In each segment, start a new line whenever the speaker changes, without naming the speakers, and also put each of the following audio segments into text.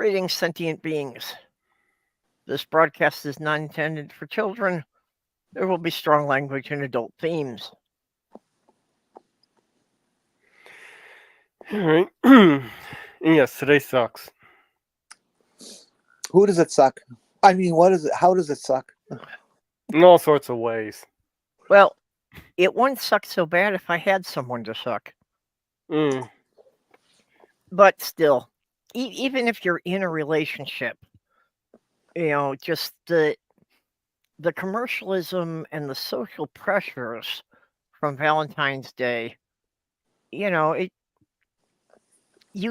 Greetings, sentient beings. This broadcast is not intended for children. There will be strong language and adult themes.
All right. And yes, today sucks.
Who does it suck? I mean, what is it? How does it suck?
In all sorts of ways.
Well, it wouldn't suck so bad if I had someone to suck. But still, even if you're in a relationship, just the commercialism and the social pressures from Valentine's Day, you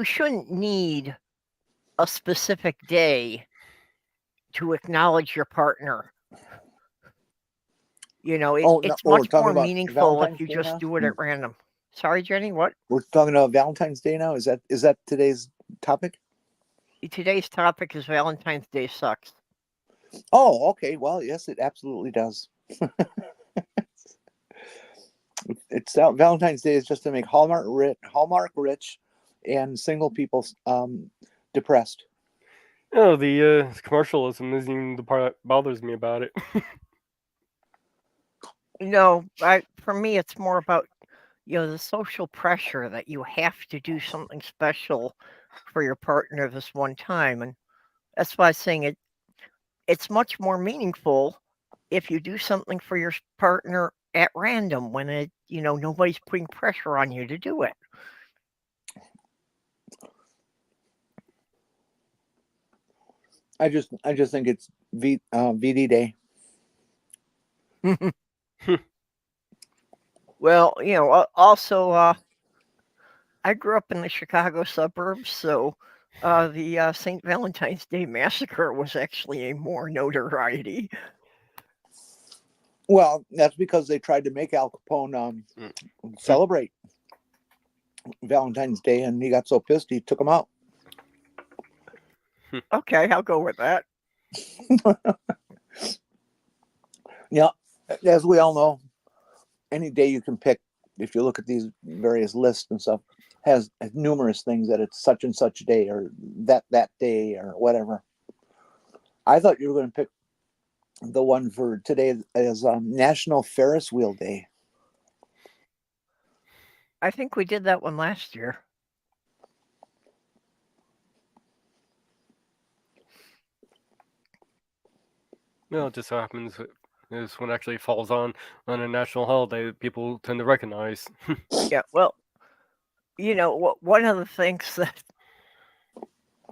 shouldn't need a specific day to acknowledge your partner. It's much more meaningful if you just do it at random. Sorry, Jenny, what?
We're talking about Valentine's Day now? Is that today's topic?
Today's topic is Valentine's Day sucks.
Oh, okay. Well, yes, it absolutely does. Valentine's Day is just to make Hallmark rich and single people depressed.
Oh, the commercialism isn't even the part that bothers me about it.
For me, it's more about the social pressure that you have to do something special for your partner this one time, and that's why I'm saying it's much more meaningful if you do something for your partner at random when nobody's putting pressure on you to do it.
I just think it's VD Day.
Well, also, I grew up in the Chicago suburbs, so the St. Valentine's Day Massacre was actually a more notoriety.
Well, that's because they tried to make Al Capone celebrate Valentine's Day, and he got so pissed he took him out.
Okay, I'll go with that.
Yeah, as we all know, any day you can pick, if you look at these various lists and stuff, has numerous things that it's such and such day or that day or whatever. I thought you were going to pick the one for today as National Ferris Wheel Day.
I think we did that one last year.
Well, it just so happens this one actually falls on a national holiday that people tend to recognize.
Yeah, well, one of the things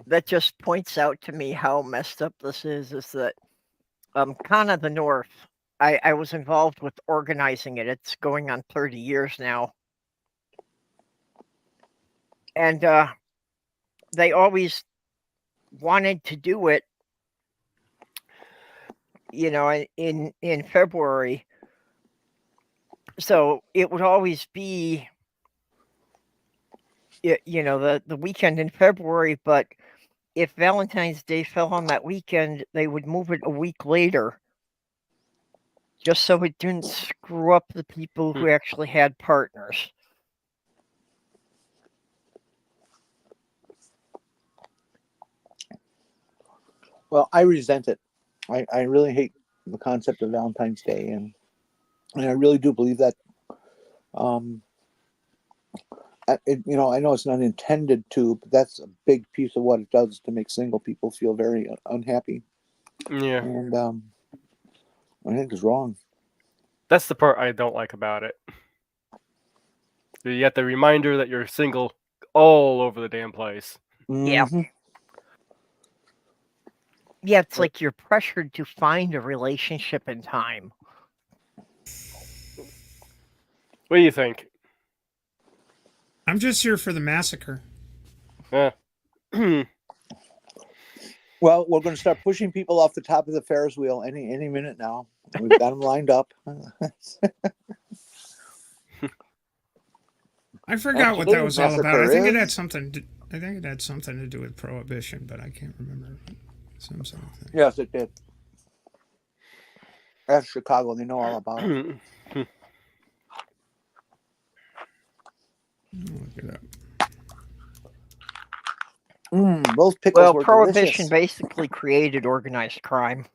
that just points out to me how messed up this is that Con of the North, I was involved with organizing it. It's going on 30 years now. And they always wanted to do it, in February. So it would always be, the weekend in February, but if Valentine's Day fell on that weekend, they would move it a week later, just so it didn't screw up the people who actually had partners.
Well, I resent it. I really hate the concept of Valentine's Day, and I really do believe that. I know it's not intended to, but that's a big piece of what it does to make single people feel very unhappy.
Yeah,
and I think it's wrong.
That's the part I don't like about it. You get the reminder that you're single all over the damn place.
Mm-hmm.
Yeah, it's like you're pressured to find a relationship in time.
What do you think?
I'm just here for the massacre.
Yeah.
Well, we're going to start pushing people off the top of the Ferris wheel any minute now. We've got them lined up.
I forgot what that was all about. I think it had something to do with prohibition, but I can't remember. Some sort of thing.
Yes, it did. That's Chicago. They know all about it.
Look it up.
Those pickles
Well,
were
Prohibition
delicious.
basically created organized crime.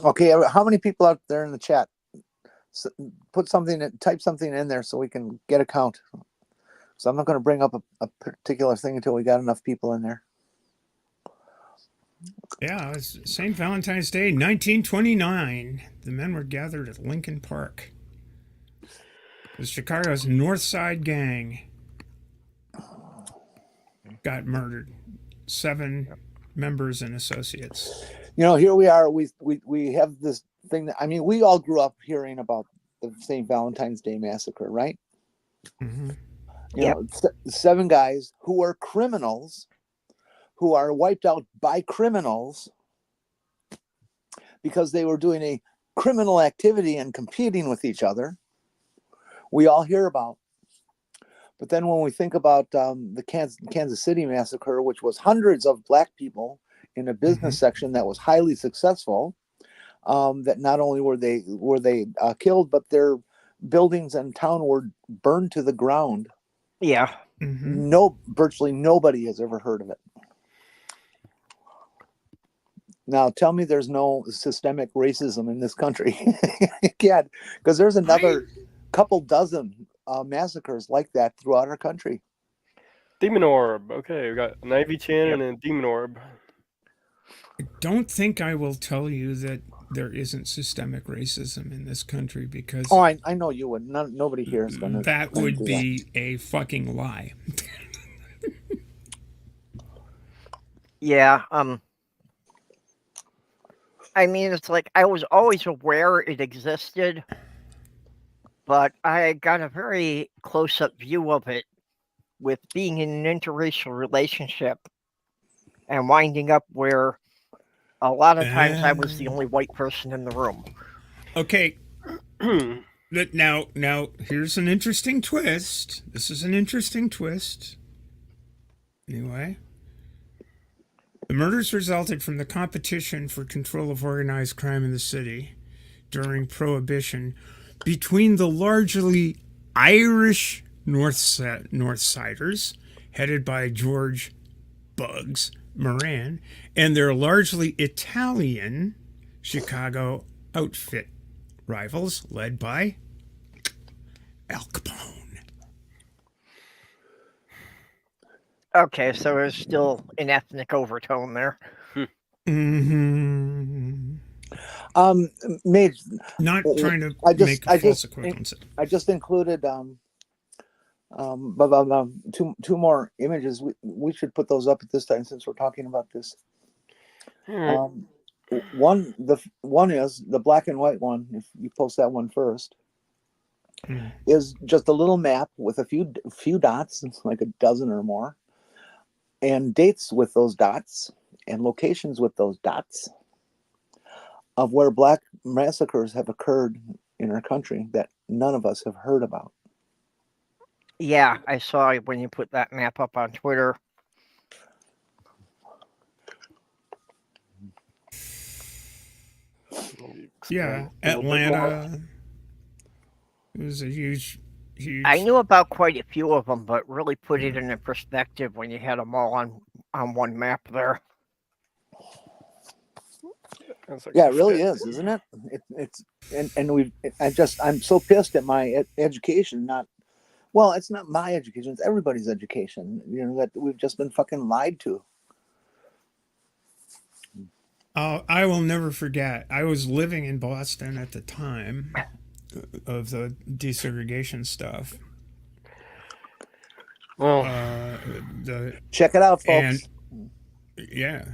Okay, how many people out there in the chat? Put something, type something in there so we can get a count. So I'm not going to bring up a particular thing until we got enough people in there.
Yeah, it's St. Valentine's Day, 1929. The men were gathered at Lincoln Park. It was Chicago's North Side Gang got murdered. 7 members and associates.
Here we are. We have this thing that, we all grew up hearing about the St. Valentine's Day massacre, right?
Mm-hmm.
Yep.
7 guys who are criminals, who are wiped out by criminals because they were doing a criminal activity and competing with each other. We all hear about. But then when we think about the Kansas City massacre, which was hundreds of black people in a business section that was highly successful, that not only were they killed, but their buildings and town were burned to the ground.
Yeah.
Virtually nobody has ever heard of it. Now tell me there's no systemic racism in this country. You can't, because there's another couple dozen massacres like that throughout our country.
Demon Orb. Okay, we got an Ivy Chan and a Demon Orb.
I don't think I will tell you that there isn't systemic racism in this country because...
Oh, I know you would. Nobody here is going to...
That would be a fucking lie.
Yeah. It's like I was always aware it existed, but I got a very close-up view of it with being in an interracial relationship and winding up where a lot of times I was the only white person in the room.
Okay. Now, here's an interesting twist. This is an interesting twist. Anyway. The murders resulted from the competition for control of organized crime in the city during Prohibition between the largely Irish Northsiders, headed by George Bugs Moran, and their largely Italian Chicago outfit rivals, led by Al Capone.
Okay, so there's still an ethnic overtone there.
Mage,
not trying to make a false equivalence.
I just included two more images. We should put those up at this time since we're talking about this. One is the black and white one. If you post that one first, is just a little map with a few dots, like a dozen or more, and dates with those dots and locations with those dots of where black massacres have occurred in our country that none of us have heard about.
Yeah, I saw it when you put that map up on Twitter.
Yeah, Atlanta. It was a huge.
I knew about quite a few of them, but really put it in perspective when you had them all on one map there.
Yeah, it really is, isn't it? I'm so pissed at my education. It's not my education; it's everybody's education. That we've just been fucking lied to.
I will never forget. I was living in Boston at the time of the desegregation stuff.
Well,
check it out, folks.
And, yeah.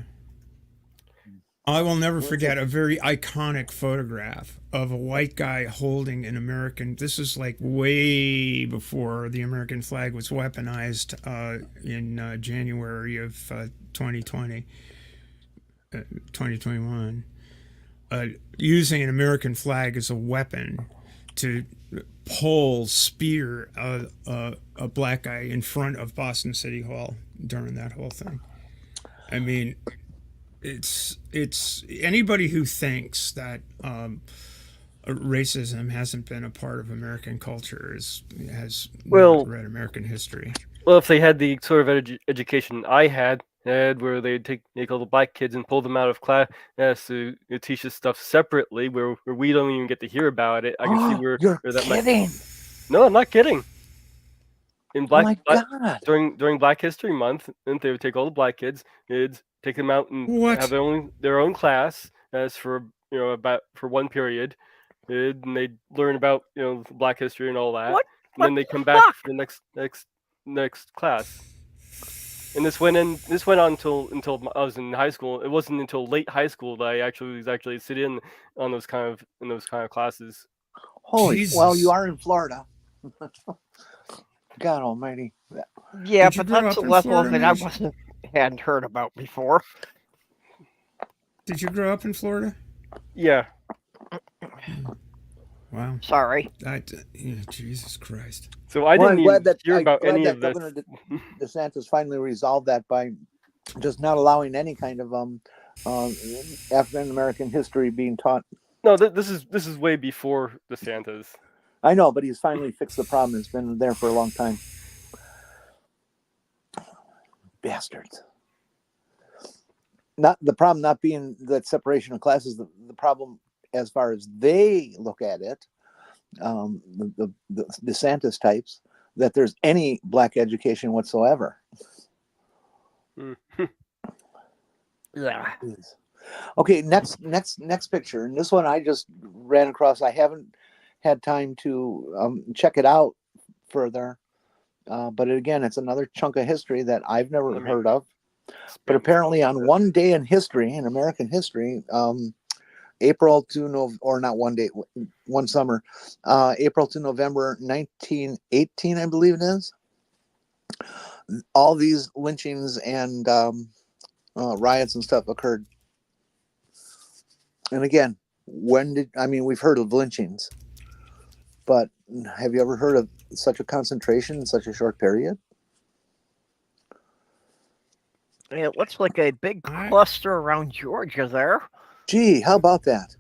I will never forget a very iconic photograph of a white guy holding an American. This is like way before the American flag was weaponized in January of 2021. Using an American flag as a weapon to spear a black guy in front of Boston City Hall during that whole thing. I mean, it's anybody who thinks that racism hasn't been a part of American culture, has
Well-
not read American history.
Well, if they had the sort of education I had, where they'd take all the black kids and pull them out of class to teach us stuff separately, where we don't even get to hear about it, I can see where
You're
that might.
kidding.
No, I'm not kidding. In
Oh my God.
during Black History Month, and they would take all the black kids, take them out and
What?
have their own class as for about for one period, and they'd learn about Black history and all that,
What?
and then
What
they
the
come back
fuck?
for the next class. And this went on until I was in high school. It wasn't until late high school that I actually sit in on those kind of classes.
Holy, well,
Jesus.
you are in Florida. God almighty.
Yeah,
Did you
but
grow
that's a
up in
level of
Florida,
it I
Mage?
hadn't heard about before.
Did you grow up in Florida?
Yeah.
Wow.
Sorry.
Jesus Christ.
So I
Well,
didn't
I'm glad
even
that
hear about any
that
of this.
Governor DeSantis finally resolved that by just not allowing any kind of African American history being taught.
No, this is way before DeSantis.
I know, but he's finally fixed the problem. It's been there for a long time. Bastards. Not the problem, not being that separation of classes. The problem, as far as they look at it, the DeSantis types, that there's any black education whatsoever.
Yeah.
Okay, next picture, and this one I just ran across. I haven't had time to check it out further, but again, it's another chunk of history that I've never heard of. But apparently, on one day in history, in American history, April to November, or not one day, one summer, April to November 1918, I believe it is. All these lynchings and riots and stuff occurred. And again, we've heard of lynchings, but have you ever heard of such a concentration in such a short period?
It looks like a big cluster around Georgia there.
Gee, how about that?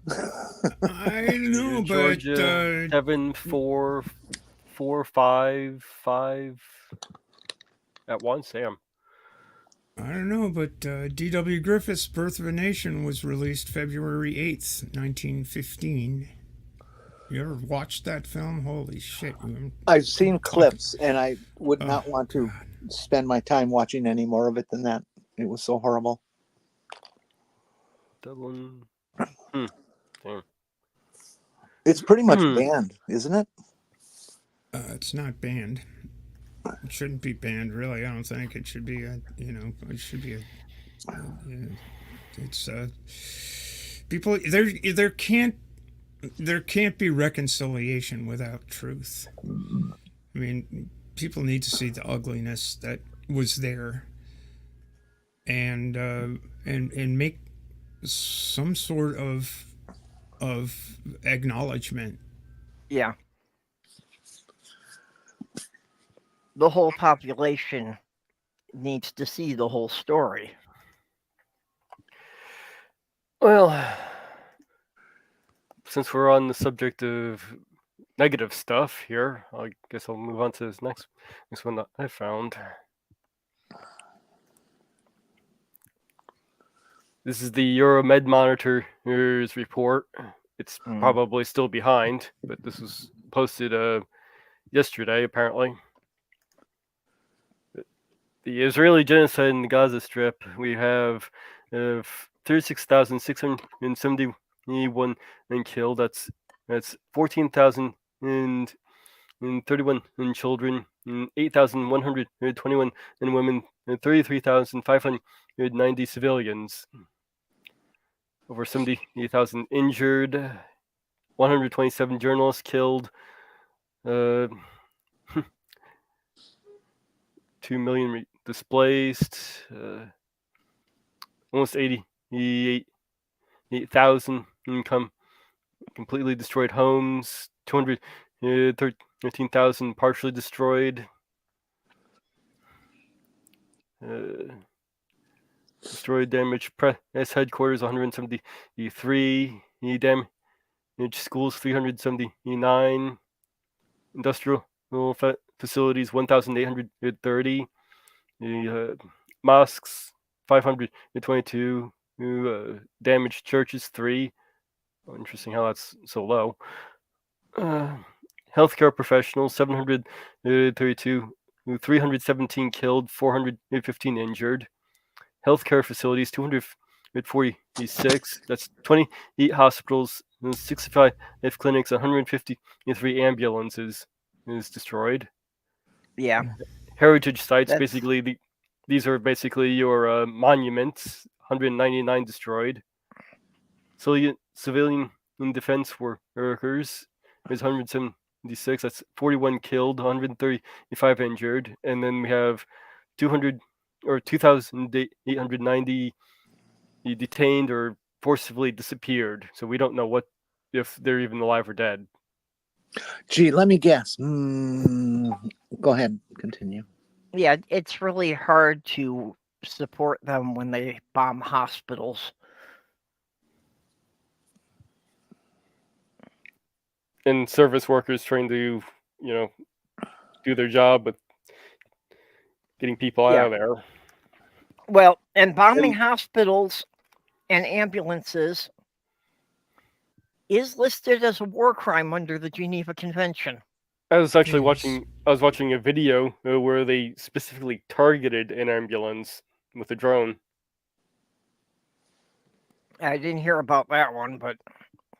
I don't know,
Georgia,
but
7, 4, 4, 5, 5 at once, Sam.
I don't know, but D.W. Griffith's Birth of a Nation was released February 8th, 1915. You ever watched that film? Holy shit.
I've seen clips, and I would not want to spend my time watching any more of it than that. It was so horrible.
Dublin. Damn.
It's pretty much banned, isn't it?
It's not banned. It shouldn't be banned, really. I don't think it should be it should be it's people there can't be reconciliation without truth. I mean, people need to see the ugliness that was there and make some sort of acknowledgement.
Yeah. The whole population needs to see the whole story.
Well, since we're on the subject of negative stuff here, I guess I'll move on to this next one that I found. This is the Euromed Monitor's report. It's probably still behind, but this was posted yesterday, apparently. The Israeli genocide in the Gaza Strip, we have 36,671 killed. That's 14,031 children, 8,121 women, and 33,590 civilians. Over 70,000 injured, 127 journalists killed, 2 million displaced, almost 88,000 completely destroyed homes, 213,000 partially destroyed, destroyed, damaged press headquarters, 173, schools 379, industrial facilities 1,830, mosques 522, damaged churches 3. Oh, interesting how that's so low. Healthcare professionals 732, 317 killed, 415 injured. Healthcare facilities 246. That's 28 hospitals, 65 clinics, 153 ambulances is destroyed.
Yeah.
Heritage sites,
That's-
basically, these are basically your monuments. 199 destroyed. Civilian defense workers is 176. That's 41 killed, 135 injured, and then we have 2,890 detained or forcibly disappeared. So we don't know if they're even alive or dead.
Gee, let me guess. Go ahead, continue.
Yeah, it's really hard to support them when they bomb hospitals.
And service workers trying to, do their job with getting people out of there.
Well, and bombing hospitals and ambulances is listed as a war crime under the Geneva Convention.
I was actually watching a video where they specifically targeted an ambulance with a drone.
I didn't hear about that one, but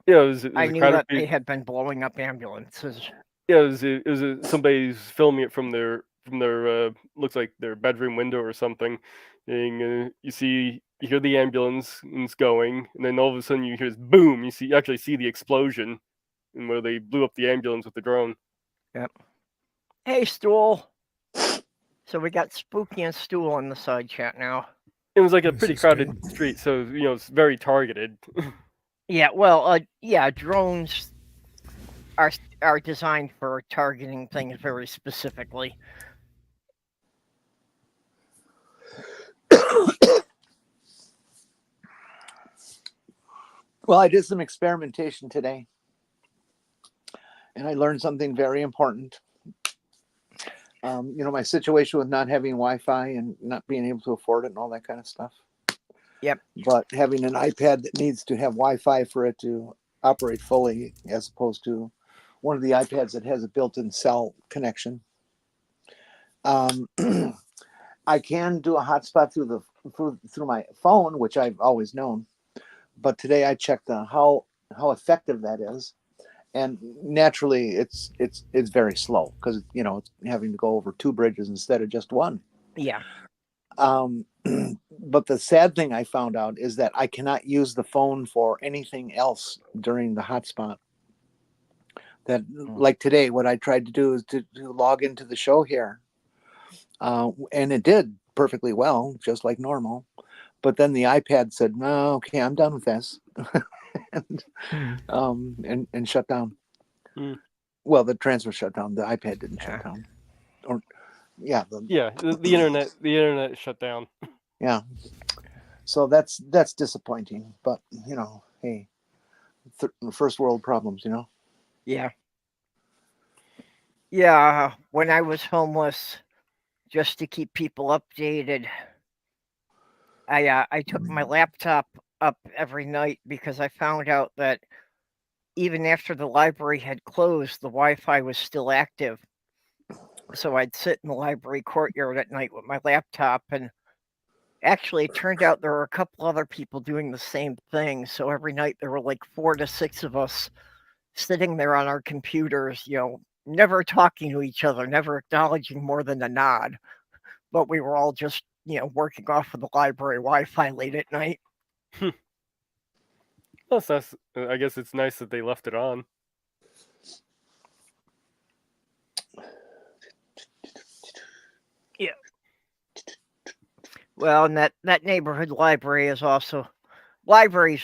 Yeah, it was
I
a
knew
crowd
that
of
they had been blowing up ambulances.
Yeah, it was somebody's filming it from their looks like their bedroom window or something, and you hear the ambulance and it's going, and then all of a sudden you hear this boom. You actually see the explosion, and where they blew up the ambulance with the drone.
Yep. Hey, Stool. So we got Spooky and Stool in the side chat now.
It was like a pretty crowded street, so it's very targeted.
Yeah, well, drones are designed for targeting things very specifically.
Well, I did some experimentation today, and I learned something very important. My situation with not having Wi-Fi and not being able to afford it and all that kind of stuff.
Yep.
But having an iPad that needs to have Wi-Fi for it to operate fully, as opposed to one of the iPads that has a built-in cell connection. I can do a hotspot through my phone, which I've always known. But today I checked how effective that is, and naturally it's very slow because it's having to go over 2 bridges instead of just 1.
Yeah.
But the sad thing I found out is that I cannot use the phone for anything else during the hotspot. That like today, what I tried to do is to log into the show here, and it did perfectly well, just like normal. But then the iPad said, "No, okay, I'm done with this," and shut down. Well, the transfer shut down. The iPad didn't shut down.
The internet shut down.
Yeah. So that's disappointing. But hey, first world problems.
Yeah. Yeah. When I was homeless, just to keep people updated, I took my laptop up every night because I found out that even after the library had closed, the Wi-Fi was still active. So I'd sit in the library courtyard at night with my laptop, and actually it turned out there were a couple other people doing the same thing. So every night there were like 4 to 6 of us sitting there on our computers, never talking to each other, never acknowledging more than a nod. But we were all just, working off of the library Wi-Fi late at night.
Plus, I guess it's nice that they left it on.
Yeah. Well, and that neighborhood library is also, libraries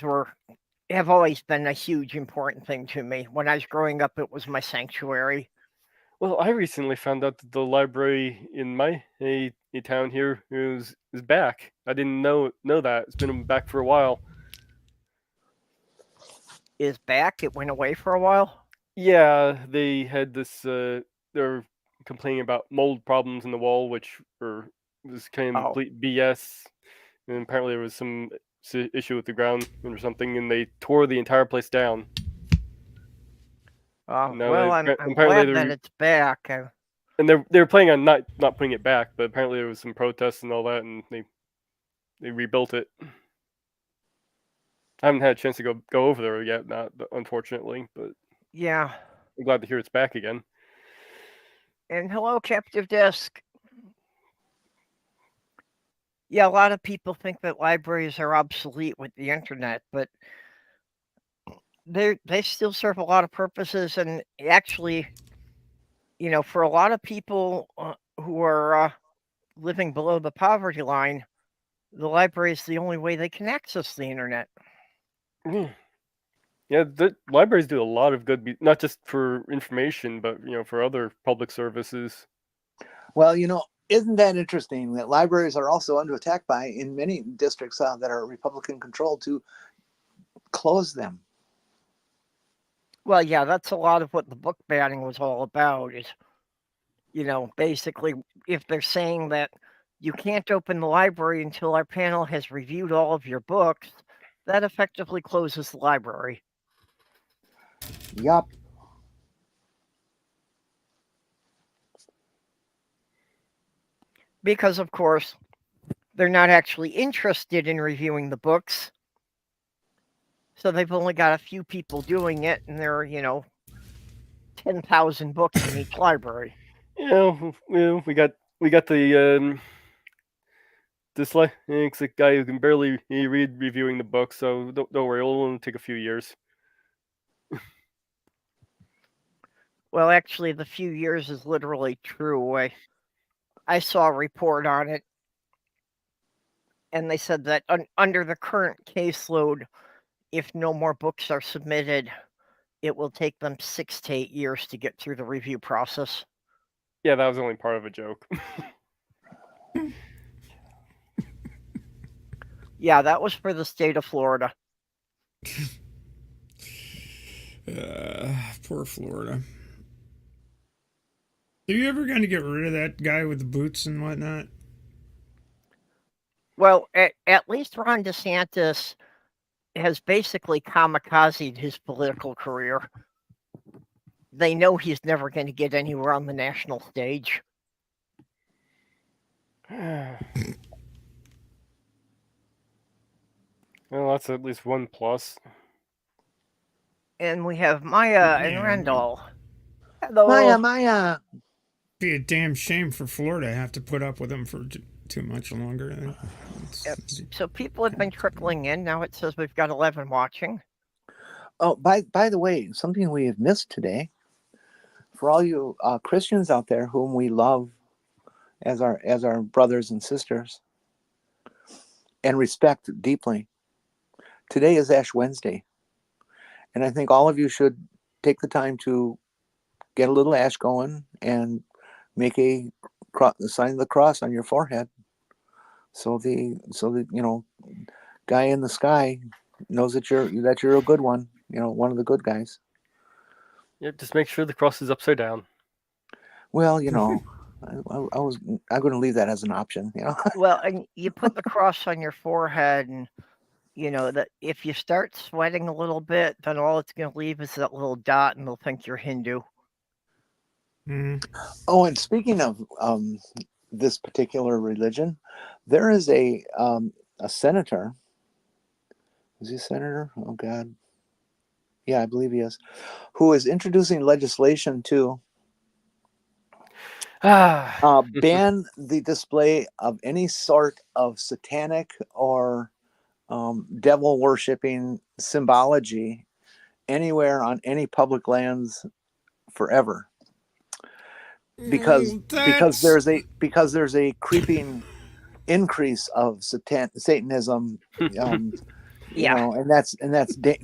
have always been a huge important thing to me. When I was growing up, it was my sanctuary.
Well, I recently found out that the library in my town here is back. I didn't know that. It's been back for a while.
is back. It went away for a while.
Yeah, they had this. They're complaining about mold problems in the wall, which was kind of
Oh.
complete BS. And apparently there was some issue with the ground or something, and they tore the entire place down. No,
Well, I'm
apparently
glad that it's back.
and they were planning on not putting it back, but apparently there was some protests and all that, and they rebuilt it. I haven't had a chance to go over there yet, unfortunately, but
Yeah.
I'm glad to hear it's back again.
And hello, Captive Disc. Yeah, a lot of people think that libraries are obsolete with the internet, but they still serve a lot of purposes. And actually, for a lot of people who are living below the poverty line, the library is the only way they can access the internet.
Yeah, the libraries do a lot of good, not just for information, but for other public services.
Well, isn't that interesting that libraries are also under attack in many districts that are Republican controlled to close them?
Well, yeah, that's a lot of what the book banning was all about. Is basically, if they're saying that you can't open the library until our panel has reviewed all of your books, that effectively closes the library.
Yup.
Because, of course, they're not actually interested in reviewing the books. So they've only got a few people doing it, and there are, 10,000 books in each library.
We got the dyslexic guy who can barely read reviewing the book, so don't worry, it'll only take a few years.
Well, actually, the few years is literally true. I saw a report on it, and they said that under the current caseload, if no more books are submitted, it will take them 6 to 8 years to get through the review process.
Yeah, that was only part of a joke.
Yeah, that was for the state of Florida.
Poor Florida. Are you ever going to get rid of that guy with the boots and whatnot?
Well, at least Ron DeSantis has basically kamikazed his political career. They know he's never going to get anywhere on the national stage.
Well, that's at least one plus.
And we have Maya and Randall. Hello.
Maya.
Be a damn shame for Florida to have to put up with him for too much longer.
Yep. So people have been trickling in. Now it says we've got 11 watching.
Oh, by the way, something we have missed today, for all you Christians out there whom we love as our brothers and sisters and respect deeply, today is Ash Wednesday. And I think all of you should take the time to get a little ash going and make the sign of the cross on your forehead. So the guy in the sky knows that you're a good one, one of the good guys.
Yep, just make sure the cross is upside down.
Well, I'm going to leave that as an option.
Well, and you put the cross on your forehead, and that if you start sweating a little bit, then all it's going to leave is that little dot, and they'll think you're Hindu.
Oh, and speaking of this particular religion, there is a senator. Is he a senator? Oh God, yeah, I believe he is. Who is introducing legislation to ban the display of any sort of satanic or devil worshipping symbology anywhere on any public lands forever. Because there's a creeping increase of Satanism,
Yeah.
and that's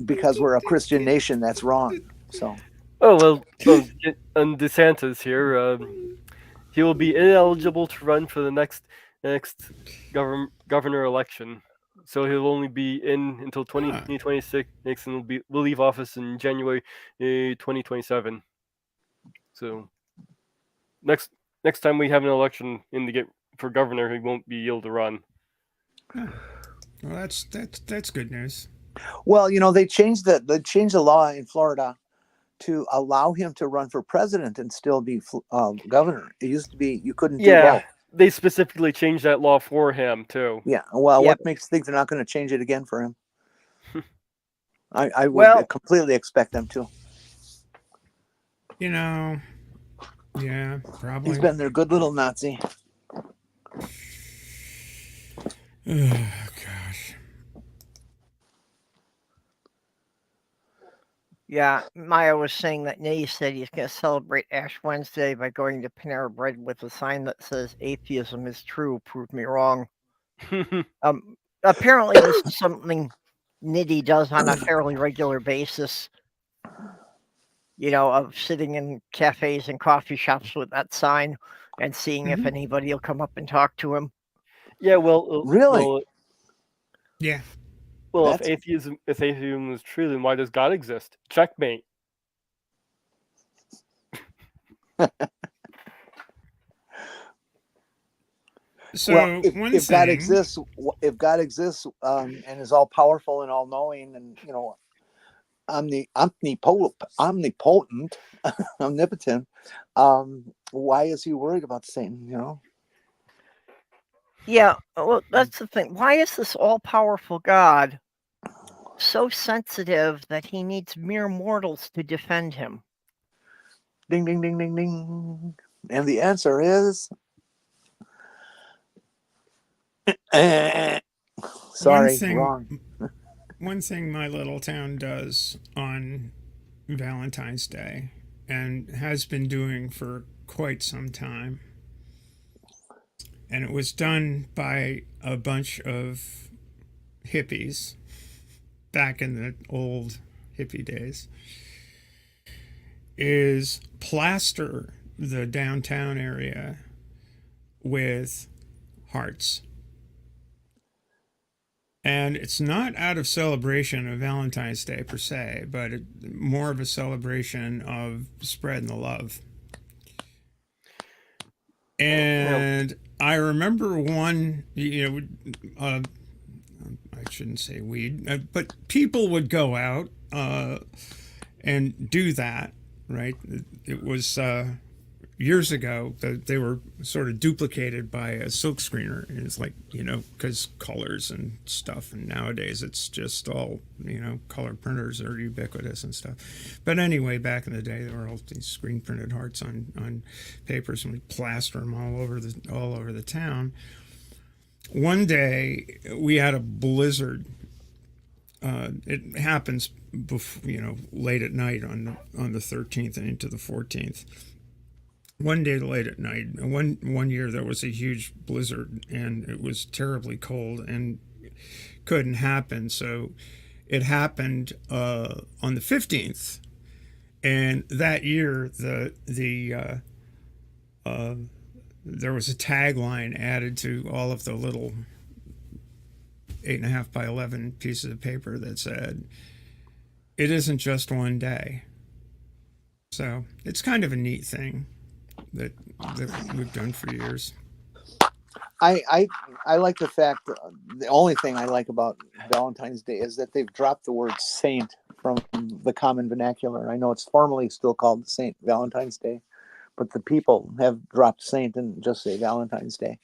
because we're a Christian nation. That's wrong. So.
Oh well, and DeSantis here, he will be ineligible to run for the next governor election. So he'll only be in until 2026, and will leave office in January 2027. So next time we have an election for governor, he won't be able to run.
Well, that's good news.
Well, they changed the law in Florida to allow him to run for president and still be governor. It used to be you couldn't do both.
They specifically changed that law for him too.
Yeah. Well,
Yep.
what makes you think they're not going to change it again for him? I would completely expect them to.
Yeah, probably.
He's been their good little Nazi.
Oh, gosh.
Yeah, Maya was saying that Nate said he's going to celebrate Ash Wednesday by going to Panera Bread with a sign that says "Atheism is true, prove me wrong." Apparently, this is something Nitty does on a fairly regular basis. Of sitting in cafes and coffee shops with that sign and seeing if anybody will come up and talk to him.
Yeah, well,
really?
Yeah.
Well, if atheism is true, then why does God exist? Checkmate.
So
well, if God exists, and is all powerful and all knowing, and omnipotent, omnipotent, why is he worried about Satan?
Yeah, well, that's the thing. Why is this all-powerful God so sensitive that he needs mere mortals to defend him?
Ding, ding, ding, ding, ding. And the answer is... sorry, wrong.
One thing my little town does on Valentine's Day, and has been doing for quite some time, and it was done by a bunch of hippies back in the old hippie days, is plaster the downtown area with hearts. And it's not out of celebration of Valentine's Day per se, but more of a celebration of spreading the love. And I remember one, I shouldn't say weed, but people would go out and do that, right? It was years ago that they were sort of duplicated by a silk screener, and it's like, because colors and stuff, and nowadays it's just all, color printers are ubiquitous and stuff. But anyway, back in the day there were all these screen printed hearts on papers, and we plaster them all over the town. One day we had a blizzard. It happens before, late at night on the 13th and into the 14th. One day late at night, one year there was a huge blizzard, and it was terribly cold and couldn't happen. So it happened on the 15th, and that year there was a tagline added to all of the little 8.5 by 11 pieces of paper that said, "It isn't just one day." So it's kind of a neat thing that we've done for years.
I like the fact, the only thing I like about Valentine's Day is that they've dropped the word saint from the common vernacular. I know it's formally still called Saint Valentine's Day, but the people have dropped saint and just say Valentine's Day.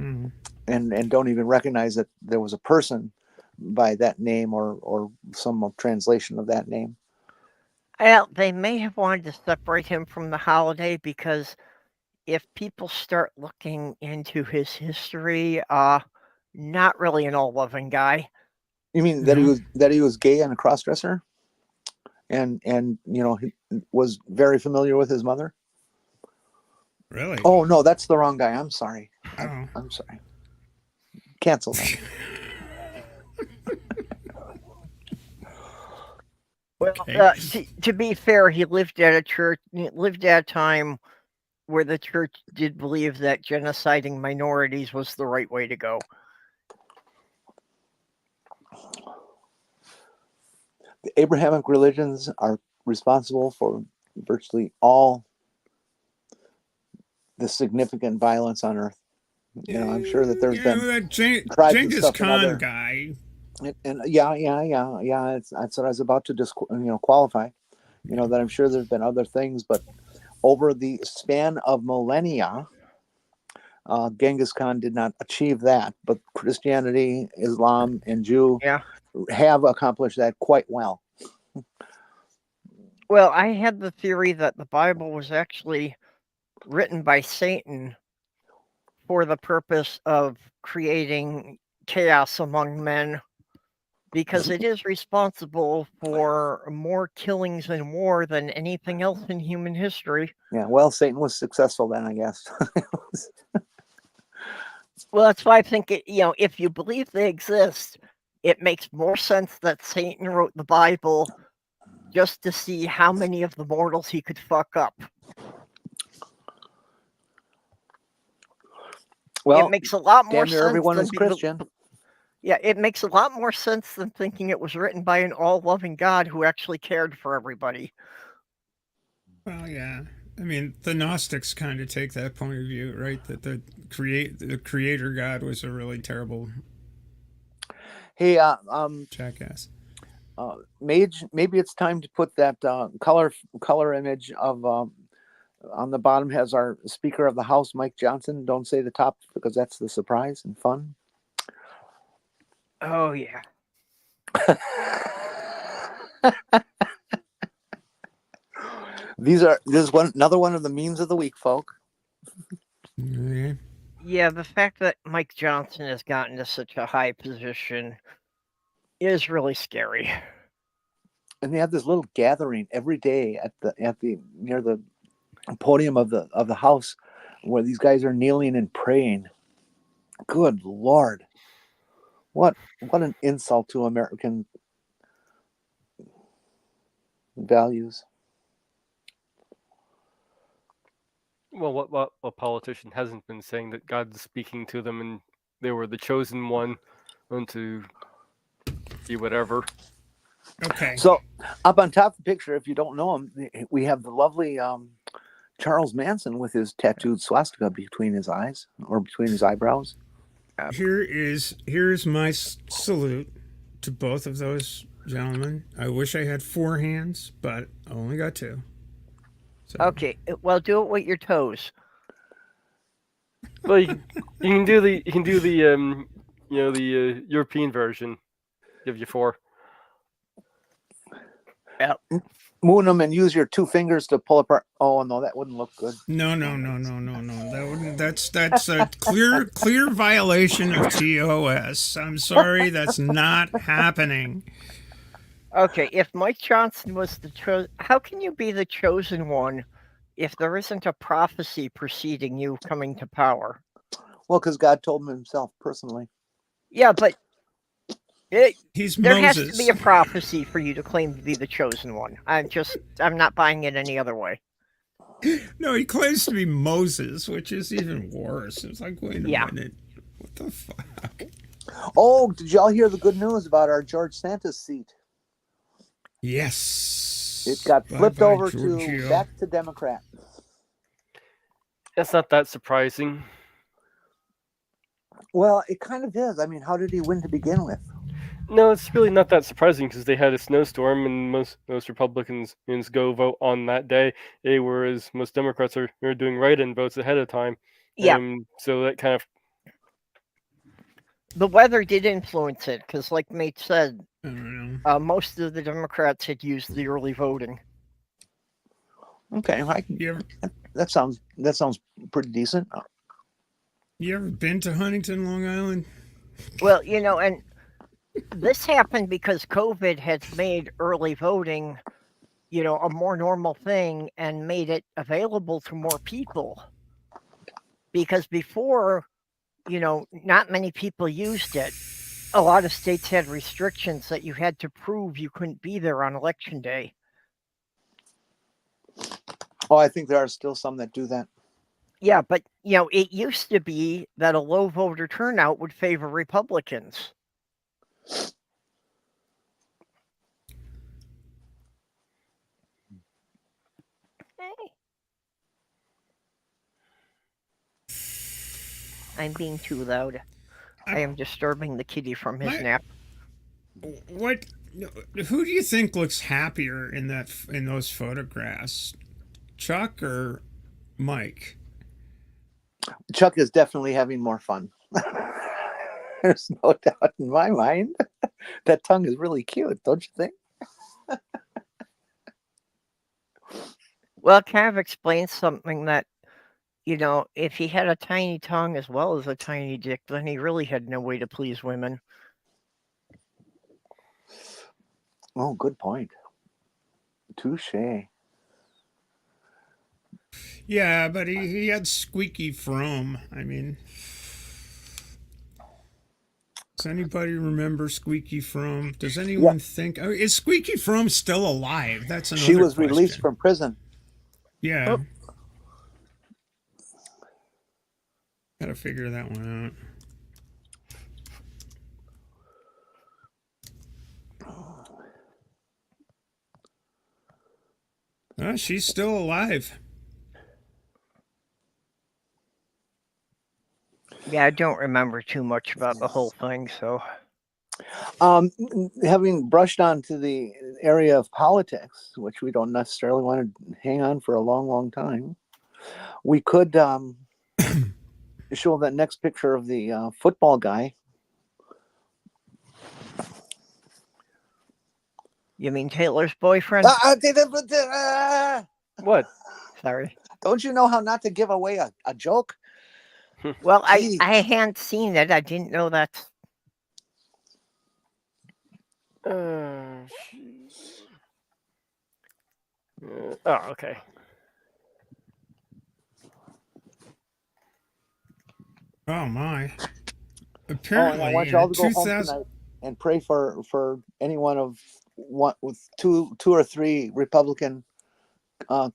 Mm-hmm.
And don't even recognize that there was a person by that name or some translation of that name.
Well, they may have wanted to separate him from the holiday, because if people start looking into his history, not really an all-loving guy.
You mean that he was gay and a crossdresser, and he was very familiar with his mother?
Really?
Oh no, that's the wrong guy. I'm sorry.
Oh.
I'm sorry. Cancel that.
Well,
Okay.
to be fair, he lived at a time where the church did believe that genociding minorities was the right way to go.
The Abrahamic religions are responsible for virtually all the significant violence on Earth. I'm sure that there's been
that
tribes and
Genghis
stuff in
Khan
other.
guy.
And yeah. That's what I was about to just qualify. That I'm sure there's been other things, but over the span of millennia, Genghis Khan did not achieve that. But Christianity, Islam, and Jew have accomplished that quite well.
Well, I had the theory that the Bible was actually written by Satan for the purpose of creating chaos among men, because it is responsible for more killings in war than anything else in human history.
Yeah, well, Satan was successful then, I guess.
Well, that's why I think if you believe they exist, it makes more sense that Satan wrote the Bible just to see how many of the mortals he could fuck up.
Well,
it makes a lot more
damn near
sense
everyone
than
is Christian.
Yeah, it makes a lot more sense than thinking it was written by an all-loving God who actually cared for everybody.
Well, yeah. I mean, the Gnostics kind of take that point of view, right? That the creator God was a really terrible
Hey,
jackass.
Mage, maybe it's time to put that color image of on the bottom has our Speaker of the House, Mike Johnson. Don't say the top because that's the surprise and fun.
Oh yeah.
This is another one of the memes of the week, folk.
Yeah.
Yeah, the fact that Mike Johnson has gotten to such a high position is really scary.
And they have this little gathering every day at the near the podium of the house where these guys are kneeling and praying. Good Lord. What an insult to American values.
Well, what politician hasn't been saying that God's speaking to them and they were the chosen one and to be whatever?
Okay.
So up on top of the picture, if you don't know him, we have the lovely Charles Manson with his tattooed swastika between his eyes or between his eyebrows.
Here's my salute to both of those gentlemen. I wish I had 4 hands, but I only got 2. So.
Okay, well, do it with your toes.
Well, you can do the European version. Give you 4.
Yeah.
Moon them and use your 2 fingers to pull apart. Oh no, that wouldn't look good.
No. That wouldn't. That's a clear violation of TOS. I'm sorry, that's not happening.
Okay, if Mike Johnson was the chosen, how can you be the chosen one if there isn't a prophecy preceding you coming to power?
Well, because God told him himself personally.
Yeah, but
He's
there
Moses.
has to be a prophecy for you to claim to be the chosen one. I'm not buying it any other way.
No, he claims to be Moses, which is even worse. It's like, wait a
Yeah.
minute. What the fuck?
Oh, did y'all hear the good news about our George Santos seat?
Yes.
It got flipped
Bye-bye,
over
Giorgio.
to back to Democrat.
That's not that surprising.
Well, it kind of is. I mean, how did he win to begin with?
No, it's really not that surprising because they had a snowstorm and most Republicans go vote on that day, whereas most Democrats are doing write-in votes ahead of time.
Yeah.
So that kind of
The weather did influence it because, like Mate said,
I don't know.
most of the Democrats had used the early voting.
Okay, that sounds pretty decent.
You ever been to Huntington, Long Island?
Well, and this happened because COVID had made early voting, a more normal thing and made it available to more people. Because before, not many people used it. A lot of states had restrictions that you had to prove you couldn't be there on election day.
Oh, I think there are still some that do that.
Yeah, but, it used to be that a low voter turnout would favor Republicans. I'm being too loud. I am disturbing the kitty from his nap.
What? Who do you think looks happier in those photographs, Chuck or Mike?
Chuck is definitely having more fun. There's no doubt in my mind. That tongue is really cute, don't you think?
Well, it kind of explains something that, if he had a tiny tongue as well as a tiny dick, then he really had no way to please women.
Oh, good point. Touche.
Yeah, but he had Squeaky Fromme. I mean, does anybody remember Squeaky Fromme? Does anyone think... is Squeaky Fromme still alive? That's another
She was
question.
released from prison.
Yeah.
Oh.
Gotta figure that one out. She's still alive.
Yeah, I don't remember too much about the whole thing, so.
Having brushed onto the area of politics, which we don't necessarily want to hang on for a long, long time, we could show that next picture of the football guy.
You mean Taylor's boyfriend?
What?
Sorry.
Don't you know how not to give away a joke?
Well,
Gee.
I hadn't seen it. I didn't know that.
Oh, okay.
Oh my!
And
Apparently,
I want you all to go home
2000.
tonight and pray for any one of with two or three Republican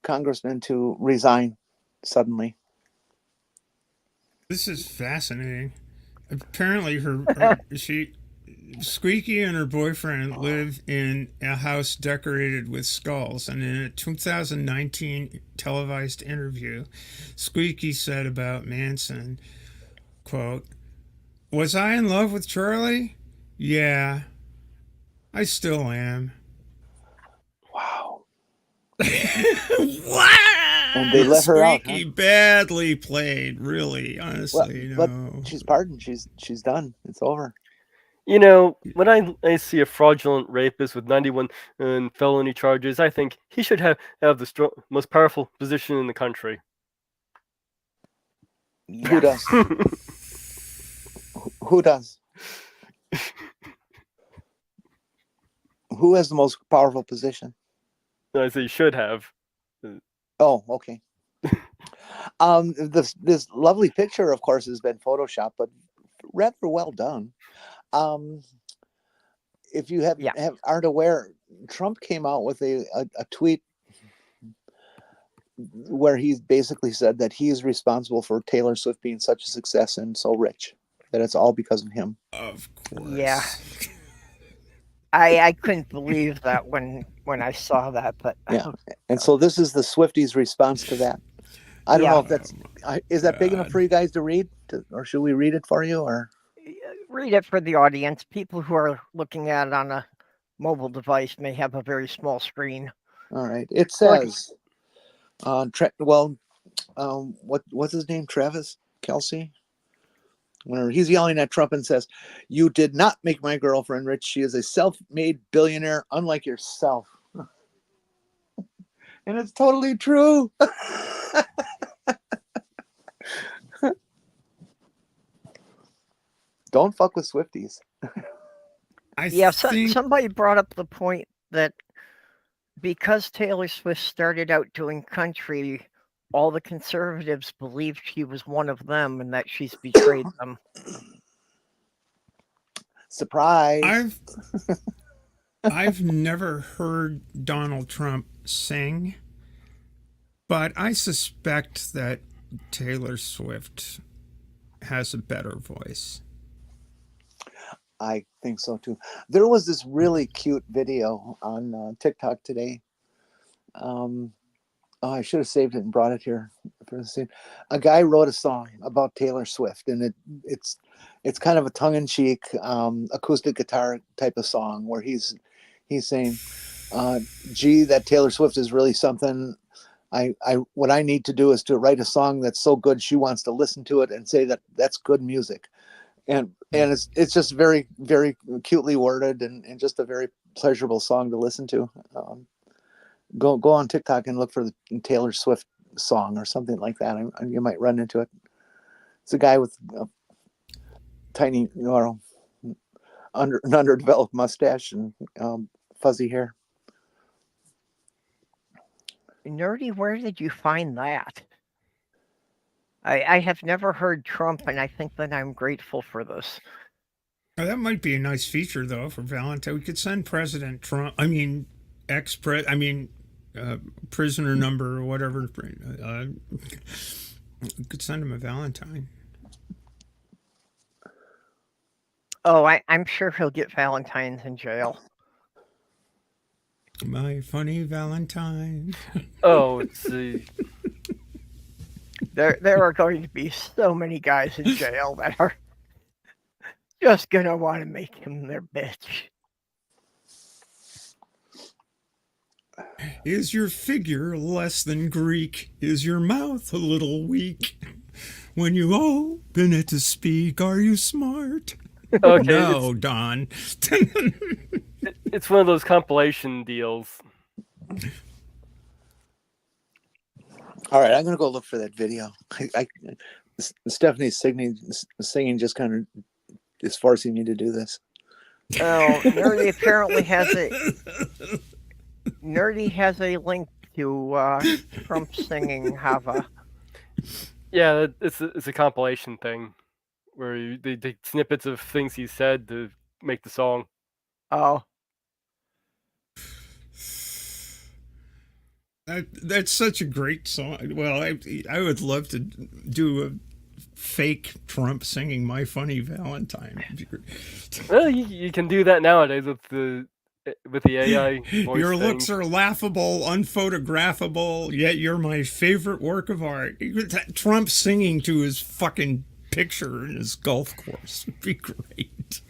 congressmen to resign suddenly.
This is fascinating. Apparently, Squeaky and her boyfriend live in a house decorated with skulls. And in a 2019 televised interview, Squeaky said about Manson, quote, "Was I in love with Charlie? Yeah, I still am."
Wow.
What?
And they let her out.
Squeaky badly played, really, honestly.
Well,
no.
but she's pardoned. She's done. It's over.
When I see a fraudulent rapist with 91 felony charges, I think he should have the most powerful position in the country.
Yeah.
Who does? Who does? Who has the most powerful position?
I say should have.
Oh, okay. This lovely picture, of course, has been photoshopped, but rather well done. If you aren't aware, Trump came out with a tweet where he basically said that he is responsible for Taylor Swift being such a success and so rich, that it's all because of him.
Of course.
Yeah. I couldn't believe that when I saw that, but
yeah. And so this is the Swifties' response to that. I don't know if that's is that big enough for you guys to read, or should we read it for you, or
read it for the audience. People who are looking at it on a mobile device may have a very small screen.
All right. It says, what's his name? Travis Kelce. Whenever he's yelling at Trump and says, "You did not make my girlfriend rich. She is a self-made billionaire, unlike yourself." And it's totally true. Don't fuck with Swifties.
Somebody brought up the point that because Taylor Swift started out doing country, all the conservatives believed she was one of them and that she's betrayed them.
Surprise.
I've never heard Donald Trump sing, but I suspect that Taylor Swift has a better voice.
I think so too. There was this really cute video on TikTok today. Oh, I should have saved it and brought it here for the scene. A guy wrote a song about Taylor Swift, and it's kind of a tongue-in-cheek acoustic guitar type of song where he's saying, "Gee, that Taylor Swift is really something. What I need to do is to write a song that's so good she wants to listen to it and say that that's good music." And it's just very, very cutely worded and just a very pleasurable song to listen to. Go on TikTok and look for the Taylor Swift song or something like that. You might run into it. It's a guy with a tiny, an underdeveloped mustache and fuzzy hair.
Nerdy, where did you find that? I have never heard Trump, and I think that I'm grateful for this.
Oh, that might be a nice feature, though, for Valentine. We could send President Trump, prisoner number or whatever. We could send him a Valentine.
Oh, I'm sure he'll get Valentines in jail.
My funny Valentine.
Oh, let's see.
There are going to be so many guys in jail that are just gonna want to make him their bitch.
Is your figure less than Greek? Is your mouth a little weak? When you open it to speak, are you smart?
Okay,
No, Don.
it's one of those compilation deals.
All right, I'm gonna go look for that video. Stephanie's singing just kind of is forcing me to do this.
Oh, Nerdy apparently has a link to Trump singing Hava.
Yeah, it's a compilation thing where they take snippets of things he said to make the song.
Oh,
That's such a great song. Well, I would love to do a fake Trump singing "My Funny Valentine."
Well, you can do that nowadays with the AI voice
Your
thing.
looks are laughable, unphotographable, yet you're my favorite work of art. Trump singing to his fucking picture in his golf course would be great.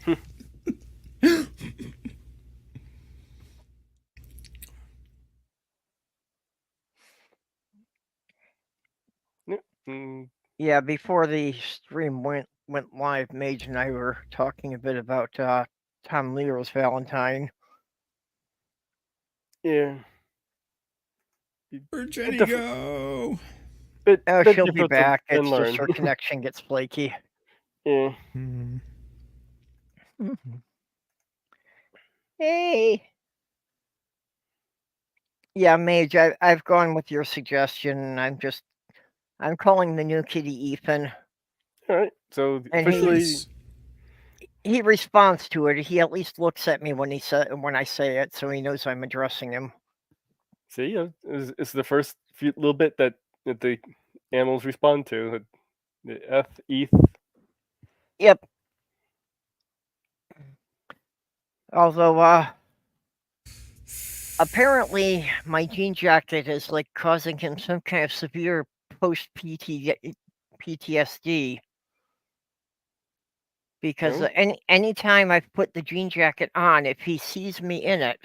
yeah. Before the stream went live, Mage and I were talking a bit about Tom Lear's Valentine.
Yeah.
Where'd Jenny go?
Bit
She'll be
difficult to
back. It's
unlearn.
just her connection gets flaky.
Yeah.
Hey. Yeah, Mage, I've gone with your suggestion. I'm calling the new kitty Ethan.
All right. So
And
officially,
he responds to it. He at least looks at me when I say it, so he knows I'm addressing him.
see, it's the first little bit that the animals respond to. The ETH.
Yep. Although, apparently my jean jacket is like causing him some kind of severe post PTSD. Because anytime I've put the jean jacket on, if he sees me in it,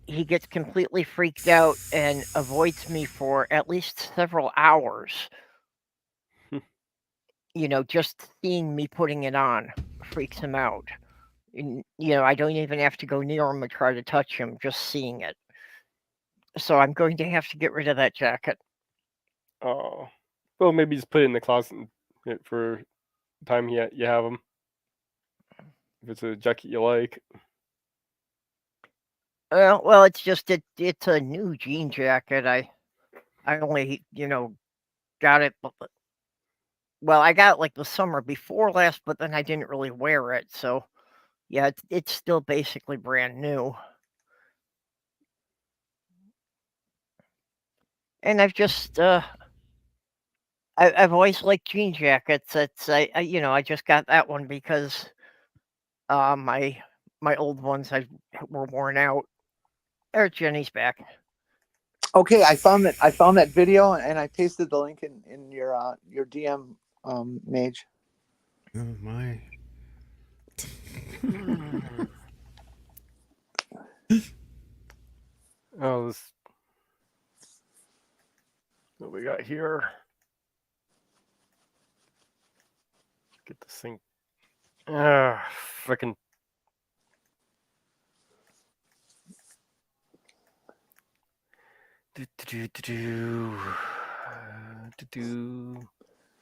he gets completely freaked out and avoids me for at least several hours. Just seeing me putting it on freaks him out. And, I don't even have to go near him or try to touch him, just seeing it. So I'm going to have to get rid of that jacket.
Oh, well, maybe just put it in the closet for the time you have them. If it's a jacket you like.
Well, it's just it's a new jean jacket. I only got it. Well, I got it like the summer before last, but then I didn't really wear it. So yeah, it's still basically brand new. And I've just I've always liked jean jackets. I just got that one because my old ones were worn out. Jenny's back.
Okay, I found that video and I pasted the link in your DM, Mage.
Oh my.
Oh, this. What we got here? Get this thing. Frickin'.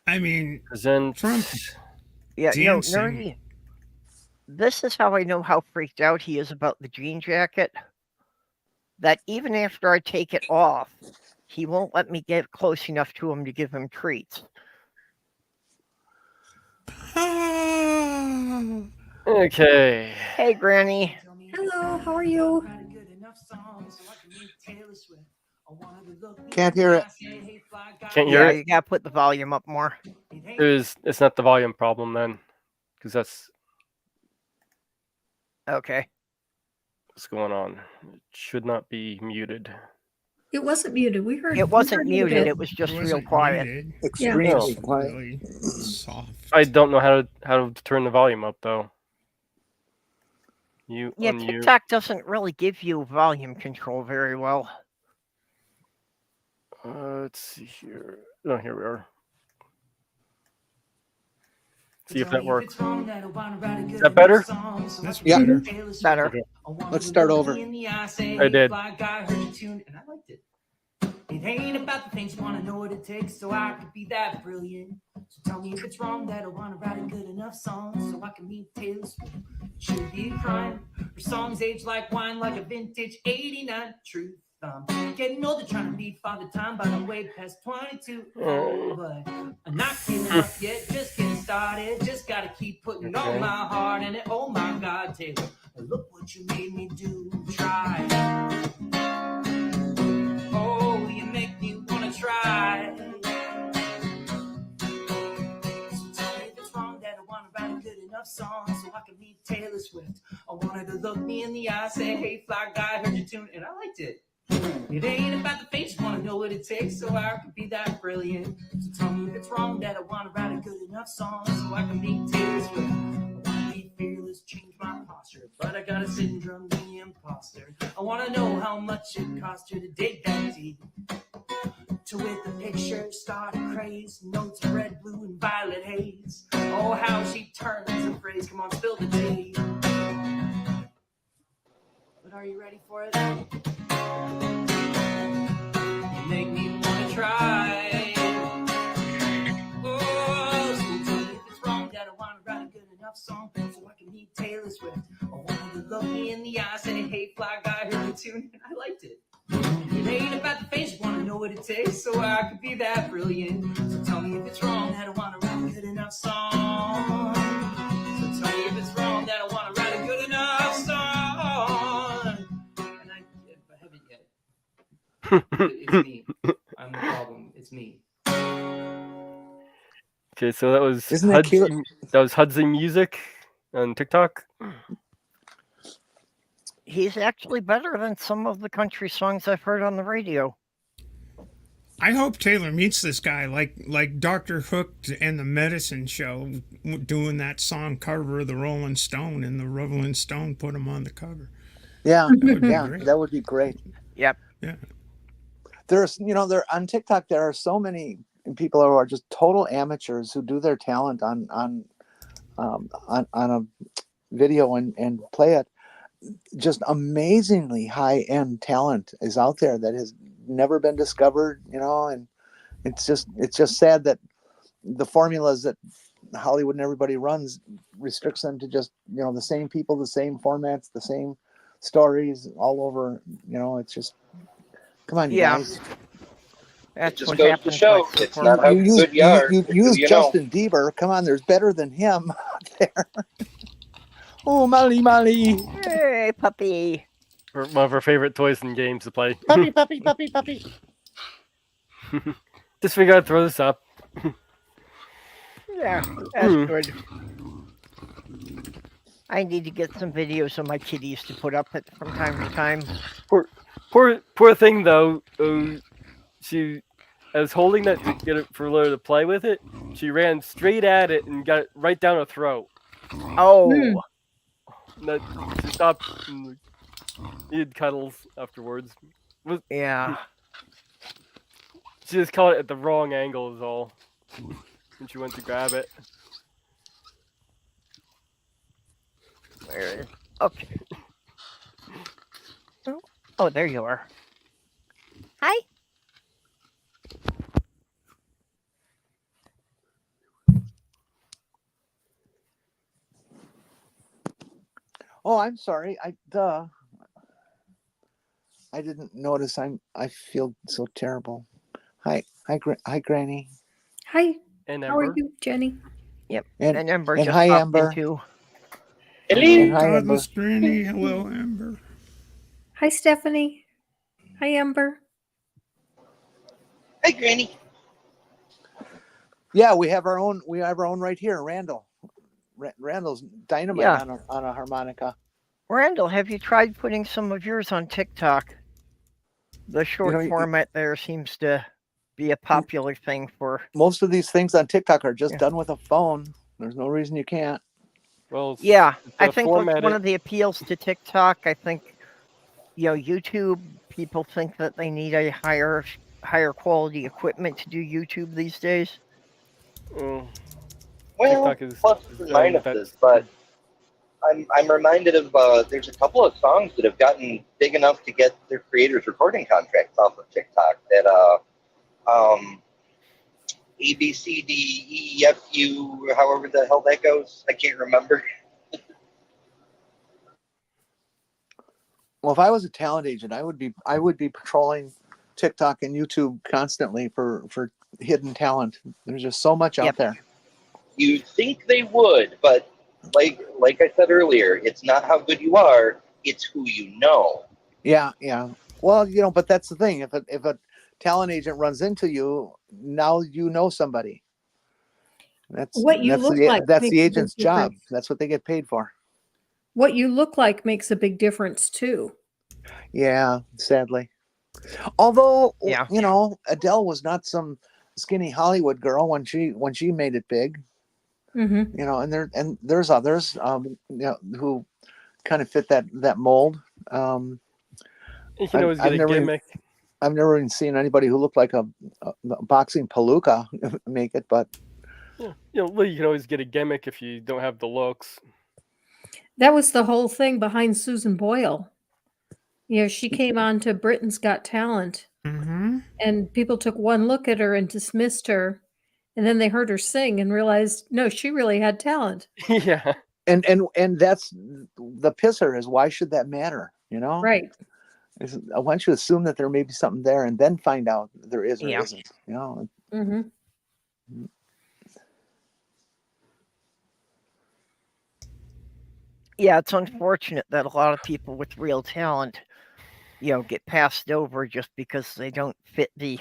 I mean,
Present.
Trump
Yeah,
dancing.
Nerdy. This is how I know how freaked out he is about the jean jacket. That even after I take it off, he won't let me get close enough to him to give him treats.
Okay.
Hey, Granny.
Hello, how are you?
Can't hear it.
Can't hear
Yeah,
it.
you gotta put the volume up more.
It's not the volume problem then, because that's
Okay.
what's going on. It should not be muted.
It wasn't muted. We heard
It wasn't
we heard
muted.
it.
It was just
It
real
wasn't
quiet.
muted.
Extremely
Yeah.
Just
quiet.
really soft.
I don't know how to turn the volume up though. You
Yeah,
unmute.
TikTok doesn't really give you volume control very well.
Let's see here. Oh, here we are. See if that works. Is that better?
That's
Yeah.
better.
Better.
Okay.
Let's start over.
I did.
It ain't about the things you want to know what it takes so I could be that brilliant. So tell me if it's wrong that I want to write a good enough song so I can meet Taylor Swift. Should it be a crime? Her songs age like wine, like a vintage 89 truth. I'm getting older, trying to beat Father Time, but I'm way past 22. Oh, but I'm not giving up yet, just getting started. Just gotta keep putting all my heart in it. Oh my God, Taylor, look what you made me do. Try. Oh, you make me wanna try. So tell me if it's wrong that I wanna write a good enough song so I can meet Taylor Swift. I wanted to look me in the eye, say, hey, fly guy, heard your tune, and I liked it. It ain't about the face, just wanna know what it takes so I could be that brilliant. So tell me if it's wrong that I wanna write a good enough song so I can meet Taylor Swift. I wanna be fearless, change my posture, but I got a syndrome, the imposter. I wanna know how much it cost her to dig that deep. To with the picture, start a craze, notes of red, blue, and violet haze. Oh, how she turns the phrase, come on, spill the tea. But are you ready for it? You make me wanna try. Oh, so tell me if it's wrong that I wanna write a good enough song so I can meet Taylor Swift. I wanted to look me in the eye, say, hey, fly guy, heard the tune, and I liked it. It ain't about the face, just wanna know what it takes so I could be that brilliant. So tell me if it's wrong that I wanna write a good enough song. So tell me if it's wrong that I wanna write a good enough song. And I haven't yet. It's me. I'm the problem. It's me.
Okay, so that was
Isn't that cute?
That was Hudzy Music on TikTok.
He's actually better than some of the country songs I've heard on the radio.
I hope Taylor meets this guy like Dr. Hook and the Medicine Show doing that song cover of the Rolling Stone, and the Rolling Stone put him on the cover.
Yeah,
That would be
yeah,
great.
that would be great.
Yep.
Yeah.
There's, there on TikTok, there are so many people who are just total amateurs who do their talent on a video and play it. Just amazingly high-end talent is out there that has never been discovered, and it's just sad that the formulas that Hollywood and everybody runs restricts them to just, the same people, the same formats, the same stories all over. It's just, come on, you
Yeah.
guys.
That's
just
what
goes to
happens.
show
like
it's
before.
not a
You
good yard.
use
Who you know?
Justin Bieber. Come on, there's better than him out there. Oh, Molly.
Hey, puppy.
One of our favorite toys and games to play.
Puppy.
Just we gotta throw this up.
Yeah, that's good. I need to get some videos of my kitties to put up from time to time.
Poor thing though. She, as holding that to get it for her to play with it, she ran straight at it and got it right down her throat.
Oh,
And that she stopped and needed cuddles afterwards.
yeah.
She just caught it at the wrong angle is all. When she went to grab it.
Where is? Okay. Oh, there you are. Hi.
Oh, I'm sorry. I didn't notice. I feel so terrible. Hi, Granny.
Hi.
And
How are
Ember.
you, Jenny?
Yep.
And
Ember
and
just
hi,
popped
Ember.
in too.
And hi, Ember.
Godless Granny. Hello, Amber.
Hi, Stephanie. Hi, Ember.
Hi, Granny.
Yeah, we have our own. We have our own right here, Randall. Randall's dynamite
Yeah.
on a harmonica.
Randall, have you tried putting some of yours on TikTok? The short
know,
format there seems to be a popular thing for.
Most of these things on TikTok are just
Yeah.
done with a phone. There's no reason you can't.
Well,
Yeah, I
the
think that's
format
one of the appeals to TikTok. I think, YouTube, people think that they need a higher quality equipment to do YouTube these days.
Well,
TikTok is
pluses and
better with that.
minuses, but I'm reminded of there's a couple of songs that have gotten big enough to get their creators recording contracts off of TikTok that A B C D E F U, however the hell that goes, I can't remember.
Well, if I was a talent agent, I would be patrolling TikTok and YouTube constantly for hidden talent. There's just so much out
Yep.
there.
You'd think they would, but like I said earlier, it's not how good you are, it's who you know.
Yeah. Well, but that's the thing. If a talent agent runs into you, now you know somebody. That's
What you
that's
look
the
like
that's
makes
the
a big
agent's job.
difference.
That's what they get paid for.
What you look like makes a big difference too.
Yeah, sadly. Although,
Yeah.
Adele was not some skinny Hollywood girl when she made it big.
Mm-hmm.
And there's others who kind of fit that mold.
You can always get a gimmick.
I've never even seen anybody who looked like a boxing palooka make it, but
Yeah, you can always get a gimmick if you don't have the looks.
That was the whole thing behind Susan Boyle. She came on to Britain's Got Talent,
Mm-hmm.
and people took one look at her and dismissed her, and then they heard her sing and realized, no, she really had talent.
Yeah.
and that's the pisser is, why should that matter?
Right.
Why don't you assume that there may be something there and then find out there is or
Yeah.
isn't?
Mm-hmm.
Yeah, it's unfortunate that a lot of people with real talent, get passed over just because they don't fit the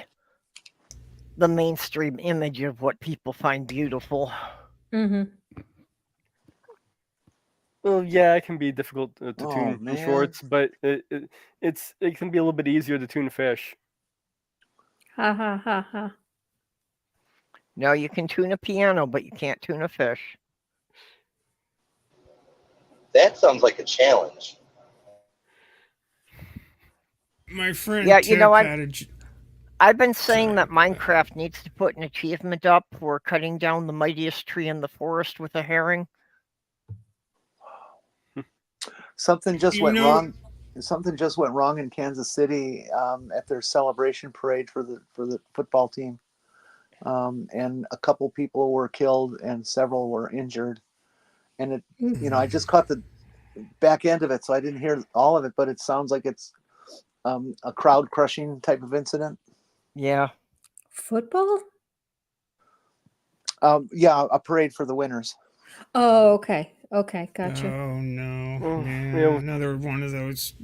mainstream image of what people find beautiful.
Mm-hmm.
Well, yeah, it can be difficult to
Oh,
tune
man.
shorts, but it can be a little bit easier to tune fish.
Ha ha ha ha.
No, you can tune a piano, but you can't tune a fish.
That sounds like a challenge.
My friend
Yeah,
Tip
I've been saying that
Sorry.
Minecraft needs to put an achievement up for cutting down the mightiest tree in the forest with a herring.
Something just went wrong. Something just went wrong in Kansas City at their celebration parade for the football team, and a couple people were killed and several were injured. And it, I just caught the back end of it, so I didn't hear all of it. But it sounds like it's a crowd crushing type of incident.
Yeah.
Football?
Yeah, a parade for the winners.
Oh, okay. Okay, gotcha.
Oh no!
Oh,
Yeah,
yeah.
another one of those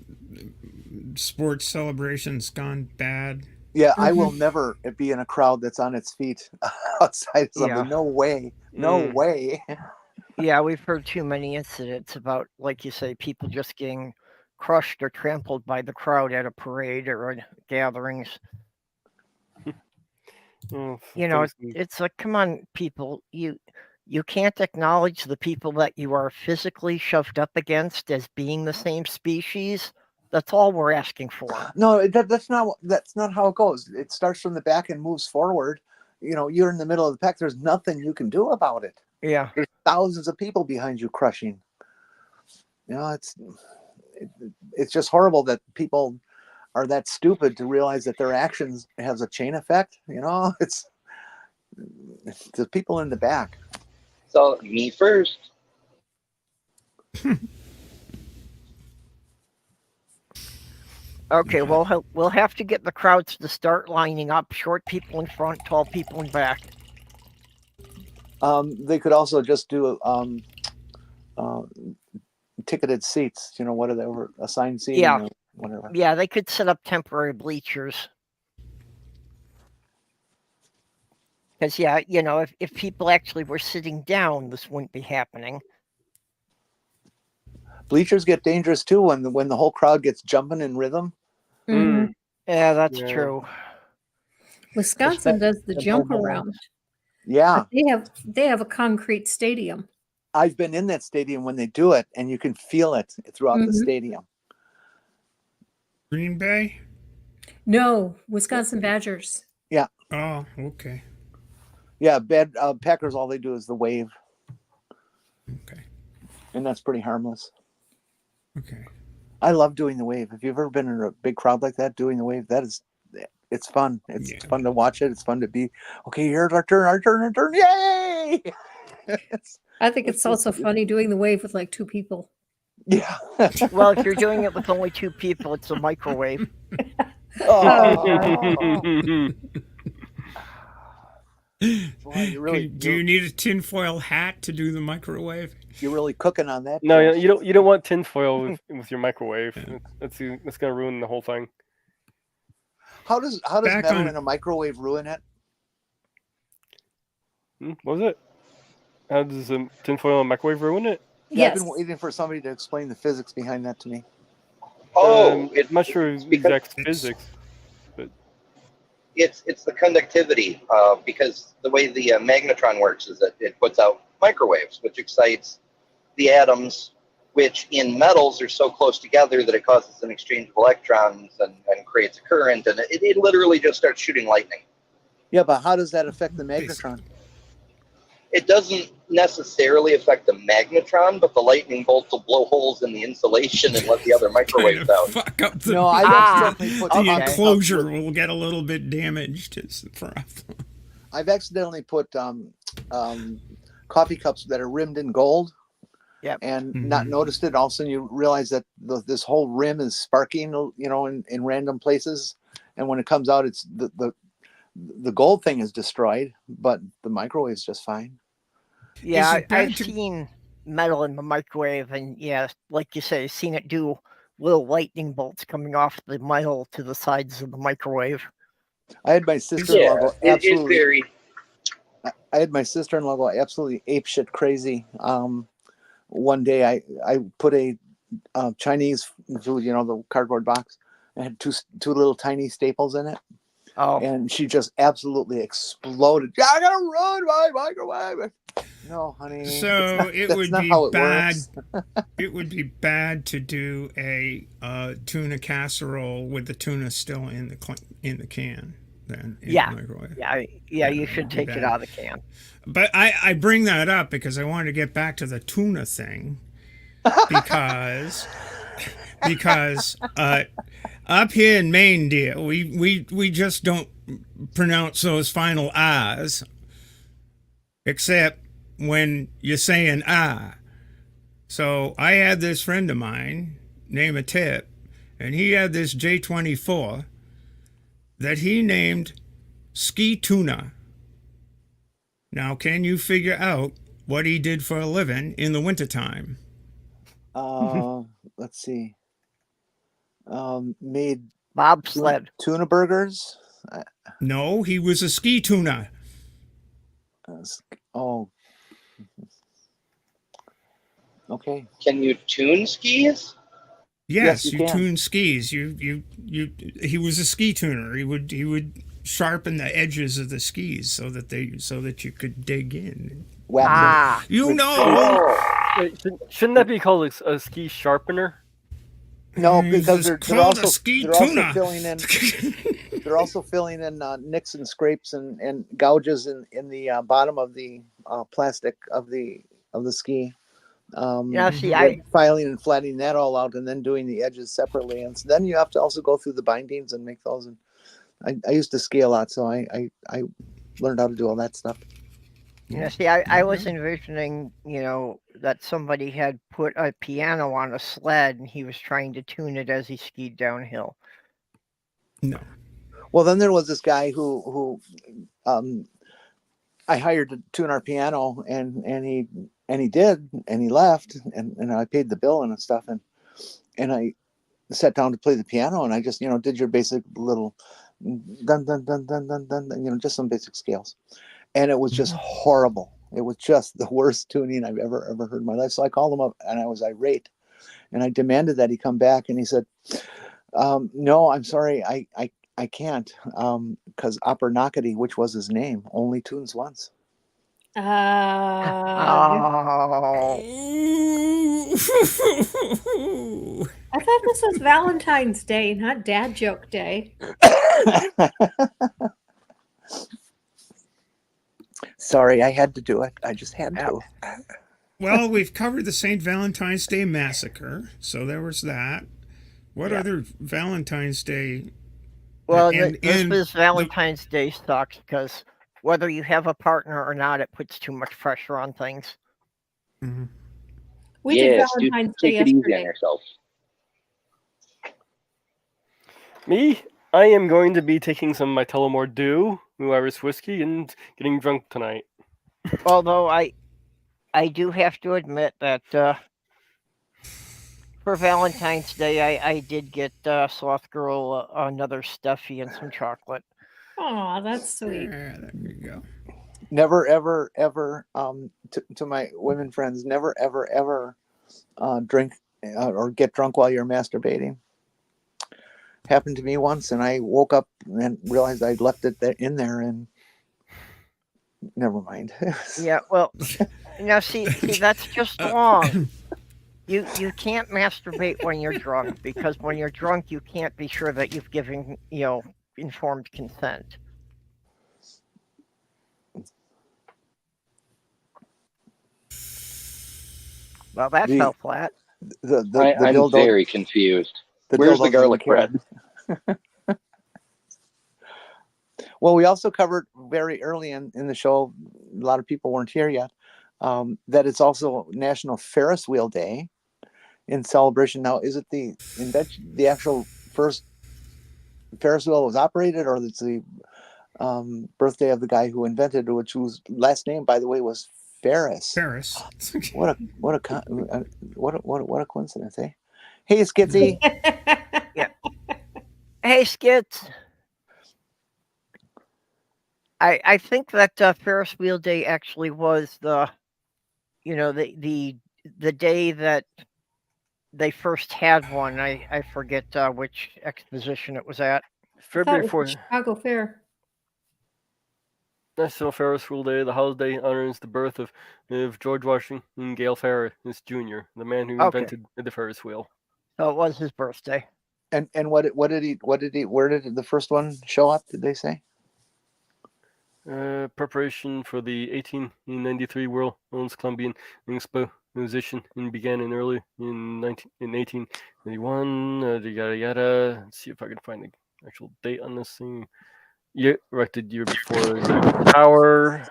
sports celebrations gone bad.
Yeah, I will never be in a crowd that's on its feet outside something.
Yeah.
No way. No way.
Yeah, we've heard too many incidents about, like you say, people just getting crushed or trampled by the crowd at a parade or at gatherings.
Oh,
You know,
thanks, dude.
it's like, come on, people, you can't acknowledge the people that you are physically shoved up against as being the same species. That's all we're asking for.
No, that's not how it goes. It starts from the back and moves forward. You know, you're in the middle of the pack. There's nothing you can do about it.
Yeah.
There's thousands of people behind you crushing. You know, it's just horrible that people are that stupid to realize that their actions has a chain effect. You know, it's the people in the back.
So me first.
Okay, we'll have to get the crowds to start lining up. Short people in front, tall people in back.
They could also just do ticketed seats. You know, whatever, assigned seating.
Yeah.
Or whatever.
Yeah, they could set up temporary bleachers. Because, yeah, you know, if people actually were sitting down, this wouldn't be happening.
Bleachers get dangerous too when the whole crowd gets jumping in rhythm.
Mhm.
Yeah, that's
Yeah.
true.
Wisconsin does the
the
jump
mobile
around.
ones. Yeah,
But they have a concrete stadium.
I've been in that stadium when they do it, and you can feel it throughout the
Mhm.
stadium.
Green Bay?
No, Wisconsin Badgers.
Oh, okay.
Yeah, Packers. All they do is the wave,
Okay.
and that's pretty harmless.
Okay.
I love doing the wave. If you've ever been in a big crowd like that, doing the wave, it's fun. It's
Yeah.
fun to watch it. It's fun to be, okay, here's our turn. Yay!
I think it's also funny doing the wave with like two people.
Yeah.
Well, if you're doing it with only two people, it's a microwave.
Oh. Boy,
Do you need a tinfoil hat to do the microwave?
you're really cooking on that.
No,
Josh.
you don't want tinfoil with your microwave. That's gonna ruin the whole thing.
How does
Back
metal
on-
in a microwave ruin it?
What was it? How does a tinfoil and microwave ruin it?
Yeah,
Yes.
I've been waiting for somebody to explain the physics behind that to me.
Oh,
I'm not sure
it's because
exact physics.
it's the conductivity, because the way the magnetron works is that it puts out microwaves, which excites the atoms, which in metals are so close together that it causes an exchange of electrons and creates a current, and it literally just starts shooting lightning.
Yeah, but how does that affect the magnetron?
It doesn't necessarily affect the magnetron, but the lightning bolts will blow holes in the insulation and let the other microwaves
Kind of
out.
fuck up the,
No, I accidentally put
the
okay.
enclosure will get a little bit damaged. Is the problem.
I've accidentally put coffee cups that are rimmed in gold.
Yep.
And not
Mhm.
noticed it. All of a sudden, you realize that this whole rim is sparking, you know, in random places. And when it comes out, it's the gold thing is destroyed, but the microwave's just fine.
Yeah,
Is it bad
I've
to-
seen metal in the microwave, and yeah, like you say, seen it do little lightning bolts coming off the metal to the sides of the microwave.
I had my sister-in-law
Yeah,
go
it
absolutely.
very.
I had my sister-in-law go absolutely apeshit crazy. One day, I put a Chinese food, you know, the cardboard box. It had two little tiny staples in it,
Oh,
and she just absolutely exploded. Yeah, I gotta run my microwave. No, honey.
So it
that's
would
not
be
how it
bad.
works.
It would be bad to do a tuna casserole with the tuna still in the can. Then in
Yeah.
the microwave.
yeah, you
that
should
would be
take it
bad.
out of the can.
But I bring that up because I wanted to get back to the tuna thing because up here in Maine, dear, we just don't pronounce those final I's except when you're saying ah. So I had this friend of mine named Tip, and he had this J24 that he named Ski Tuna. Now, can you figure out what he did for a living in the wintertime?
Let's see. Made
Bobsled.
tuna burgers.
No, he was a ski tuna.
Oh, okay.
Can you tune skis?
Yes,
you
you
can.
tune skis. He was a ski tuner. He would sharpen the edges of the skis so that you could dig in.
Whap them.
Ah,
You know.
Oh,
Wait, shouldn't that be called a ski sharpener?
No,
It's
because
just
they're
called a
also
ski
they're also
tuna.
filling in they're also filling in nicks and scrapes and gouges in the bottom of the plastic of the ski.
now see,
Filing and flattening that all out, and then doing the edges separately, and so then you have to also go through the bindings and make those. And I used to ski a lot, so I learned how to do all that stuff.
I was envisioning, that somebody had put a piano on a sled and he was trying to tune it as he skied downhill.
No.
Well, then there was this guy who I hired to tune our piano, and he did, and he left, and I paid the bill and stuff, and I sat down to play the piano, and I just did your basic little dun dun dun dun dun dun, just some basic scales, and it was just horrible. It was just the worst tuning I've ever heard in my life. So I called him up, and I was irate, and I demanded that he come back, and he said, "No, I'm sorry, I can't, because Opera Nakati, which was his name, only tunes once."
Oh,
I thought this was Valentine's Day, not Dad Joke Day.
Sorry, I had to do it. I just had to.
Well, we've covered the St. Valentine's Day massacre, so there was that. What other Valentine's Day?
well, this Valentine's Day sucks because whether you have a partner or not, it puts too much pressure on things.
We did
yes,
Valentine's
take
Day
it easy on
yesterday.
yourself.
Me, I am going to be taking some of my Tullamore Dew, New Irish whiskey, and getting drunk tonight.
Although I do have to admit that for Valentine's Day, I did get Sloth Girl another Stuffy and some chocolate.
Oh, that's sweet.
Yeah, there you go.
Never, ever, ever, to my women friends, never, ever, ever drink or get drunk while you're masturbating. Happened to me once, and I woke up and realized I'd left it in there, and never mind.
Yeah, well, now see, that's just wrong. You can't masturbate when you're drunk, because when you're drunk, you can't be sure that you've given, informed consent. Well, that fell flat.
I'm very confused. Where's the garlic bread?
Well, we also covered very early in the show, a lot of people weren't here yet, that it's also National Ferris Wheel Day in celebration. Now, is it the actual first Ferris wheel was operated, or it's the birthday of the guy who invented it, whose last name, by the way, was Ferris?
Ferris.
What a coincidence, eh? Hey, Skitsy.
Yeah. Hey, Skits. I think that Ferris Wheel Day actually was the day that they first had one. I forget which exposition it was at.
February
That was
4th,
the Chicago Fair.
National Ferris Wheel Day. The holiday honors the birth of George Washington Gale Ferris Jr., the man who invented the Ferris wheel.
So it was his birthday.
And where did the first one show up? Did they say?
Preparation for the 1893 World Columbian Exposition began in 1891. Yada yada. Let's see if I can find the actual date on this thing. Erected year before the tower.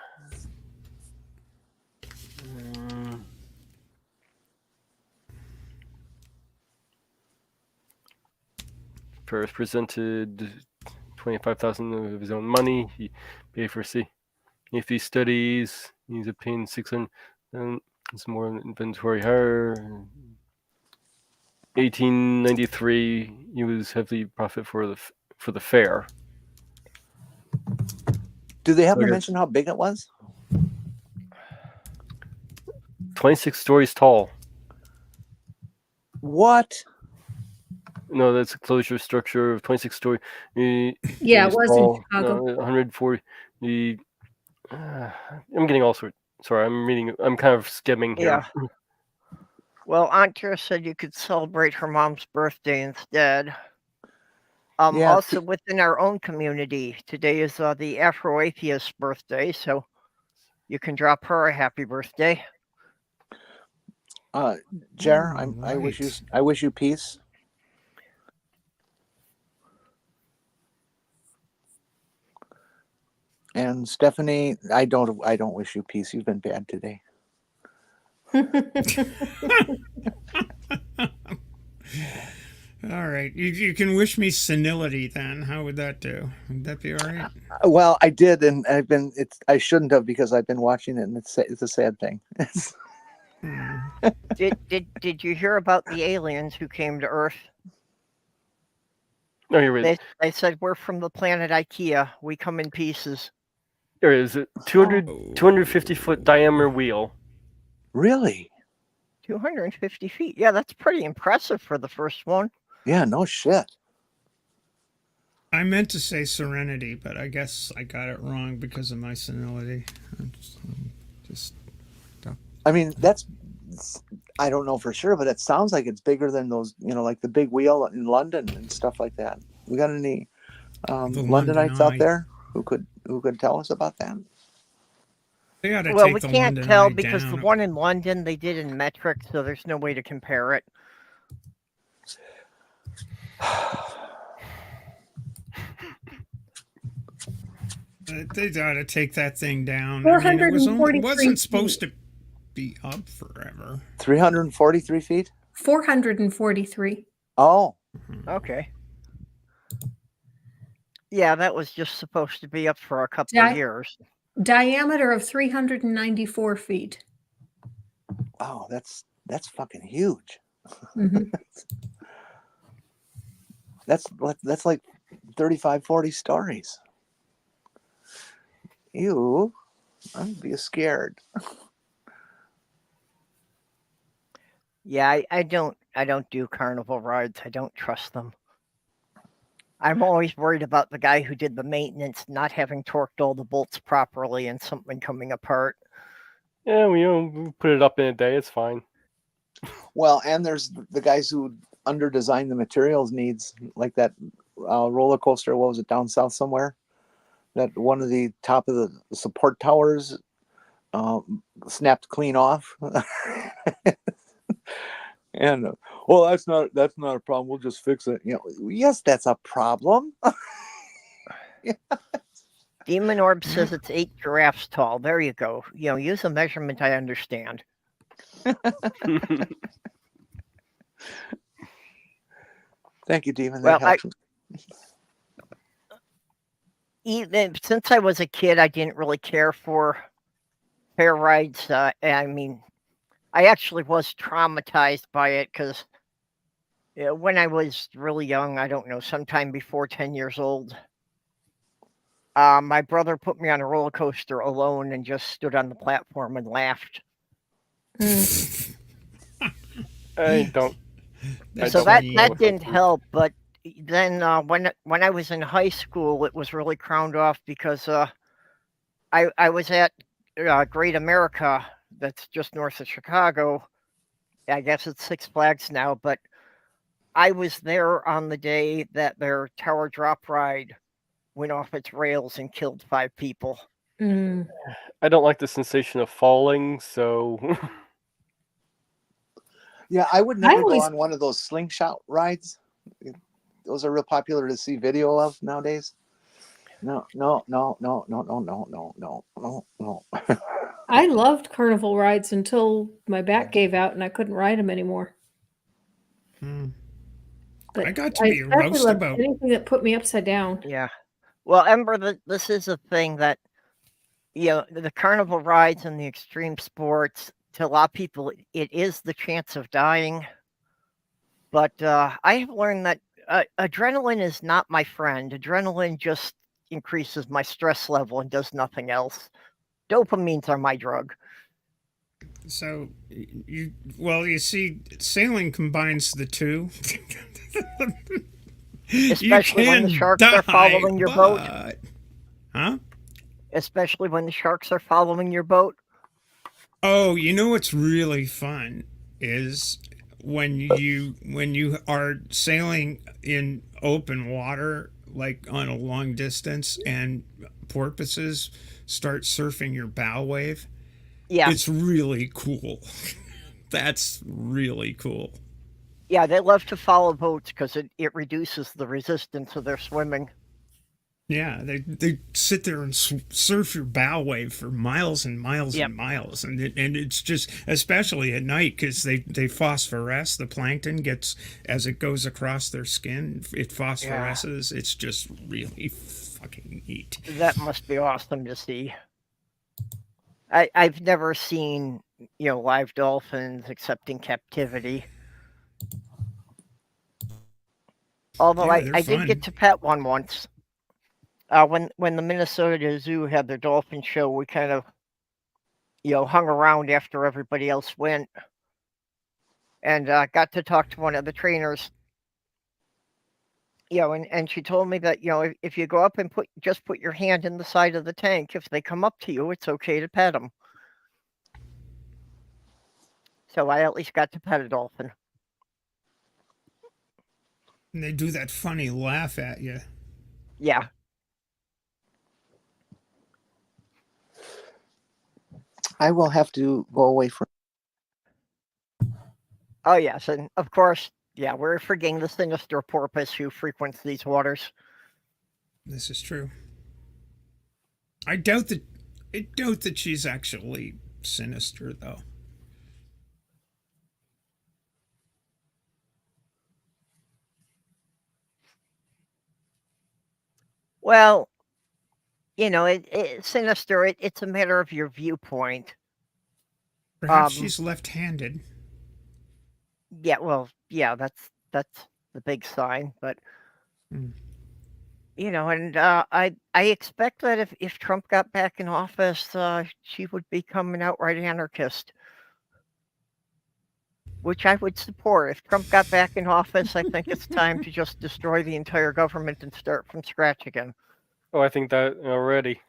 Ferris presented 25,000 of his own money. He paid for if he studies, he's obtained 600. It's more inventory higher. 1893, he was heavily profit for the fair.
Do they happen to mention how big it was?
26 stories tall.
What?
No, that's a closure structure of 26 story.
Yeah, it was in Chicago.
140. I'm getting all sorts. Sorry, I'm reading. I'm kind of skimming here.
Yeah. Well, Andrea said you could celebrate her mom's birthday instead.
Yeah,
Also within our own community, today is the Afro-Atheist birthday, so you can drop her a happy birthday.
Jer,
All
I wish you
right.
I wish you peace. And Stephanie, I don't wish you peace. You've been bad today.
All right. You can wish me senility then. How would that do? Would that be all right?
Well, I did, and I shouldn't have because I've been watching it, and it's a sad thing.
Hmm.
Did you hear about the aliens who came to Earth?
No, you're right.
They said we're from the planet IKEA. We come in pieces.
There it is. 250-foot diameter wheel.
Really?
250 feet. Yeah, that's pretty impressive for the first one.
Yeah, no shit.
I meant to say serenity, but I guess I got it wrong because of my senility. Just
I mean, I don't know for sure, but it sounds like it's bigger than those, like the big wheel in London and stuff like that. We got any Londonites out
Eye.
there who could tell us about that?
They ought to
Well,
take
we
the
can't
London
tell
Eye
because
down.
the one in London they did in metric, so there's no way to compare it.
They ought to take that thing down. I mean, it wasn't supposed to be up forever.
343 feet?
443.
Oh,
Okay. Yeah, that was just supposed to be up for a couple of years.
Diameter of 394 feet.
wow, that's fucking huge.
Mhm.
That's like 35, 40 stories. Ew, I'd be scared.
Yeah, I don't do carnival rides. I don't trust them. I'm always worried about the guy who did the maintenance not having torqued all the bolts properly and something coming apart.
Yeah, we put it up in a day. It's fine.
Well, and there's the guys who under-design the materials needs, like that roller coaster. What was it, down south somewhere? That one of the top of the support towers snapped clean off. And well, that's not a problem. We'll just fix it. Yes, that's a problem.
Demon Orb says it's 8 giraffes tall. There you go. Use a measurement I understand.
Thank you, Demon.
Well,
That helps.
Since I was a kid, I didn't really care for fair rides. I mean, I actually was traumatized by it because when I was really young, I don't know, sometime before 10 years old, my brother put me on a roller coaster alone and just stood on the platform and laughed.
I don't.
So that didn't help. But then when I was in high school, it was really crowned off because I was at Great America, that's just north of Chicago. I guess it's Six Flags now, but I was there on the day that their tower drop ride went off its rails and killed 5 people.
I don't like the sensation of falling, so
Yeah, I would never go on one of those slingshot rides. Those are real popular to see video of nowadays. No.
I loved carnival rides until my back gave out and I couldn't ride them anymore. But
I got to be roast about
anything that put me upside down.
Yeah. Well, Ember, this is a thing that, the carnival rides and the extreme sports, to a lot of people, it is the chance of dying. But I have learned that adrenaline is not my friend. Adrenaline just increases my stress level and does nothing else. Dopamines are my drug.
So you see, sailing combines the two.
Especially when the sharks are following your boat.
Huh?
Especially when the sharks are following your boat.
Oh, you know what's really fun is when you are sailing in open water, like on a long distance, and porpoises start surfing your bow wave.
Yeah.
It's really cool. That's really cool.
Yeah, they love to follow boats because it reduces the resistance of their swimming.
Yeah, they sit there and surf your bow wave for miles and miles
Yep.
and miles, and it's just, especially at night, because they phosphoresce. The plankton gets, as it goes across their skin, it phosphoresces. It's just really fucking neat.
That must be awesome to see. I've never seen live dolphins except in captivity. Although
Yeah,
I
they're
did get
fun.
to pet one once. When the Minnesota Zoo had their dolphin show, we kind of hung around after everybody else went, and got to talk to one of the trainers. And she told me that if you go up and put your hand in the side of the tank, if they come up to you, it's okay to pet them. So I at least got to pet a dolphin.
And they do that funny laugh at you.
Yeah.
I will have to go away from.
Oh yes, and of course, we're forgetting the sinister porpoise who frequents these waters.
This is true. I doubt that she's actually sinister, though.
Well, it's sinister. It's a matter of your viewpoint.
Perhaps she's left-handed.
Yeah, well, that's the big sign. But and I expect that if Trump got back in office, she would become an outright anarchist, which I would support. If Trump got back in office, I think it's time to just destroy the entire government and start from scratch again.
Oh, I think that already.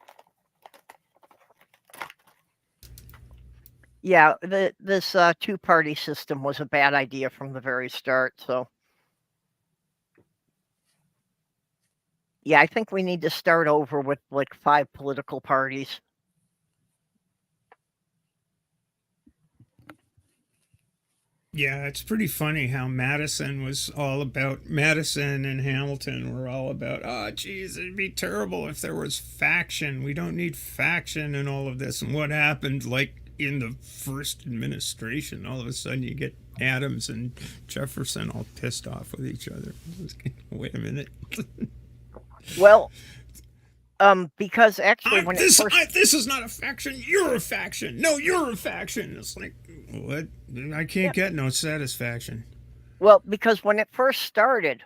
Yeah, this two-party system was a bad idea from the very start. So, yeah, I think we need to start over with like 5 political parties.
Yeah, it's pretty funny how Madison and Hamilton were all about, oh, geez, it'd be terrible if there was faction. We don't need faction and all of this. And what happened, like, in the first administration, all of a sudden you get Adams and Jefferson all pissed off with each other. Wait a minute.
Well, because actually when
this is not a faction, you're a faction. No, you're a faction. It's like, what? I can't get no satisfaction.
Well, because when it first started,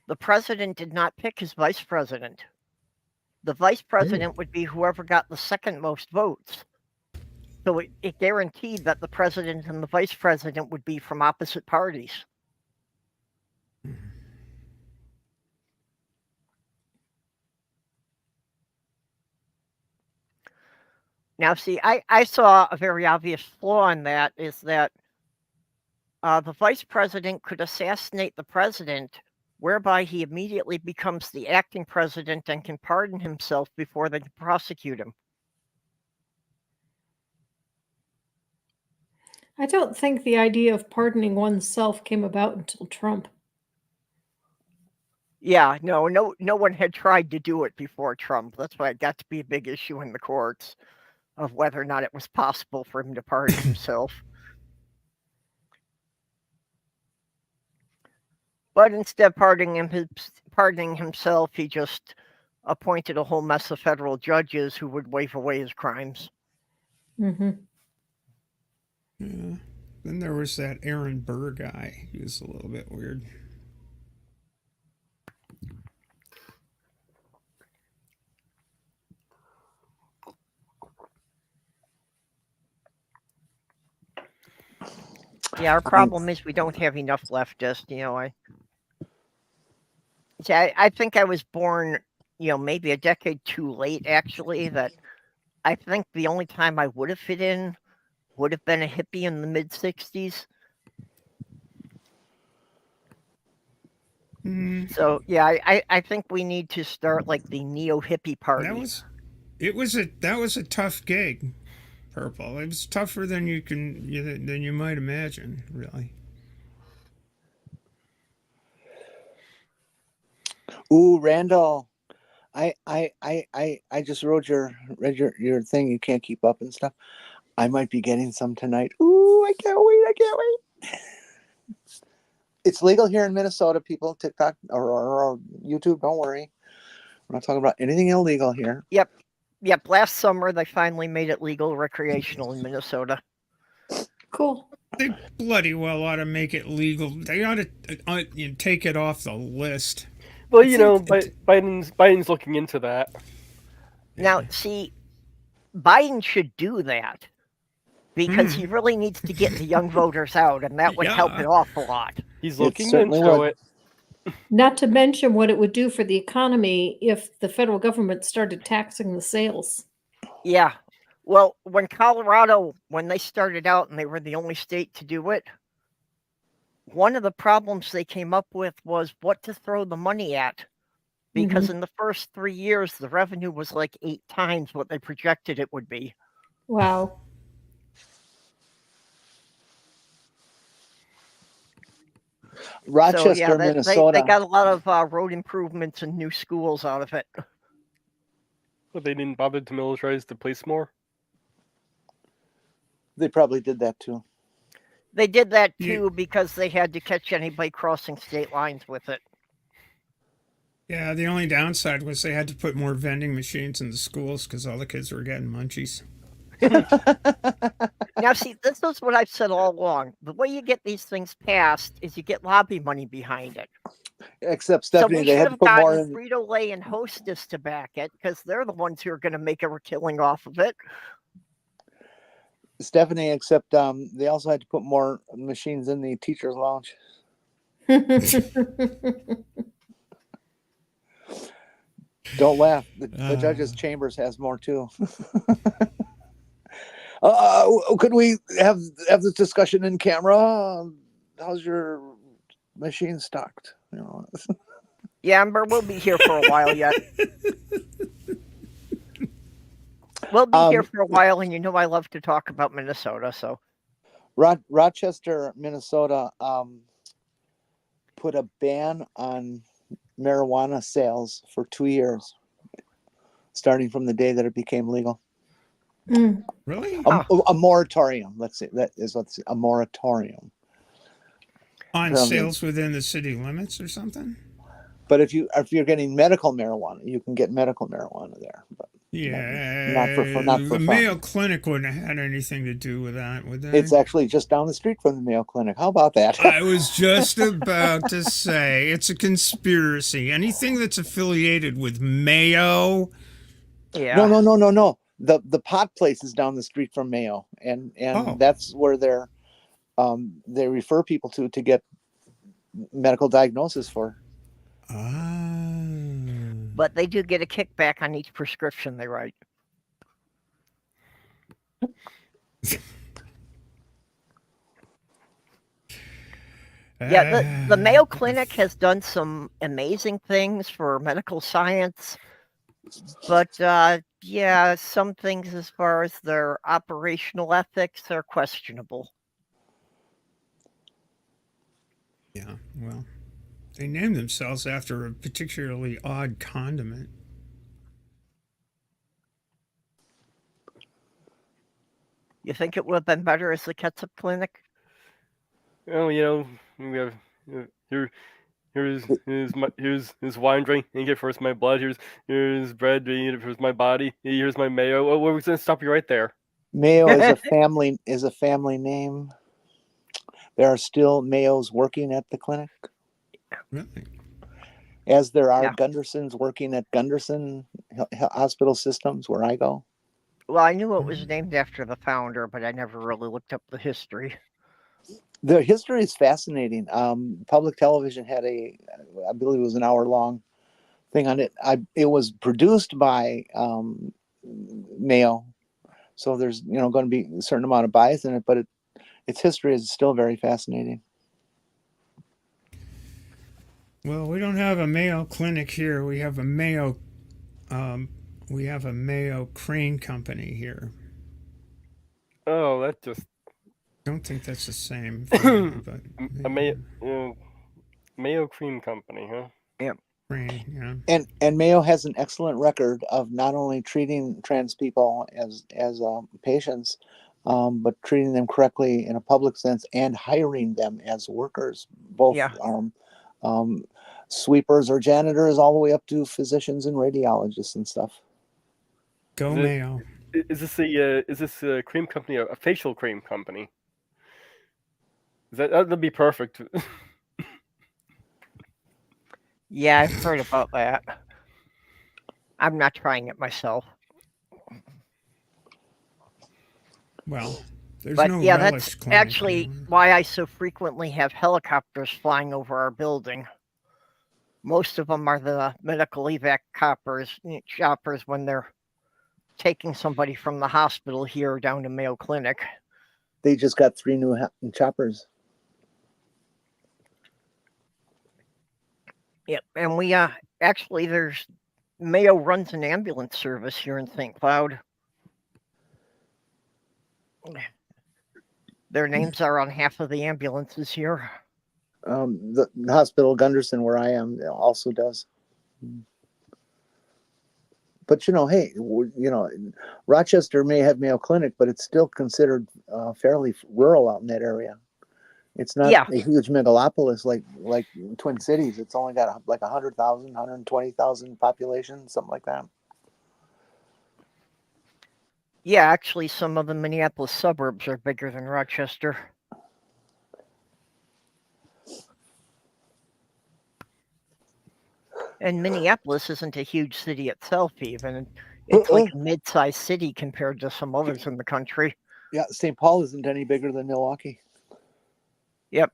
the president did not pick his vice president. The vice president would be whoever got the second most votes. So it guaranteed that the president and the vice president would be from opposite parties. Now, see, I saw a very obvious flaw in that, is that the vice president could assassinate the president, whereby he immediately becomes the acting president and can pardon himself before they can prosecute him.
I don't think the idea of pardoning oneself came about until Trump.
Yeah, no one had tried to do it before Trump. That's why it got to be a big issue in the courts of whether or not it was possible for him to pardon himself. But instead of pardoning himself, he just appointed a whole mess of federal judges who would waive away his crimes.
Mm-hmm.
Yeah. Then there was that Aaron Burr guy. He was a little bit weird.
Yeah, our problem is we don't have enough leftists. You know, I think I was born, maybe a decade too late. Actually, that I think the only time I would have fit in would have been a hippie in the mid '60s. So yeah, I think we need to start like the neo hippie party.
That was a tough gig, Purple. It was tougher than you might imagine, really.
Ooh, Randall, I just read your thing. You can't keep up and stuff. I might be getting some tonight. Ooh, I can't wait. It's legal here in Minnesota, people. TikTok or YouTube, don't worry. We're not talking about anything illegal here.
Yep. Last summer they finally made it legal recreational in Minnesota.
Cool.
They bloody well ought to make it legal. They ought to take it off the list.
Well, Biden's looking into that.
Now, see, Biden should do that because he really needs to get the young voters out, and that would help an awful lot.
He's looking into it.
Not to mention what it would do for the economy if the federal government started taxing the sales.
Yeah. Well, when Colorado, when they started out and they were the only state to do it, one of the problems they came up with was what to throw the money at. Because in the first 3 years, the revenue was like 8 times what they projected it would be.
Wow.
Rochester, Minnesota.
They got a lot of road improvements and new schools out of it.
But they didn't bother to militarize the place more?
They probably did that too.
They did that too because they had to catch anybody crossing state lines with it.
Yeah, the only downside was they had to put more vending machines in the schools because all the kids were getting munchies.
Now, see, this is what I've said all along. The way you get these things passed is you get lobby money behind it.
Except, Stephanie,
so
they had to put more in.
Frito-Lay and Hostess to back it because they're the ones who are going to make a killing off of it.
Stephanie, except they also had to put more machines in the teacher's lounge. Don't laugh. The judge's chambers has more too. Could we have this discussion in camera? How's your machine stocked?
Yeah, Amber, we'll be here for a while yet. We'll be here for a while, and I love to talk about Minnesota. So,
Rochester, Minnesota, put a ban on marijuana sales for 2 years, starting from the day that it became legal.
Really?
A moratorium. Let's say a moratorium
on sales within the city limits or something.
But if you're getting medical marijuana, you can get medical marijuana there. But not for
the
fun.
Mayo Clinic wouldn't have had anything to do with that, would they?
It's actually just down the street from the Mayo Clinic. How about that?
I was just about to say it's a conspiracy. Anything that's affiliated with Mayo.
Yeah.
No. The pot place is down the street from Mayo, and that's where they refer people to get medical diagnosis for.
But they do get a kickback on each prescription they write. Yeah, the Mayo Clinic has done some amazing things for medical science, but some things as far as their operational ethics are questionable.
Yeah, well, they named themselves after a particularly odd condiment.
You think it would have been better as the ketchup clinic?
Oh, we have here's wine drink. You get first my blood. Here's bread. You eat it first my body. Here's my mayo. Oh, we're gonna stop you right there.
Mayo is a family name. There are still Mayos working at the clinic.
Really?
As there are Gundersons working at Gunderson Hospital Systems, where I go.
Well, I knew it was named after the founder, but I never really looked up the history.
The history is fascinating. Public television had I believe it was an hour long thing on it. It was produced by Mayo, so there's going to be a certain amount of bias in it, but its history is still very fascinating.
Well, we don't have a Mayo Clinic here. We have a Mayo crane company here.
Oh, that just
Don't think that's the same thing, but
a Mayo Cream Company, huh?
crane, yeah.
And Mayo has an excellent record of not only treating trans people as patients, but treating them correctly in a public sense and hiring them as workers, both
Yeah.
Sweepers or janitors, all the way up to physicians and radiologists and stuff.
Go
Is it-
Mayo.
Is this a cream company, a facial cream company? That'd be perfect.
Yeah, I've heard about that. I'm not trying it myself.
Well, there's
But
no
yeah,
relish
that's
clinic
actually
anymore.
why I so frequently have helicopters flying over our building. Most of them are the medical evac choppers when they're taking somebody from the hospital here down to Mayo Clinic.
They just got 3 new choppers.
Yep, and we actually there's Mayo runs an ambulance service here in St. Cloud. Their names are on half of the ambulances here.
The hospital Gunderson, where I am, also does. But hey, Rochester may have Mayo Clinic, but it's still considered fairly rural out in that area. It's not a huge megalopolis like Twin Cities. It's only got like 100,000, 120,000 population, something like that.
Yeah, actually, some of the Minneapolis suburbs are bigger than Rochester. And Minneapolis isn't a huge city itself, even. It's like a mid-sized city compared to some others in the country.
Yeah, St. Paul isn't any bigger than Milwaukee.
Yep.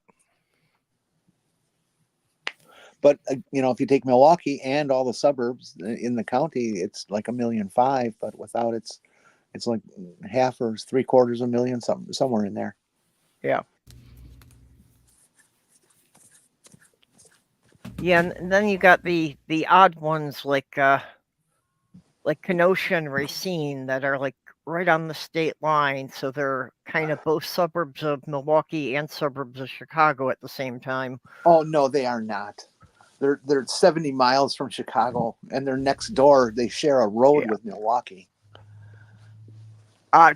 But if you take Milwaukee and all the suburbs in the county, it's like 1.5 million. But without it's like half or 750,000, somewhere in there.
Yeah. Yeah, and then you got the odd ones like Kenosha and Racine that are like right on the state line, so they're kind of both suburbs of Milwaukee and suburbs of Chicago at the same time.
Oh no, they are not. They're 70 miles from Chicago, and they're next door. They share a road with Milwaukee.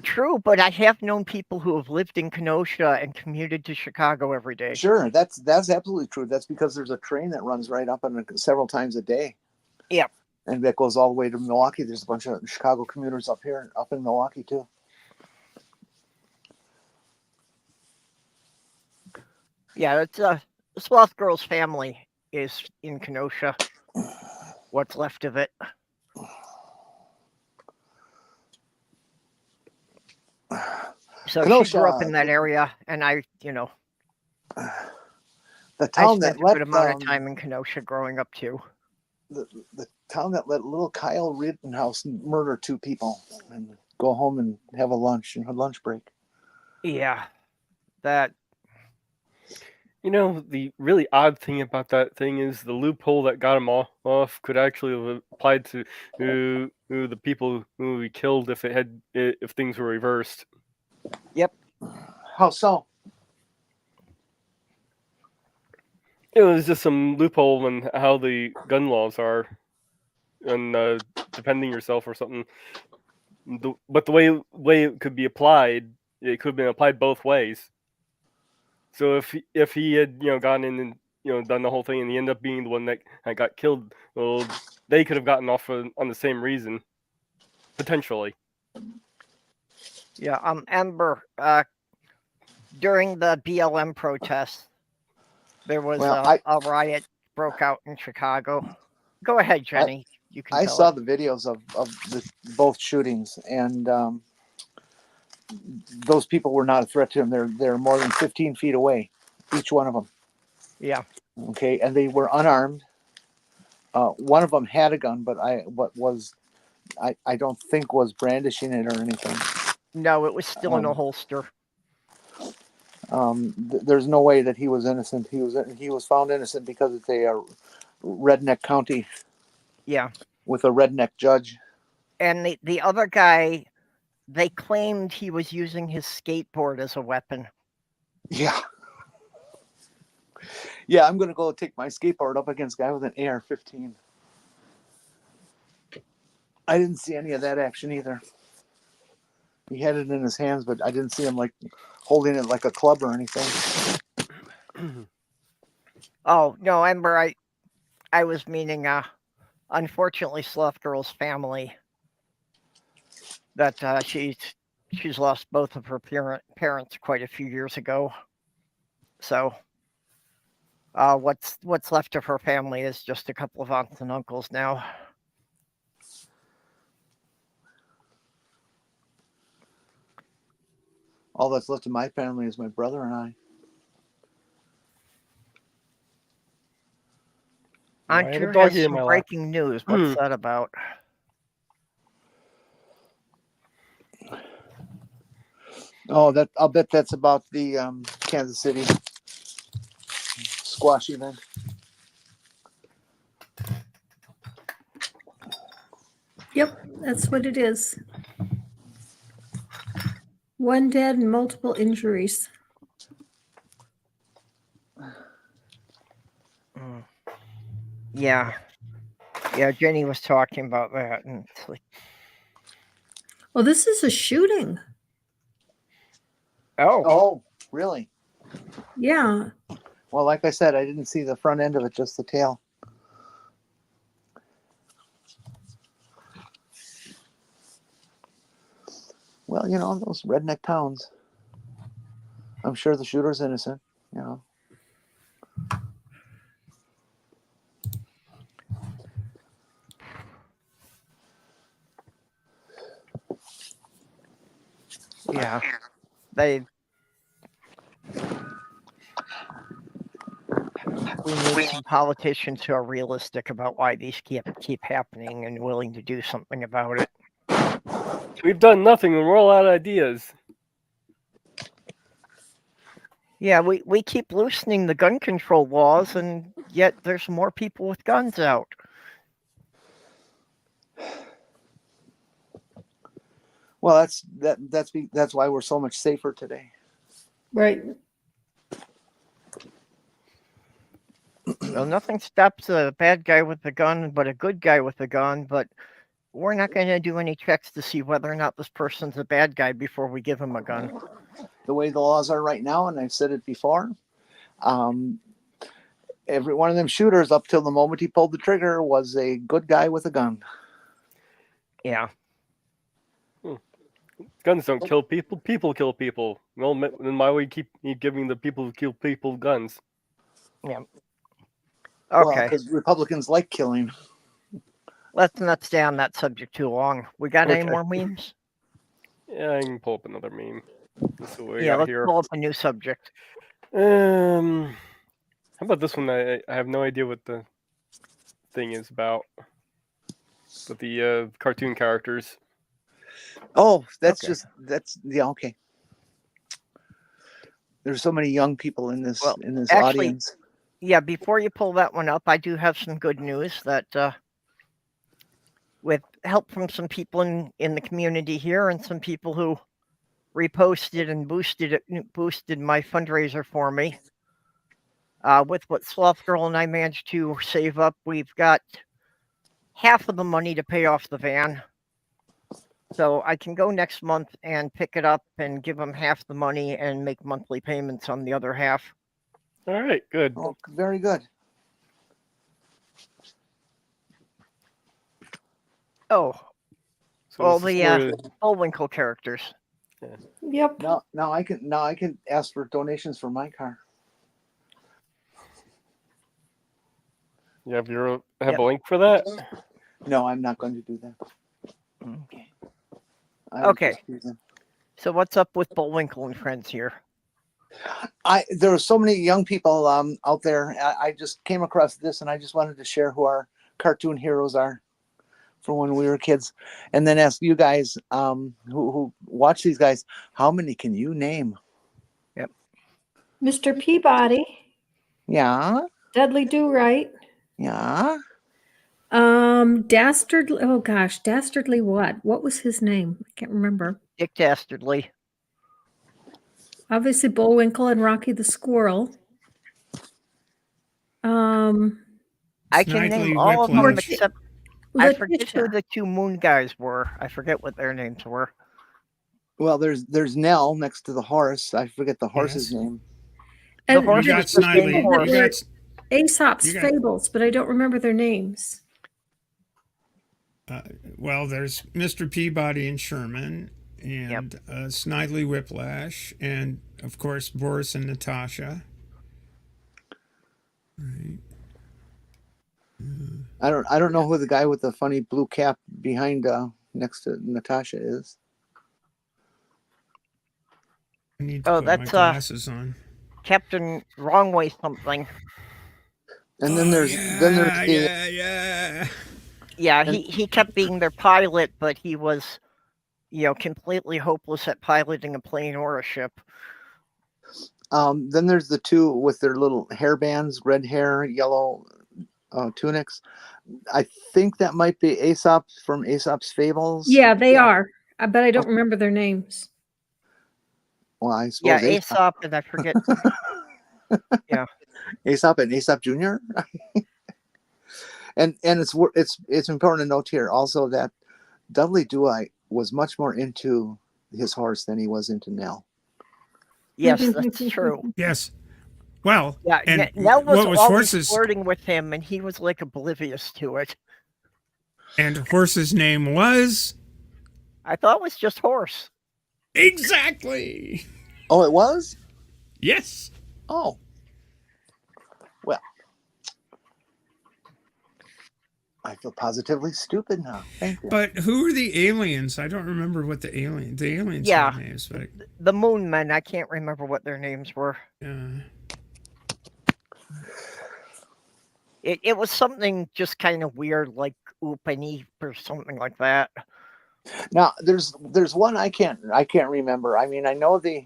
True, but I have known people who have lived in Kenosha and commuted to Chicago every day.
Sure, that's absolutely true. That's because there's a train that runs right up and several times a day.
Yep.
And that goes all the way to Milwaukee. There's a bunch of Chicago commuters up in Milwaukee too.
Yeah, it's the Sloth Girl's family is in Kenosha. What's left of it. So
Kenosha,
she grew up in that area, and I,
the
I
town
spent
that
a good amount of time in Kenosha growing up too.
The town that let little Kyle Rittenhouse murder 2 people and go home and have a lunch and a lunch break.
Yeah, that.
The really odd thing about that thing is the loophole that got him off could actually have applied to the people who he killed if things were reversed.
Yep.
How so?
It was just some loophole in how the gun laws are, and defending yourself or something. But the way it could be applied, it could have been applied both ways. So if he had gone in and done the whole thing and he ended up being the one that got killed, well, they could have gotten off on the same reason, potentially.
Yeah. Amber. During the BLM protests, there was a riot broke out in Chicago. Go ahead, Jenny. You can.
I saw the videos of both shootings, and those people were not a threat to him. They're more than 15 feet away, each one of them.
Yeah.
Okay, and they were unarmed. One of them had a gun, but I don't think was brandishing it or anything.
No, it was still in a holster.
There's no way that he was innocent. He was found innocent because it's a redneck county.
Yeah.
With a redneck judge.
And the other guy, they claimed he was using his skateboard as a weapon.
Yeah. Yeah, I'm gonna go take my skateboard up against a guy with an AR-15. I didn't see any of that action either. He had it in his hands, but I didn't see him like holding it like a club or anything.
Oh no, Ember, I was meaning unfortunately Sloth Girl's family, that she's lost both of her parents quite a few years ago. So what's left of her family is just a couple of aunts and uncles now.
All that's left of my family is my brother and I.
Auntie has some breaking news. What's that about?
Oh, I'll bet that's about the Kansas City squash event.
Yep, that's what it is. One dead and multiple injuries.
Yeah. Yeah, Jenny was talking about that. And it's like,
well, this is a shooting.
Oh, really?
Yeah.
Well, like I said, I didn't see the front end of it, just the tail. Well, those redneck towns. I'm sure the shooter's innocent,
Yeah. We need some politicians who are realistic about why these keep happening and willing to do something about it.
We've done nothing and we're all out of ideas.
Yeah, we keep loosening the gun control laws, and yet there's more people with guns out.
Well, that's why we're so much safer today.
Right.
Well, nothing stops a bad guy with a gun, but a good guy with a gun. But we're not going to do any checks to see whether or not this person's a bad guy before we give him a gun.
The way the laws are right now, and I've said it before, every one of them shooters up till the moment he pulled the trigger was a good guy with a gun.
Yeah.
Guns don't kill people. People kill people. Well, then why would we keep giving the people who kill people guns?
Yeah.
Okay.
Well,
because Republicans like killing.
Let's not stay on that subject too long. We got any more memes?
Yeah, I can pull up another meme. Let's
pull up a new subject.
How about this one? I have no idea what the thing is about. But the cartoon characters.
Oh, that's okay. There's so many young people in this audience.
Yeah, before you pull that one up, I do have some good news that with help from some people in the community here and some people who reposted and boosted my fundraiser for me. With what Sloth Girl and I managed to save up, we've got half of the money to pay off the van. So I can go next month and pick it up and give them half the money and make monthly payments on the other half.
All right, good.
Oh, very good.
Oh,
so
all the Bullwinkle characters.
Yeah. Yep.
Now I can ask for donations for my car.
You have a link for that?
No, I'm not going to do that.
Okay. So what's up with Bullwinkle and friends here?
There were so many young people out there. I just came across this, and I just wanted to share who our cartoon heroes are from when we were kids, and then ask you guys who watch these guys, how many can you name?
Yep.
Mr. Peabody,
Yeah,
Dudley Do-Right,
yeah.
Dastardly. Oh gosh, Dastardly what? What was his name? I can't remember.
Dick Dastardly.
Obviously, Bullwinkle and Rocky the Squirrel.
I can
Snidely
name all of them
Whiplash.
except I forget who
Letitia.
the two moon guys were. I forget what their names were.
Well, there's Nell next to the horse. I forget the horse's
Yes.
name.
The
And
horse
You got
was just named
Snidely.
Horse.
You got
Aesop's
you got-
Fables, but I don't remember their names.
well, there's Mr. Peabody and Sherman, and Snidely Whiplash, and of course Boris and Natasha. Right.
I don't know who the guy with the funny blue cap behind next to Natasha is.
I need to
Oh,
put my
that's
glasses on.
Captain Wrongway something.
And then there's the
yeah.
Yeah,
And-
he kept being their pilot, but he was, completely hopeless at piloting a plane or a ship.
then there's the two with their little hair bands, red hair, yellow tunics. I think that might be Aesop from Aesop's Fables.
Yeah, they are. But I don't remember their names.
Well, I
Yeah,
suppose
Aesop, and I forget.
Aesop and Aesop Jr. and it's important to note here also that Dudley Do-Right was much more into his horse than he was into Nell.
Yes, that's true.
Yes. Well,
Yeah,
and
Nell was
what was
always
horse's
flirting with him, and he was like oblivious to it.
and horse's name was
I thought it was just Horse.
exactly.
Oh, it was?
Yes.
Oh. Well. I feel positively stupid now. Thank you.
But who are the aliens? I don't remember what the aliens
Yeah.
have names, but
The Moon Men, I can't remember what their names were. It was something just kind of weird, like Oop and Eep or something like that.
Now there's one I can't remember. I mean, I know the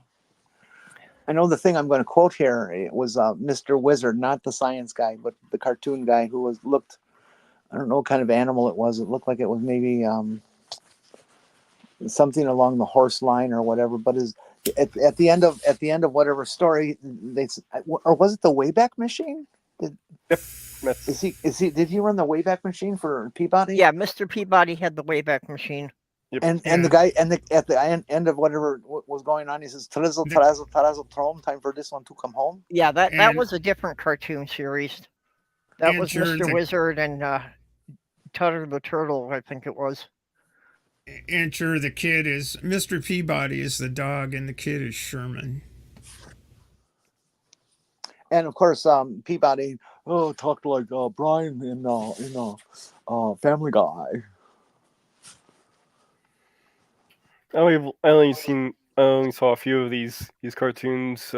thing I'm going to quote here. It was Mr. Wizard, not the science guy, but the cartoon guy who looked. I don't know what kind of animal it was. It looked like it was maybe something along the horse line or whatever. But at the end of whatever story or was it the Wayback Machine? Did he run the Wayback Machine for Peabody?
Yeah, Mr. Peabody had the Wayback Machine.
Yep.
And the guy at the end of whatever was going on, he says, "Trazzle, trazzle, trazzle, trom, time for this one to come home."
Yeah, that
And-
was a different cartoon series. That was
Enter
Mr.
the-
Wizard and Tutter the Turtle, I think it was.
Enter the kid is Mr. Peabody is the dog, and the kid is Sherman.
And of course, Peabody talked like Brian in Family Guy.
I only saw a few of these cartoons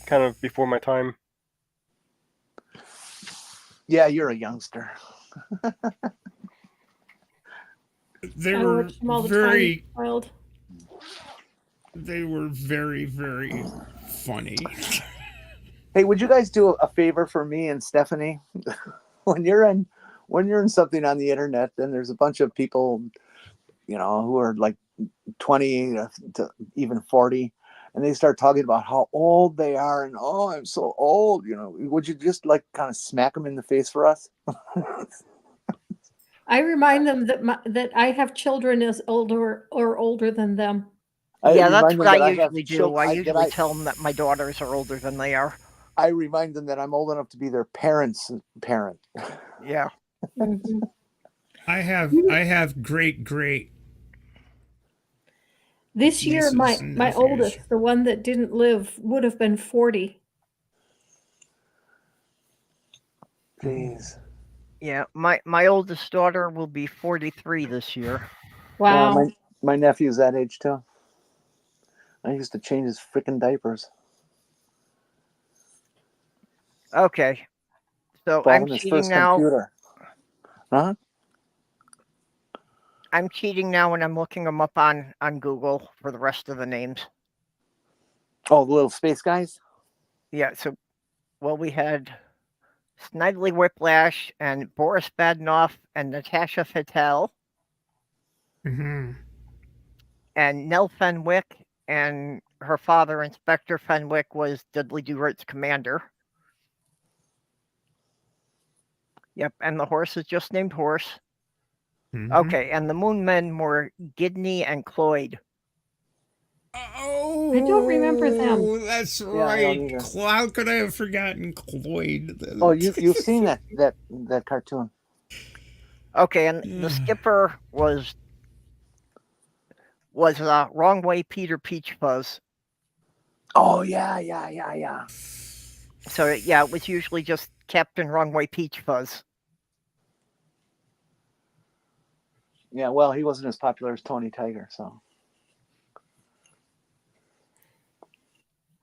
kind of before my time.
Yeah, you're a youngster.
They
I
were
watch them all the
very
time, child.
they were very, very funny.
Hey, would you guys do a favor for me and Stephanie? when you're in something on the internet, then there's a bunch of people, who are like 20 to even 40, and they start talking about how old they are and I'm so old. Would you just like kind of smack them in the face for us?
I remind them that I have children as older or older than them.
Yeah, that's
remind them
what
that
I
have
usually do.
children-
I usually tell them that my daughters are older than they are.
I remind them that I'm old enough to be their parents' parent.
Yeah.
Mhm.
I have great
This year,
Nieces
my
and
my
nephews.
oldest, the one that didn't live, would have been 40.
Jeez.
Yeah, my oldest daughter will be 43 this year.
Wow.
My nephew's that age too. I used to change his freaking diapers.
Okay. So
Bought
I'm
him his
cheating
first
now.
computer. Huh?
I'm cheating now and I'm looking them up on Google for the rest of the names.
Oh, the little space guys?
Yeah, so, well, we had Snidely Whiplash and Boris Badenoff and Natasha Fattel
Mm-hmm.
and Nell Fenwick, and her father, Inspector Fenwick, was Dudley Do-Right's commander. Yep, and the horse is just named Horse.
Mm-hmm.
Okay, and the Moon Men were Gidney and Cloyd.
Oh,
I don't remember them.
That's
I don't
right.
either.
How could I have forgotten Cloyd?
Oh, you've seen that cartoon.
Okay, and the skipper was Wrong Way Peter Peach Fuzz.
Oh yeah.
So yeah, it was usually just Captain Wrong Way Peach Fuzz.
Yeah, well, he wasn't as popular as Tony Tiger, so.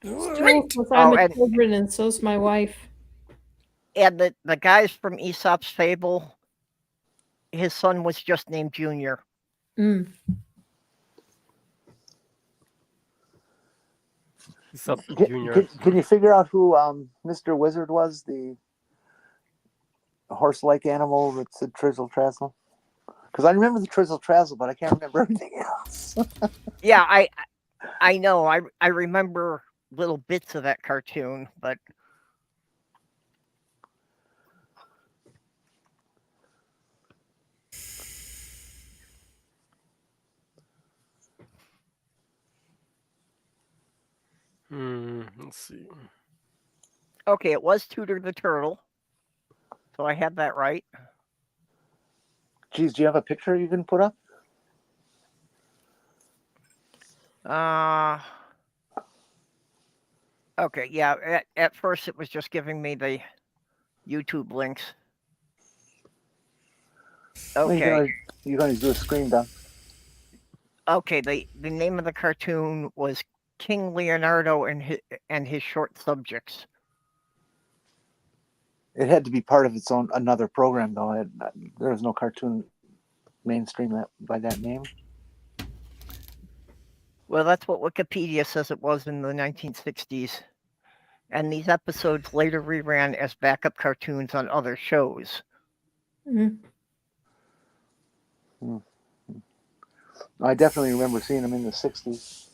Still, because
Oh,
I'm a
and-
children, and so's my wife.
And the guys from Aesop's Fable, his son was just named Junior.
Mm.
Sup, Junior.
Can you figure out who Mr. Wizard was, the horse-like animal that said Trizzle Trazzle? Because I remember the Trizzle Trazzle, but I can't remember everything else.
Yeah, I know. I remember little bits of that cartoon, but
Let's see.
okay, it was Tooter the Turtle. So I had that right.
Geez, do you have a picture you can put up?
Okay, yeah. At first, it was just giving me the YouTube links. Okay.
Well, you can always do a screen dump.
Okay. The name of the cartoon was King Leonardo and his short subjects.
It had to be part of its own another program, though. There was no cartoon mainstream by that name.
Well, that's what Wikipedia says it was in the 1960s. And these episodes later reran as backup cartoons on other shows.
Mm.
I definitely remember seeing them in the 60s.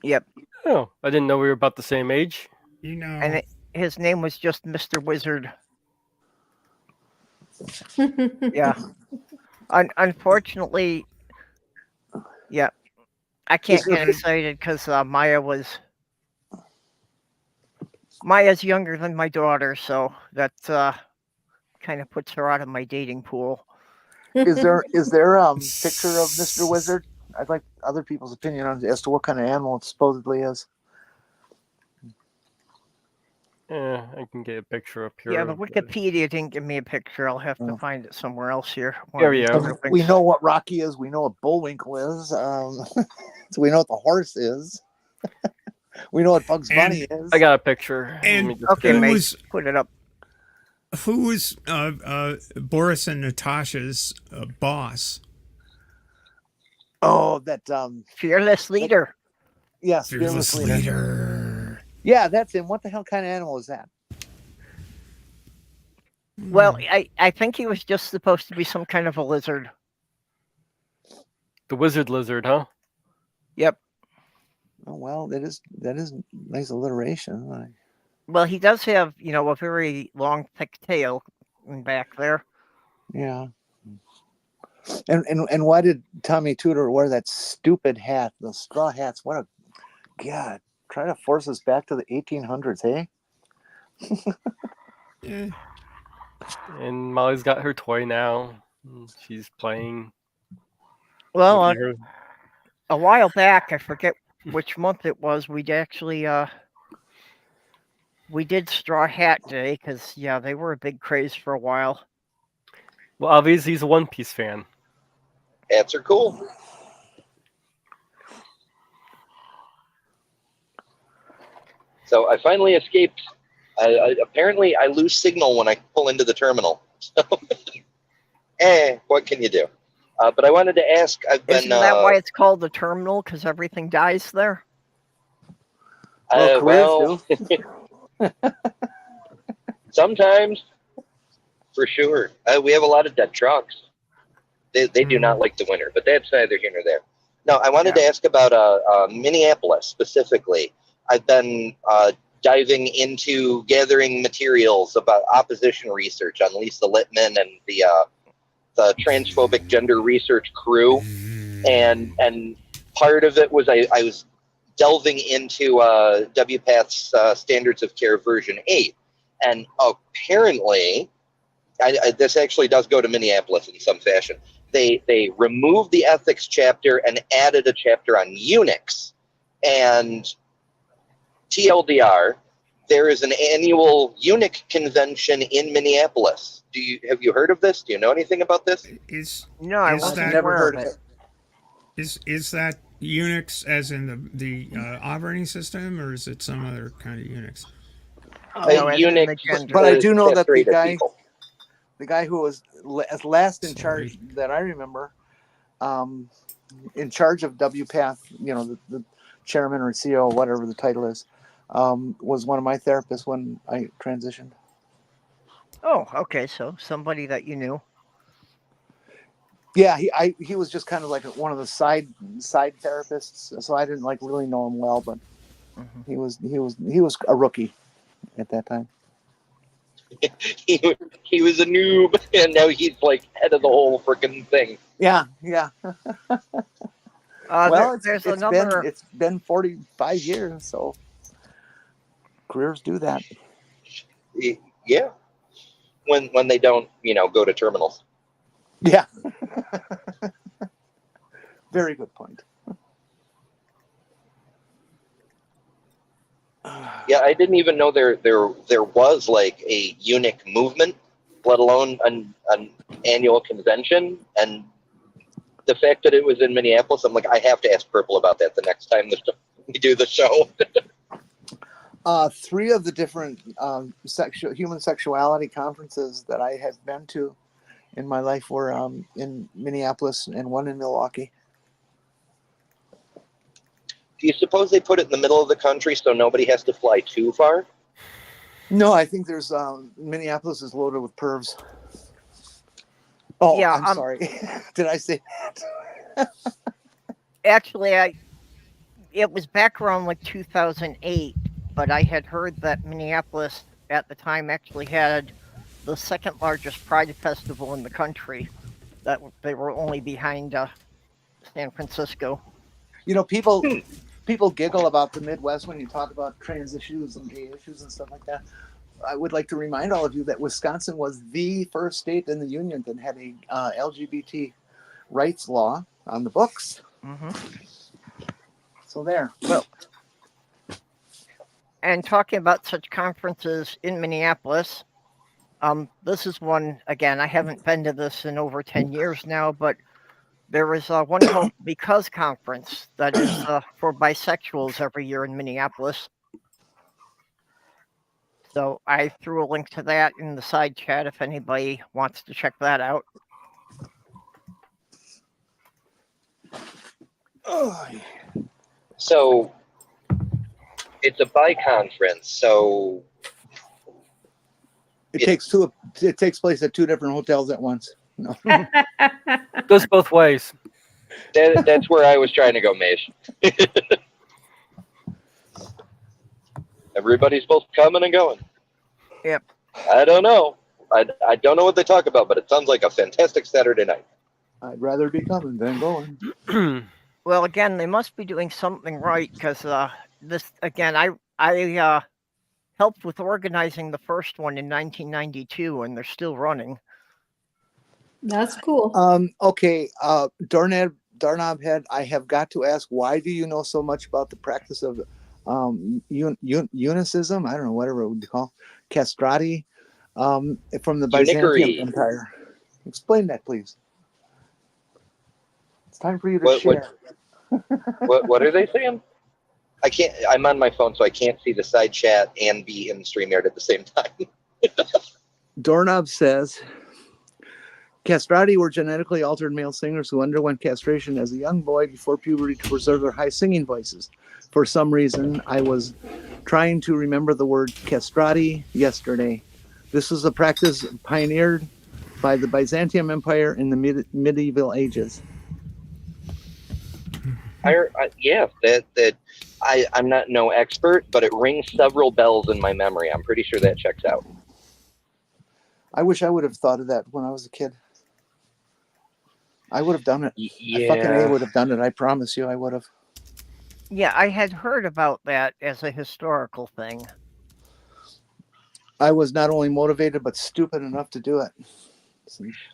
Yep.
Oh, I didn't know we were about the same age.
You know.
And his name was just Mr. Wizard. Yeah. Unfortunately, yeah. I can't get excited because Maya's younger than my daughter, so that kind of puts her out of my dating pool.
Is there picture of Mr. Wizard? I'd like other people's opinion on as to what kind of animal it supposedly is.
Yeah, I can get a picture up here.
Yeah, the Wikipedia didn't give me a picture. I'll have to find it somewhere else here.
There we go.
We know what Rocky is. We know what Bullwinkle is. So we know what the horse is. We know what Bugs Bunny is.
I got a picture.
And
Okay,
mate,
put it up.
Who was Boris and Natasha's boss?
Oh, that
Fearless Leader.
Yes,
Fearless Leader.
Yeah, that's him. What the hell kind of animal is that?
Well, I think he was just supposed to be some kind of a lizard.
The wizard lizard, huh?
Yep.
Oh well, that is nice alliteration.
Well, he does have, a very long, thick tail in back there.
Yeah. And why did Tommy Tudor wear that stupid hat? Those straw hats. What a God! Try to force us back to the 1800s, hey?
Yeah.
And Molly's got her toy now. She's playing.
Well, a while back, I forget which month it was, we actually we did Straw Hat Day because they were a big craze for a while.
Well, obviously he's a One Piece fan.
Hats are cool. So I finally escaped. Apparently, I lose signal when I pull into the terminal. So, what can you do? But I wanted to ask.
Isn't that why it's called the terminal? Because everything dies there?
Well,
well,
careers do.
sometimes, for sure. We have a lot of dead trucks. They do not like the winter, but that's neither here nor there. No, I wanted to ask about Minneapolis specifically. I've been diving into gathering materials about opposition research on Lisa Littman and the transphobic gender research crew, and part of it was I was delving into WPATH's Standards of Care version 8, and apparently, this actually does go to Minneapolis in some fashion. They removed the ethics chapter and added a chapter on Unix. And TLDR, there is an annual Unix convention in Minneapolis. Have you heard of this? Do you know anything about this?
No, I wasn't
Never
aware
heard
of
of
it.
it.
Is that Unix as in the operating system, or is it some other kind of Unix?
No, as in the
Unix,
gender.
But I do know that the
separated
guy,
people.
the guy who was last in
Sorry.
charge that I remember, in charge of WPATH, the chairman or CEO, whatever the title is, was one of my therapists when I transitioned.
Oh, okay. So somebody that you knew.
Yeah, he was just kind of like one of the side therapists, so I didn't really know him well, but he was a rookie at that time.
he was a noob, and now he's like head of the whole freaking thing.
Yeah. Well,
there's another.
It's been 45 years, so careers do that.
Yeah, when they don't, go to terminals.
Yeah. Very good point.
Yeah, I didn't even know there was like a Unix movement, let alone an annual convention. And the fact that it was in Minneapolis, I'm like, I have to ask Purple about that the next time we do the show.
3 of the different human sexuality conferences that I have been to in my life were in Minneapolis and one in Milwaukee.
Do you suppose they put it in the middle of the country so nobody has to fly too far?
No, I think there's Minneapolis is loaded with pervs. Oh,
Yeah,
I'm sorry. Did I say that?
Actually, it was back around like 2008, but I had heard that Minneapolis at the time actually had the second largest Pride festival in the country. That they were only behind San Francisco.
People giggle about the Midwest when you talk about trans issues and gay issues and stuff like that. I would like to remind all of you that Wisconsin was the first state in the union that had a LGBT rights law on the books. So there.
Well, and talking about such conferences in Minneapolis, this is one, again, I haven't been to this in over 10 years now, but there is one called Because Conference that is for bisexuals every year in Minneapolis. So I threw a link to that in the side chat if anybody wants to check that out.
So it's a bi-conference, so
It takes place at 2 different hotels at once. No.
Goes both ways.
that's where I was trying to go, Mage. Everybody's both coming and going.
Yep.
I don't know. I don't know what they talk about, but it sounds like a fantastic Saturday night.
I'd rather be coming than going.
Well, again, they must be doing something right because this, again, I helped with organizing the first one in 1992, and they're still running.
That's cool.
Okay, Doorknob Head, I have got to ask, why do you know so much about the practice of unicism? I don't know, whatever it would be called. Castrati from the Byzantium Empire. Explain that, please. It's time for you to share.
What are they saying? I can't. I'm on my phone, so I can't see the side chat and be in StreamYard at the same time.
Doorknob says, castrati were genetically altered male singers who underwent castration as a young boy before puberty to preserve their high singing voices. For some reason, I was trying to remember the word castrati yesterday. This was a practice pioneered by the Byzantium Empire in the medieval ages.
Yeah, that I'm not no expert, but it rings several bells in my memory. I'm pretty sure that checks out.
I wish I would have thought of that when I was a kid. I would have done it. I fucking A would have done it. I promise you I would have.
Yeah, I had heard about that as a historical thing.
I was not only motivated, but stupid enough to do it.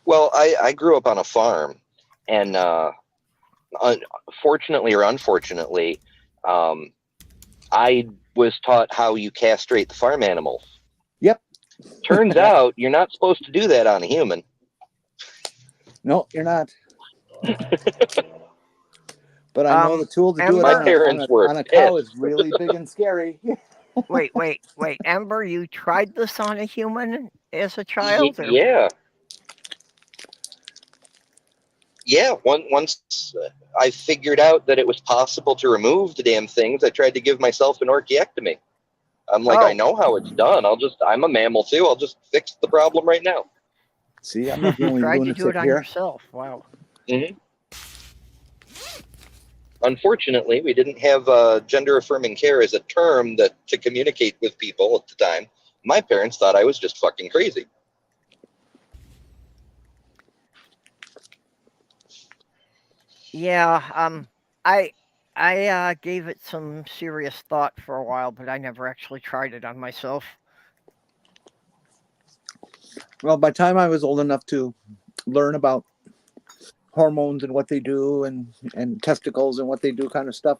Well, I grew up on a farm, and fortunately or unfortunately, I was taught how you castrate the farm animals.
Yep.
Turns out you're not supposed to do that on a human.
No, you're not. But I know the tool to do it on a cow is really big and scary.
Wait. Amber, you tried this on a human as a child?
Yeah. Yeah, once I figured out that it was possible to remove the damn things, I tried to give myself an orchiectomy. I'm like, I know how it's done. I'm a mammal too. I'll just fix the problem right now.
See, I'm not the only
tried
lunatic
to do it on
here.
yourself. Wow.
Mm-hmm. Unfortunately, we didn't have gender-affirming care as a term to communicate with people at the time. My parents thought I was just fucking crazy.
Yeah, I gave it some serious thought for a while, but I never actually tried it on myself.
Well, by the time I was old enough to learn about hormones and what they do and testicles and what they do kind of stuff,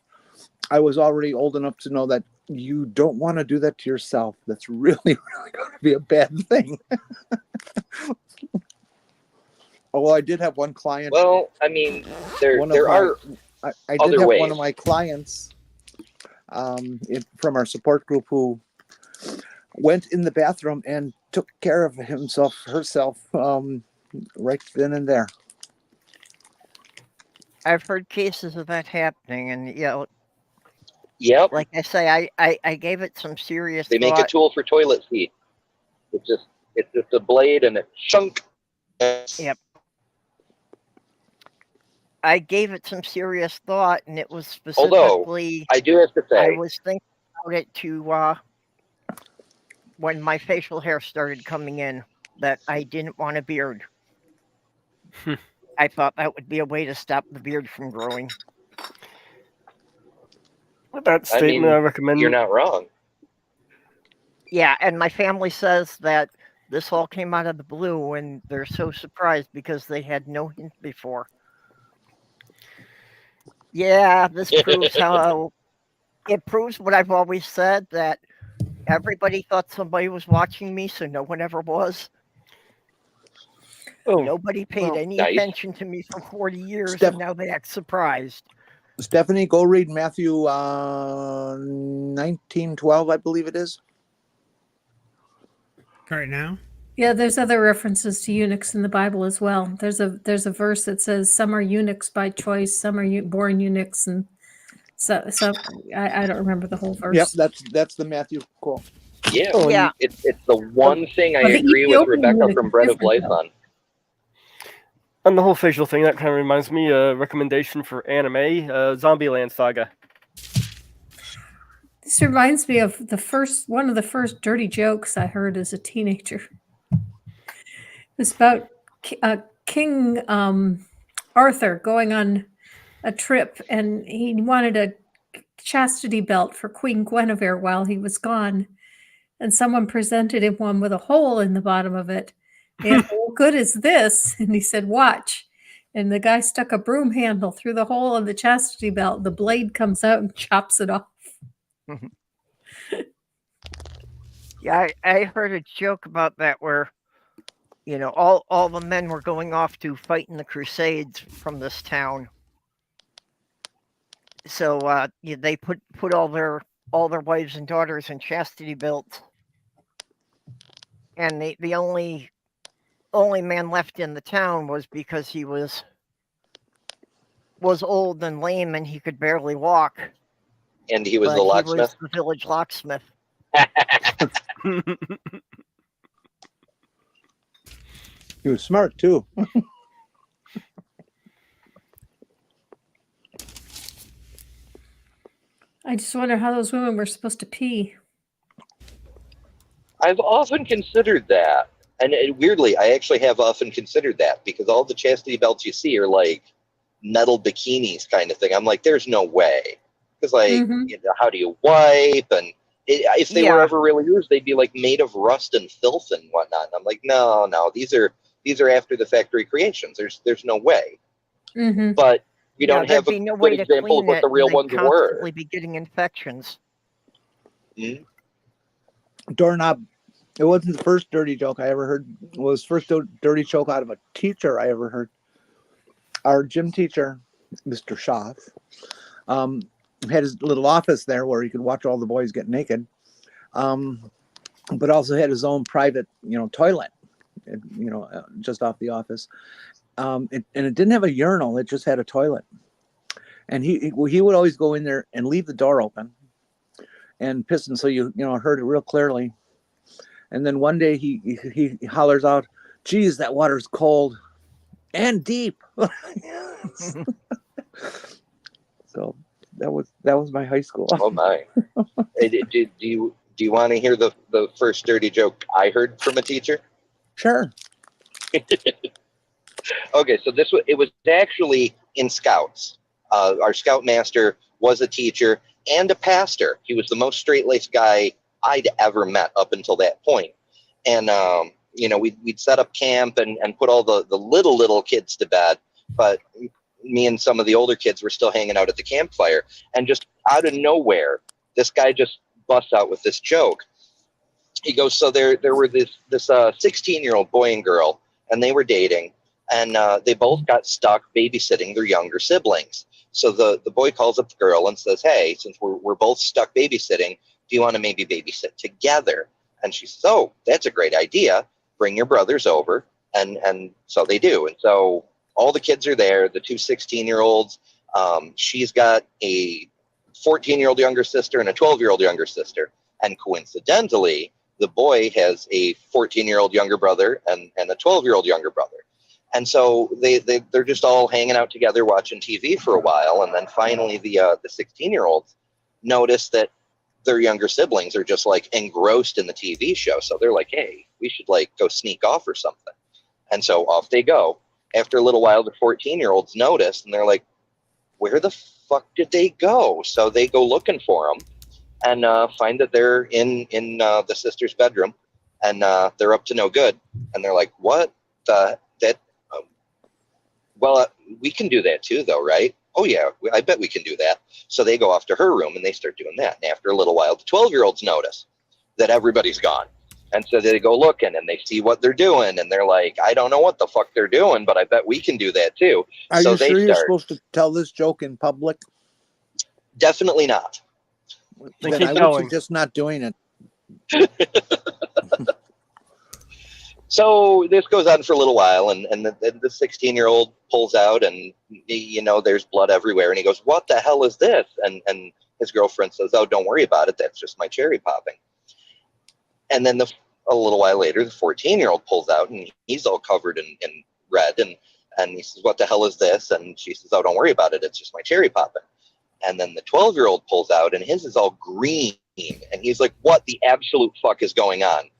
I was already old enough to know that you don't want to do that to yourself. That's really, really going to be a bad thing. Well, I did have one client.
Well, I mean, there are
I did have one of my clients from our support group who went in the bathroom and took care of herself right then and there.
I've heard cases of that happening, and
yep.
Like I say, I gave it some serious
They
thought.
make a tool for toilet seat. It's just a blade and a chunk.
Yep. I gave it some serious thought, and it was specifically.
Although I do have to say,
I was thinking about it to when my facial hair started coming in, that I didn't want a beard. I thought that would be a way to stop the beard from growing.
With that statement, I recommend.
You're not wrong.
Yeah, and my family says that this all came out of the blue, and they're so surprised because they had no hint before. Yeah, this proves it proves what I've always said, that everybody thought somebody was watching me, so no one ever was. Nobody paid any attention to me for 40 years, and now they act surprised.
Stephanie, go read Matthew 19:12, I believe it is.
Right now?
Yeah, there's other references to eunuchs in the Bible as well. There's a verse that says some are eunuchs by choice, some are born eunuchs, and so I don't remember the whole verse.
Yep, that's the Matthew quote.
Yeah, yeah. It's the one thing I agree with Rebecca from Bread of Life on.
On the whole facial thing, that kind of reminds me a recommendation for anime, Zombieland Saga.
This reminds me of one of the first dirty jokes I heard as a teenager. It's about King Arthur going on a trip, and he wanted a chastity belt for Queen Guinevere while he was gone. And someone presented him one with a hole in the bottom of it. And what good is this? And he said, watch. And the guy stuck a broom handle through the hole in the chastity belt. The blade comes out and chops it off.
Yeah, I heard a joke about that where, all the men were going off to fight in the Crusades from this town. they put all their wives and daughters in chastity belts, and the only man left in the town was because he was old and lame and he could barely walk.
And he was
but
the
he
locksmith.
was the village locksmith.
He was smart too.
I just wonder how those women were supposed to pee.
I've often considered that. And weirdly, I actually have often considered that because all the chastity belts you see are like metal bikinis kind of thing. I'm like, there's no way. Because how do you wipe? And if they were ever really used, they'd be like made of rust and filth and whatnot. And I'm like, no, these are after the factory creations. There's no way.
Mm-hmm.
But you don't have a good example of what the real ones were.
Constantly be getting infections.
Mm-hmm.
Doorknob. It wasn't the first dirty joke I ever heard. It was the first dirty joke out of a teacher I ever heard. Our gym teacher, Mr. Schaff, had his little office there where he could watch all the boys get naked, but also had his own private, toilet, just off the office. And it didn't have a urinal; it just had a toilet. And he would always go in there and leave the door open and piss, and so you heard it real clearly. And then one day he hollers out, "Geez, that water's cold and deep." So that was my high school.
Oh my! Do you want to hear the first dirty joke I heard from a teacher?
Sure.
Okay, so it was actually in Scouts. Our Scoutmaster was a teacher and a pastor. He was the most straight-laced guy I'd ever met up until that point. And we'd set up camp and put all the little kids to bed, but me and some of the older kids were still hanging out at the campfire. And just out of nowhere, this guy just busts out with this joke. He goes, so there were this 16-year-old boy and girl, and they were dating, and they both got stuck babysitting their younger siblings. So the boy calls up the girl and says, "Hey, since we're both stuck babysitting, do you want to maybe babysit together?" And she says, "Oh, that's a great idea. Bring your brothers over." And so they do. And so all the kids are there, the two 16-year-olds. She's got a 14-year-old younger sister and a 12-year-old younger sister. And coincidentally, the boy has a 14-year-old younger brother and a 12-year-old younger brother. And so they're just all hanging out together watching TV for a while. And then finally the 16-year-olds notice that their younger siblings are just like engrossed in the TV show. So they're like, "Hey, we should like go sneak off or something." And so off they go. After a little while, the 14-year-olds notice and they're like, "Where the fuck did they go?" So they go looking for them and find that they're in the sister's bedroom and they're up to no good. And they're like, "What the, that, well, we can do that too though, right?" "Oh yeah, I bet we can do that." So they go off to her room and they start doing that. And after a little while, the 12-year-olds notice that everybody's gone. And so they go looking and they see what they're doing. And they're like, "I don't know what the fuck they're doing, but I bet we can do that too."
Are
so
you
they
sure you're
start.
supposed to tell this joke in public?
Definitely not.
Then
keep
I would
going.
suggest not doing it.
So this goes on for a little while, and the 16-year-old pulls out, and there's blood everywhere, and he goes, "What the hell is this?" And his girlfriend says, "Oh, don't worry about it. That's just my cherry popping." And then a little while later, the 14-year-old pulls out, and he's all covered in red, and he says, "What the hell is this?" And she says, "Oh, don't worry about it. It's just my cherry popping." And then the 12-year-old pulls out, and his is all green, and he's like, "What the absolute fuck is going on?"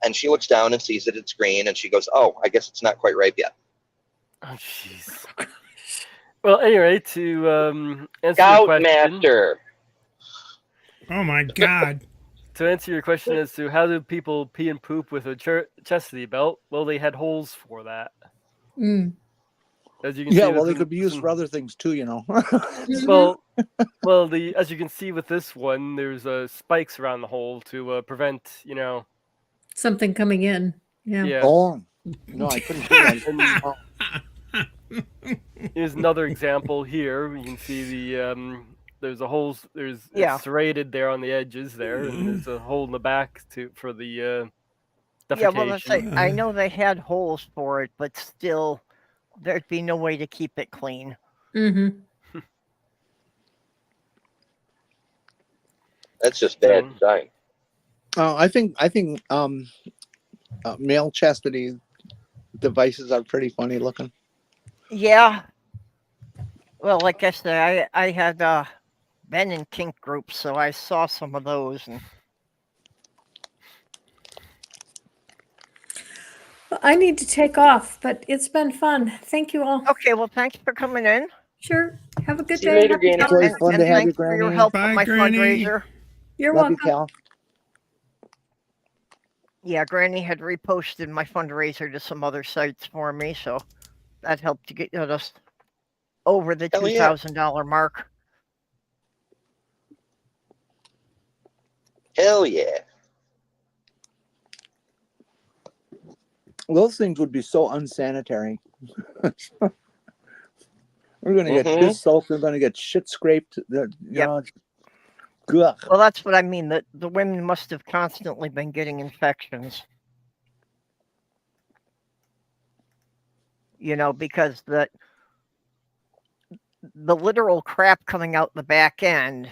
And she looks down and sees that it's green, and she goes, "Oh, I guess it's not quite ripe yet."
Oh, jeez. Well, anyway, to answer your question,
Scoutmaster.
Oh my God.
to answer your question as to how do people pee and poop with a chastity belt, well, they had holes for that.
Mm.
As you can
Yeah,
see
well,
with
they could be used for other things too,
Well, as you can see with this one, there's spikes around the hole to prevent,
Something coming in. Yeah.
yeah.
Oh, no, I couldn't do that.
And
Oh,
here's another example here. You can see the there's a hole.
Yeah.
It's serrated there on the edges there, and there's a hole in the back for the defecation.
Yeah, well, let's say I know they had holes for it, but still, there'd be no way to keep it clean.
Mm-hmm.
That's just bad design.
I think male chastity devices are pretty funny looking.
Yeah. Well, like I said, I had been in kink groups, so I saw some of those. And
Well, I need to take off, but it's been fun. Thank you all.
okay, well, thanks for coming in.
Sure. Have a good
See you
day.
later,
Happy
Granny.
It's always
holidays.
fun to have you,
thanks for your
Granny.
help
Bye,
with my
Granny.
fundraiser.
You're
Love you,
welcome.
Cal.
Yeah, Granny had reposted my fundraiser to some other sites for me, so that helped to get us over the
Hell yeah.
$2,000 mark.
Hell yeah.
Those things would be so unsanitary. We're gonna get
Mhm.
piss soaked. We're gonna get shit scraped. You know, ugh.
Well, that's what I mean. That the women must have constantly been getting infections. You know, because the literal crap coming out the back end,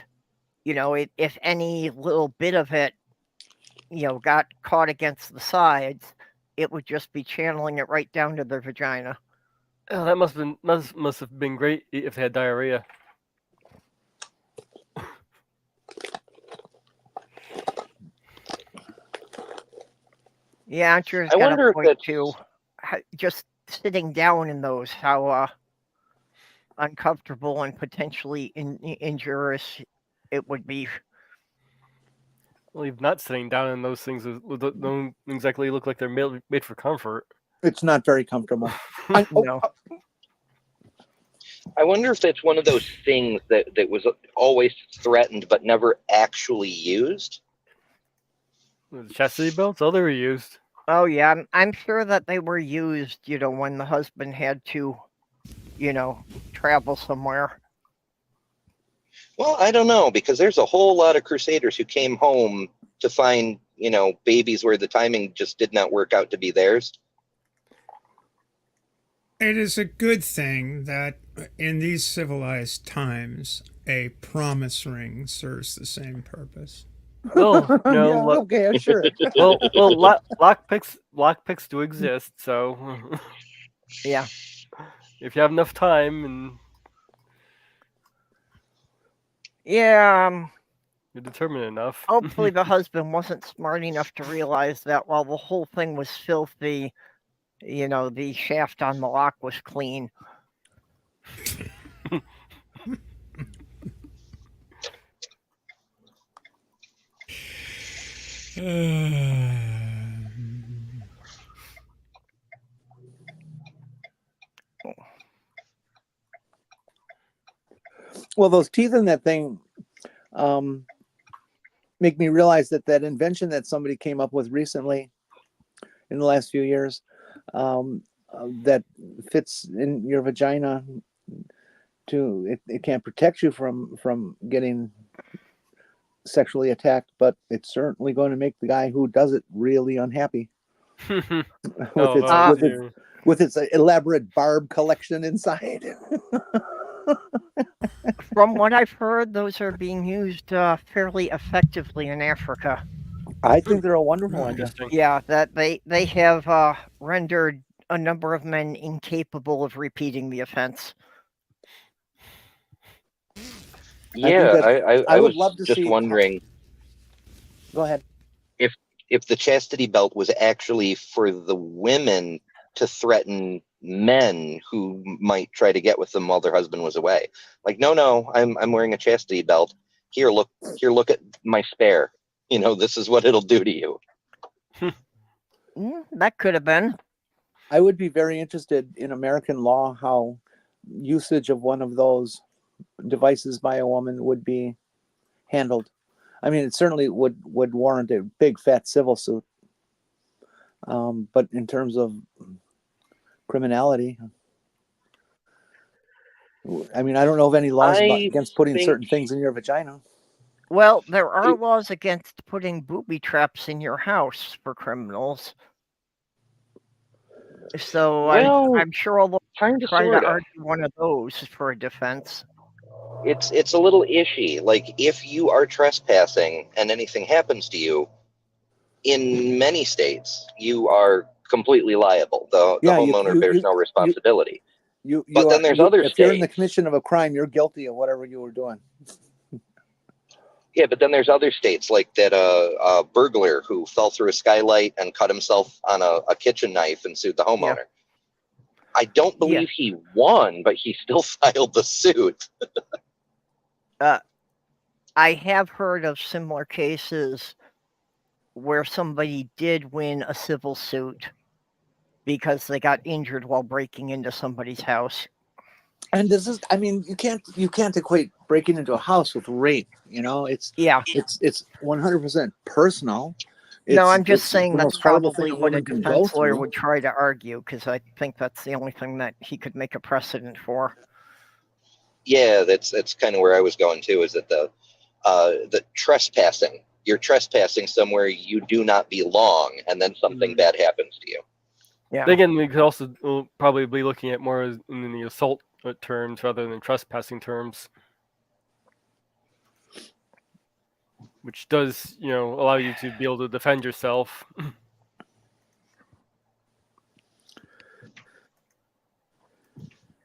you know, if any little bit of it, you know, got caught against the sides, it would just be channeling it right down to their vagina.
Oh, that must have been great if they had diarrhea.
Yeah, Andrew's
I
got
wonder
a
if
point
that's
too. Just sitting down in those, how uncomfortable and potentially injurious it would be.
Well, even not sitting down in those things don't exactly look like they're made for comfort.
It's not very comfortable.
No.
I wonder if that's one of those things that was always threatened but never actually used.
The chastity belts, oh, they were used.
Oh yeah, I'm sure that they were used, you know, when the husband had to, you know, travel somewhere.
Well, I don't know, because there's a whole lot of crusaders who came home to find, you know, babies where the timing just did not work out to be theirs.
It is a good thing that in these civilized times, a promise ring serves the same purpose.
Well, no,
Yeah, okay, sure.
well, lockpicks do exist, so
Yeah.
if you have enough time and
Yeah.
you're determined enough.
Hopefully the husband wasn't smart enough to realize that while the whole thing was filthy, you know, the shaft on the lock was clean.
Well, those teeth in that thing make me realize that invention that somebody came up with recently in the last few years that fits in your vagina it can't protect you from getting sexually attacked, but it's certainly going to make the guy who does it really unhappy with its elaborate barb collection inside.
From what I've heard, those are being used fairly effectively in Africa.
I think they're a wonderful idea.
Interesting.
Yeah, that they have rendered a number of men incapable of repeating the offense.
Yeah, I
would
was
love to
just
see.
wondering
Go ahead.
if the chastity belt was actually for the women to threaten men who might try to get with them while their husband was away. Like, no, I'm wearing a chastity belt. Here, look at my spare. You know, this is what it'll do to you.
That could have been.
I would be very interested in American law how usage of one of those devices by a woman would be handled. I mean, it certainly would warrant a big fat civil suit. But in terms of criminality, I mean, I don't know of any laws
I
against putting
think-
certain things in your vagina.
Well, there are laws against putting booby traps in your house for criminals. So
Well,
I'm sure I'll
kind of,
try to
sort of.
argue one of those for a defense.
It's a little ishy. Like, if you are trespassing and anything happens to you, in many states, you are completely liable. The
Yeah,
homeowner bears no responsibility.
But
then there's other
if you're in the
states.
commission of a crime, you're guilty of whatever you were doing.
Yeah, but then there's other states, like that burglar who fell through a skylight and cut himself on a kitchen knife and sued the homeowner. I don't believe he won, but he still filed the suit.
I have heard of similar cases where somebody did win a civil suit because they got injured while breaking into somebody's house.
And this is, I mean, you can't equate breaking into a house with rape. You know, it's 100% personal.
No, I'm just saying
the
that's
most horrible
probably
thing a
what a
woman can go
defense lawyer
through.
would try to argue, because I think that's the only thing that he could make a precedent for.
Yeah, that's kind of where I was going too. Is that the trespassing? You're trespassing somewhere you do not belong, and then something bad happens to you.
Yeah.
Again, we could also probably be looking at more in the assault terms rather than trespassing terms, which does, allow you to be able to defend yourself.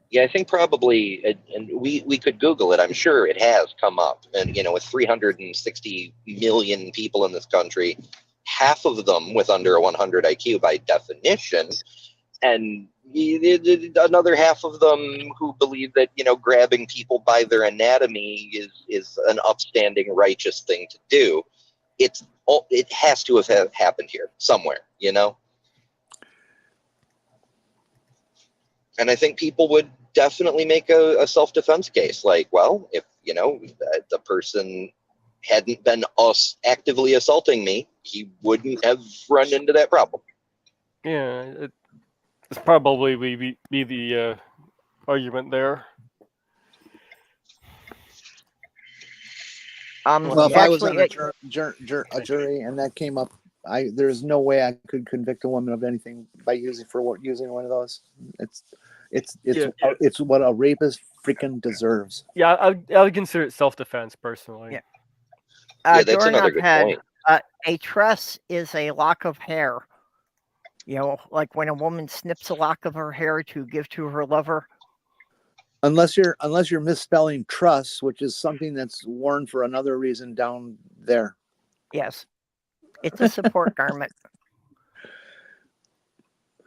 Yeah, I think probably, and we could Google it. I'm sure it has come up. And, with 360 million people in this country, half of them with under a 100 IQ by definition, and another half of them who believe that, grabbing people by their anatomy is an upstanding, righteous thing to do. It has to have happened here somewhere, And I think people would definitely make a self-defense case. Like, well, if, the person hadn't been actively assaulting me, he wouldn't have run into that problem.
Yeah, it's probably be the argument there.
Well, if I was on a jury and that came up, there's no way I could convict a woman of anything by using one of those. It's what a rapist freaking deserves.
Yeah, I would consider it self-defense personally.
Yeah, that's another good point.
A tress is a lock of hair. Like when a woman snips a lock of her hair to give to her lover.
Unless you're misspelling truss, which is something that's worn for another reason down there.
Yes. It's a support garment.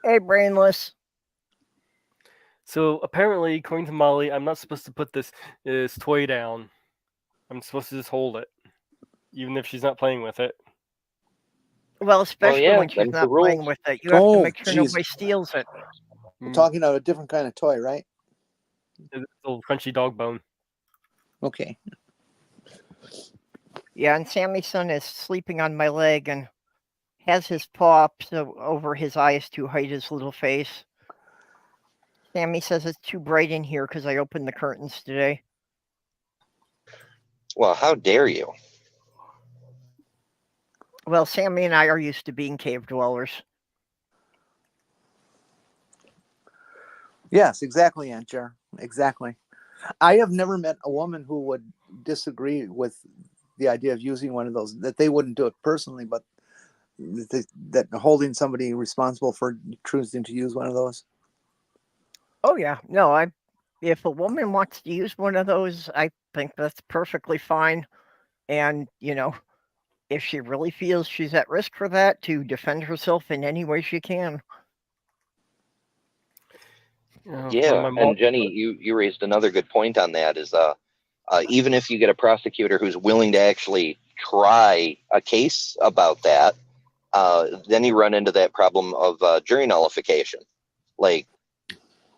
Hey, Brainless.
So apparently, according to Molly, I'm not supposed to put this toy down. I'm supposed to just hold it, even if she's not playing with it.
Well, especially when she's not playing with it. You have to make sure nobody steals it.
We're talking about a different kind of toy, right?
It's a little crunchy dog bone.
Okay.
Yeah, and Sammy's son is sleeping on my leg and has his paw up over his eyes to hide his little face. Sammy says it's too bright in here because I opened the curtains today.
Well, how dare you?
Well, Sammy and I are used to being cave dwellers.
Yes, exactly, Aunt Jer. Exactly. I have never met a woman who would disagree with the idea of using one of those, that they wouldn't do it personally, but that holding somebody responsible for choosing to use one of those.
Oh, yeah. No, if a woman wants to use one of those, I think that's perfectly fine. And, if she really feels she's at risk for that, to defend herself in any way she can.
Yeah, and Jenny, you raised another good point on that, is even if you get a prosecutor who's willing to actually try a case about that, then you run into that problem of jury nullification. Like,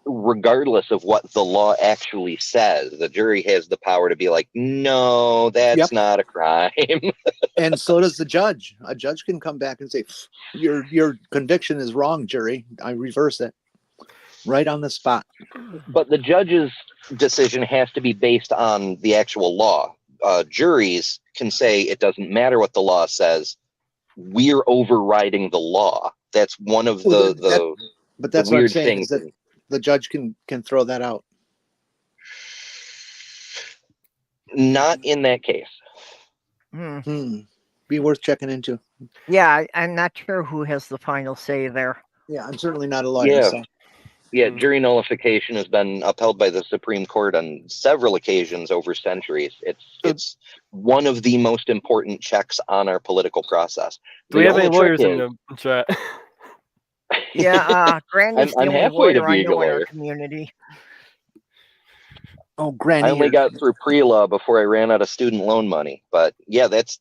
regardless of what the law actually says, the jury has the power to be like, no, that's not a crime.
And so does the judge. A judge can come back and say, your conviction is wrong, jury. I reverse it. right on the spot.
But the judge's decision has to be based on the actual law. Juries can say it doesn't matter what the law says. We're overriding the law. That's one of
But
the
that's what I'm
weird
saying is
things.
that the judge can throw that out.
Not in that case.
Be worth checking into.
Yeah, I'm not sure who has the final say there.
Yeah, I'm certainly not a lawyer.
Yeah.
So.
Yeah, jury nullification has been upheld by the Supreme Court on several occasions over centuries. It's one of the most important checks on our political process.
Do we
The
have any
only trick
lawyers in
is-
the chat?
Yeah, Granny's the
I'm
only
halfway to
lawyer I
being a
know in our
lawyer.
community.
Oh, Granny.
I only got through pre-law before I ran out of student loan money. But yeah, that's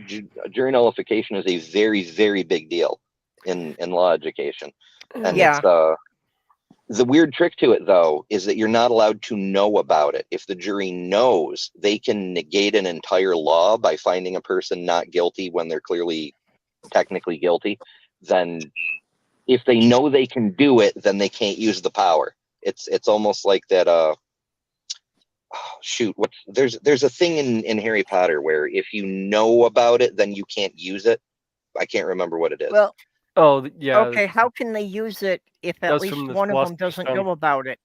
jury nullification is a very, very big deal in law education. And
Yeah.
it's the weird trick to it, though, is that you're not allowed to know about it. If the jury knows, they can negate an entire law by finding a person not guilty when they're clearly technically guilty. Then if they know they can do it, then they can't use the power. It's almost like that there's a thing in Harry Potter where if you know about it, then you can't use it. I can't remember what it is.
Well,
Oh, yeah.
okay, how can they use it if at
That's
least
from the
one of them
Philosopher's
doesn't
Stone.
know about it?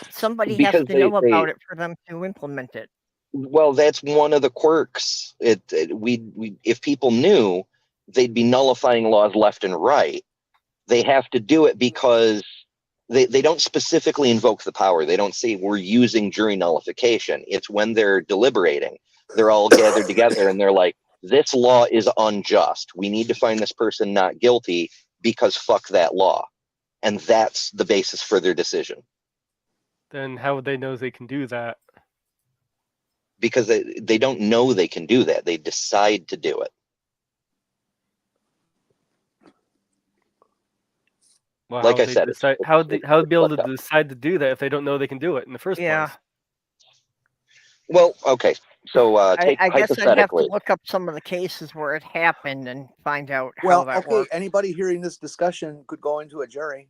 Somebody
Because
has to know about it for them to implement it.
Well, that's one of the quirks. We if people knew, they'd be nullifying laws left and right. They have to do it because they don't specifically invoke the power. They don't say we're using jury nullification. It's when they're deliberating, they're all gathered together and they're like, this law is unjust. We need to find this person not guilty because fuck that law. And that's the basis for their decision.
Then how would they know they can do that?
Because they don't know they can do that. They decide to do it.
Well,
Like I said,
how would they be able to decide to do that if they don't know they can do it in the first place?
Well, okay. So take
I guess I'd have to
hypothetically.
look up some of the cases where it happened and find out
Well,
how that
okay.
works.
Anybody hearing this discussion could go into a jury.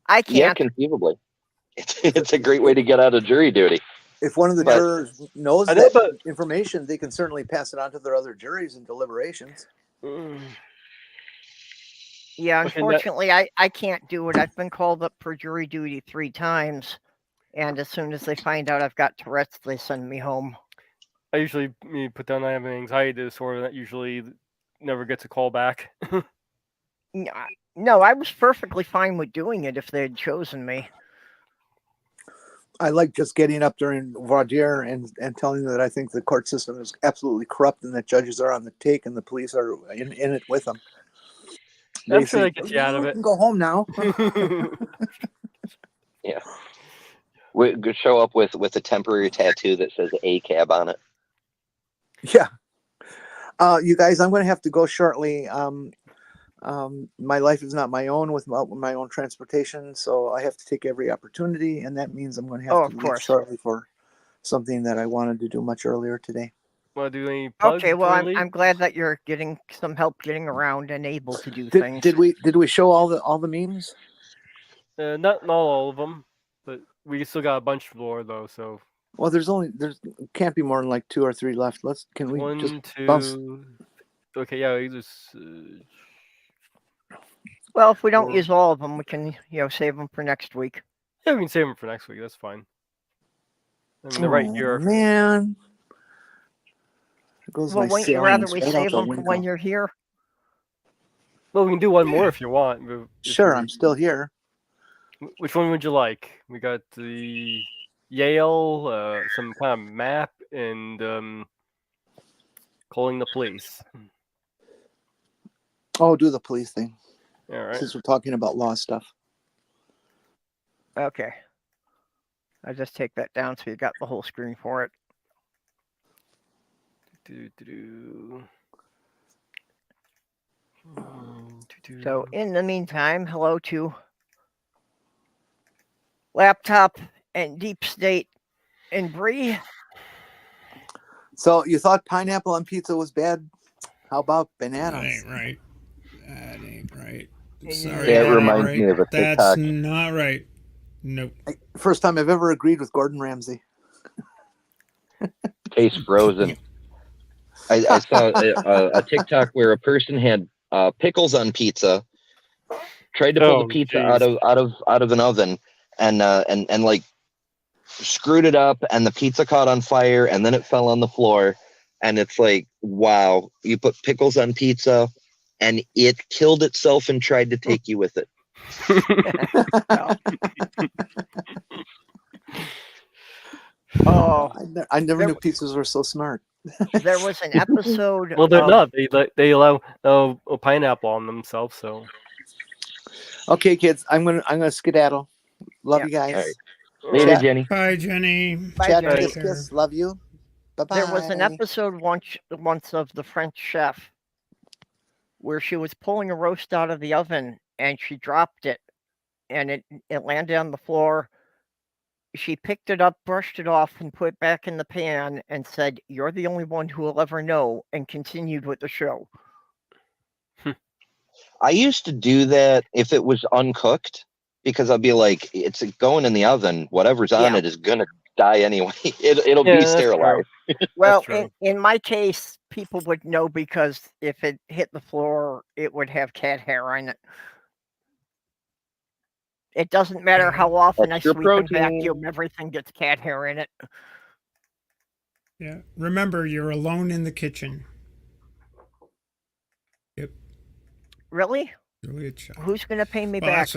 I can't.
Yeah, conceivably. It's a great way to get out of jury duty.
If one of the jurors knows
I know,
that information, they can certainly pass it on to their other juries in deliberations.
Yeah,
Okay,
unfortunately, I can't do it. I've been called up for jury duty 3 times, and as soon as they find out I've got Tourette's, they send me home.
I usually put down I have an anxiety disorder that usually never gets a call back.
No, I was perfectly fine with doing it if they had chosen me.
I like just getting up during voir dire and telling them that I think the court system is absolutely corrupt and that judges are on the take and the police are in it with them.
I'm sure that gets you out of
You
it.
can go home now.
Yeah. We could show up with a temporary tattoo that says ACAB on it.
Yeah. You guys, I'm going to have to go shortly. My life is not my own with my own transportation, so I have to take every opportunity, and that means I'm going to have to leave shortly for something that I wanted to do much earlier today.
Want to do any plugs?
Okay, well, I'm glad that you're getting some help getting around and able to do things.
Did we show all the memes?
Not all of them, but we still got a bunch more though. So
well, there can't be more than like 2 or 3 left. Can we
one,
just
two?
bounce?
Okay, yeah, we just.
Well, if we don't use all of them, we can save them for next week.
Yeah, we can save them for next week. That's fine. I mean, they're right here.
Man.
Well, wouldn't you rather we save them for when you're here?
Well, we can do one more if you want.
Sure, I'm still here.
Which one would you like? We got the Yale, some kind of map, and calling the police.
Oh, do the police thing.
All right.
Since we're talking about law stuff.
Okay. I just take that down so you got the whole screen for it. So in the meantime, hello to Laptop and Deep State and Bree.
So you thought pineapple on pizza was bad? How about bananas?
That ain't right. That ain't right. Sorry,
That
not
reminds
right.
me of a
That's
TikTok.
not right. Nope.
First time I've ever agreed with Gordon Ramsay.
Tastes frozen. I saw a TikTok where a person had pickles on pizza, tried to pull the pizza out of an oven, and like screwed it up, and the pizza caught on fire, and then it fell on the floor, and it's like, wow, you put pickles on pizza, and it killed itself and tried to take you with it.
Oh,
I never
There
knew pizzas were so smart.
there was an episode.
Well, they're
of,
not. They allow a pineapple on themselves. So
Okay, kids, I'm gonna skedaddle. Love
Yeah.
you guys.
All right. Later,
Chat.
Jenny.
Bye, Jenny.
Bye,
Chat,
Jenny.
kiss, kiss. Love you. Bye bye.
There was an episode once of The French Chef where she was pulling a roast out of the oven and she dropped it and it landed on the floor. She picked it up, brushed it off, and put it back in the pan and said, "You're the only one who will ever know," and continued with the show.
I used to do that if it was uncooked, because I'd be like, it's going in the oven. Whatever's on
Yeah.
it is gonna die anyway. It'll
Yeah,
be
that's true.
sterilized.
Well,
true.
in my case, people would know because if it hit the floor, it would have cat hair on it. It doesn't matter how often
Extra
I sweep and
protein.
vacuum, everything gets cat hair in it.
Yeah. Remember, you're alone in the kitchen. Yep.
Really?
Julia Child.
Who's going to pay me
Well,
back?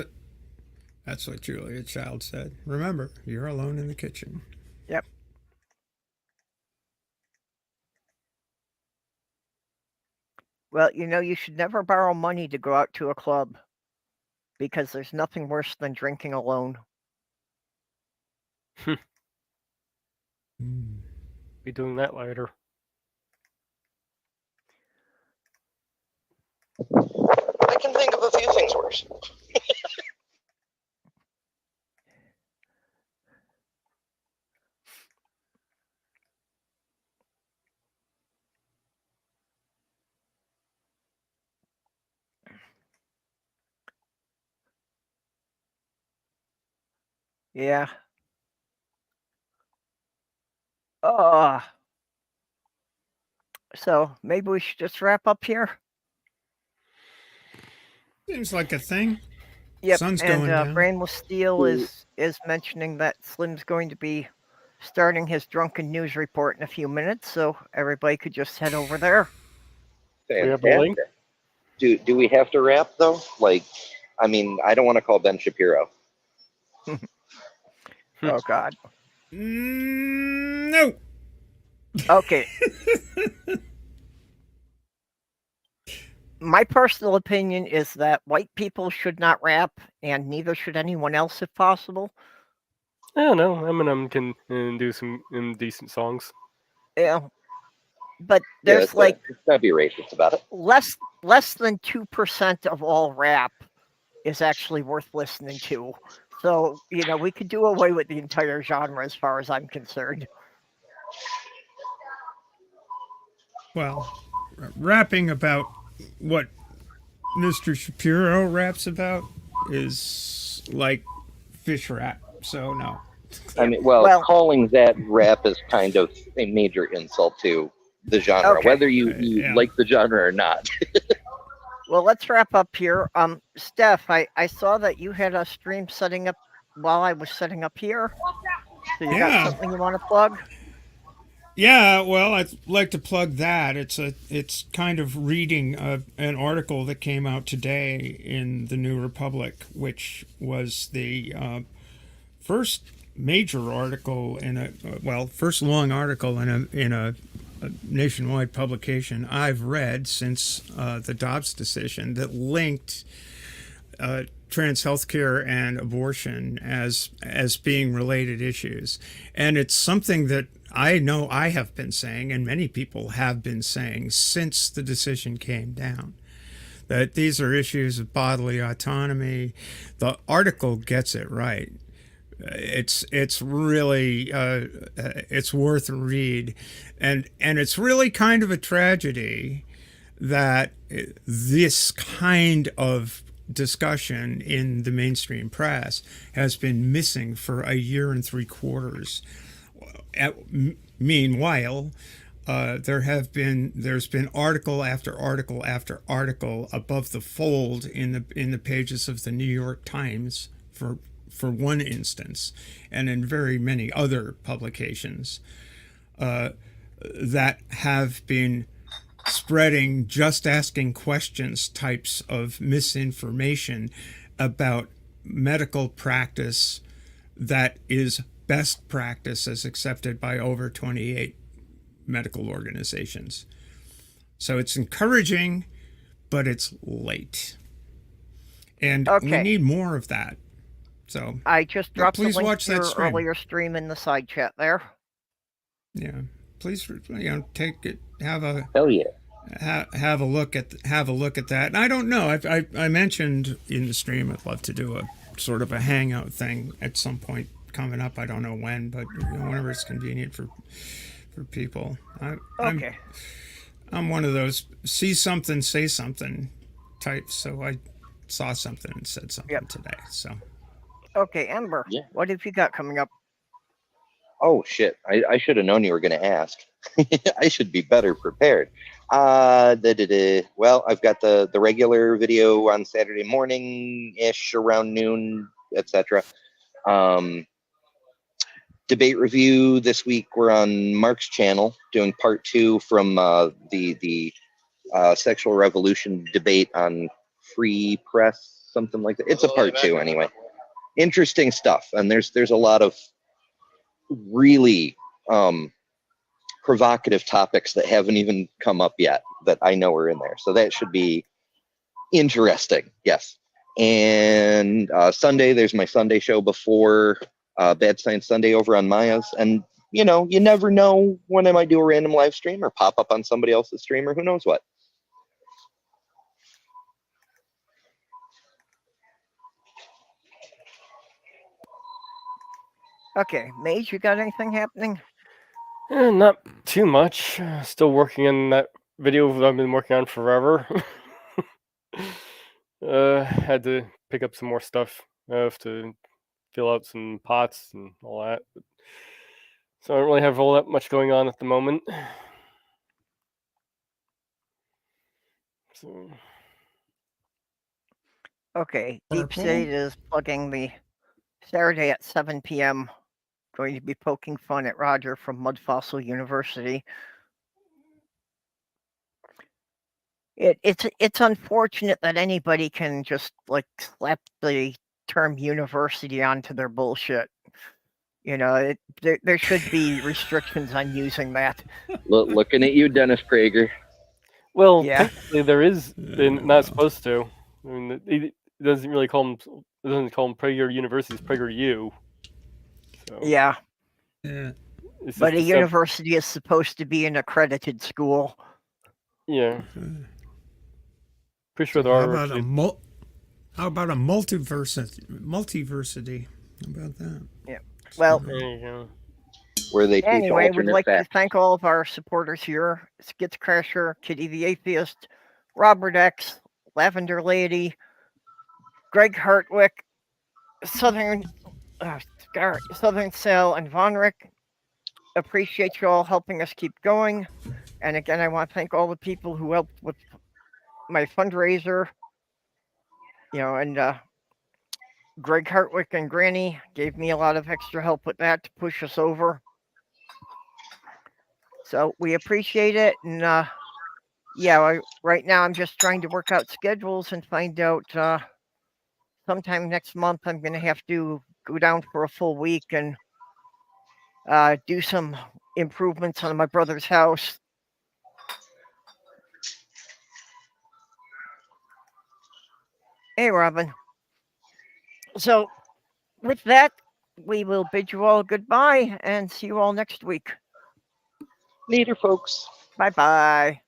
that's what Julia Child said. Remember, you're alone in the kitchen.
Yep. Well, you should never borrow money to go out to a club because there's nothing worse than drinking alone.
Be doing that later.
I can think of a few things worse.
Yeah. So maybe we should just wrap up here.
Seems like a thing.
Yep.
Sun's
and
going down.
Brainless Steel is mentioning that Slim's going to be starting his drunken news report in a few minutes, so everybody could just head over there.
We have the link.
Do we have to wrap though? Like, I mean, I don't want to call Ben Shapiro.
Oh God.
No.
Okay. My personal opinion is that white people should not rap, and neither should anyone else if possible.
I don't know. Eminem can do some decent songs.
Yeah. But there's
it's gotta be racist about it.
less than 2% of all rap is actually worth listening to. So, we could do away with the entire genre as far as I'm concerned.
Well, rapping about what Mr. Shapiro raps about is like fish rap. So no.
I mean, well, calling that rap is kind of a major insult to the genre,
Okay.
whether you
Yeah.
like the genre or not.
Well, let's wrap up here. Steph, I saw that you had a stream setting up while I was setting up here. So you
Yeah.
got something you want to plug?
Yeah, well, I'd like to plug that. It's kind of reading an article that came out today in the New Republic, which was the first major article first long article in a nationwide publication I've read since the Dobbs decision that linked trans healthcare and abortion as being related issues. And it's something that I know I have been saying, and many people have been saying since the decision came down, that these are issues of bodily autonomy. The article gets it right. It's really it's worth a read, and it's really kind of a tragedy that this kind of discussion in the mainstream press has been missing for a year and 3/4. Meanwhile, there's been article after article after article above the fold in the pages of the New York Times for one instance, and in very many other publications that have been spreading just asking questions types of misinformation about medical practice that is best practice as accepted by over 28 medical organizations. So it's encouraging, but it's late. And we need more of that. So
I just dropped the
please
link
watch
to
that
your
stream.
earlier stream in the side chat there.
Yeah, please, take it. Have a
Hell yeah.
Have a look at that. And I don't know. I mentioned in the stream I'd love to do a sort of a hangout thing at some point coming up. I don't know when, but whenever it's convenient for people. I'm one of those see something, say something types. So I saw something and said something today. So.
Okay, Ember.
Yeah.
What have you got coming up?
Oh shit! I should have known you were going to ask. I should be better prepared. Well, I've got the regular video on Saturday morning ish around noon, etc. Debate review this week. We're on Mark's channel doing part 2 from the sexual revolution debate on free press, something like that. It's a part 2 anyway. Interesting stuff, and there's a lot of really provocative topics that haven't even come up yet that I know are in there. So that should be interesting. Yes. And Sunday, there's my Sunday show before Bad Science Sunday over on Maya's. And, you never know when I might do a random live stream or pop up on somebody else's stream or who knows what.
Okay, Mage, you got anything happening?
Not too much. Still working on that video that I've been working on forever. Had to pick up some more stuff. I have to fill out some pots and all that. So I don't really have all that much going on at the moment. So.
Okay, Deep State is plugging the Saturday at 7 p.m. Going to be poking fun at Roger from Mud Fossil University. It's unfortunate that anybody can just slap the term university onto their bullshit. There should be restrictions on using that.
Looking at you, Dennis Prager.
Well,
Yeah.
technically there is. They're not supposed to. I mean, it doesn't really call them. It doesn't call them Prager University. It's Prager U. So,
Yeah.
Yeah.
But a university is supposed to be an accredited school.
Yeah. Pretty sure there are.
How about a multiversity? How about that?
Yeah. Well,
There you go.
Where they teach
anyway, we'd
alternate
like to
facts.
thank all of our supporters here: Skitscrasher, Kitty the Atheist, Robert X, Lavender Lady, Greg Hartwick, Southern Cell, and Vonrek. Appreciate you all helping us keep going. And again, I want to thank all the people who helped with my fundraiser. And Greg Hartwick and Granny gave me a lot of extra help with that to push us over. So we appreciate it. And right now I'm just trying to work out schedules and find out sometime next month I'm going to have to go down for a full week and do some improvements on my brother's house. Hey, Robin. So with that, we will bid you all goodbye and see you all next week.
Later, folks.
Bye-bye.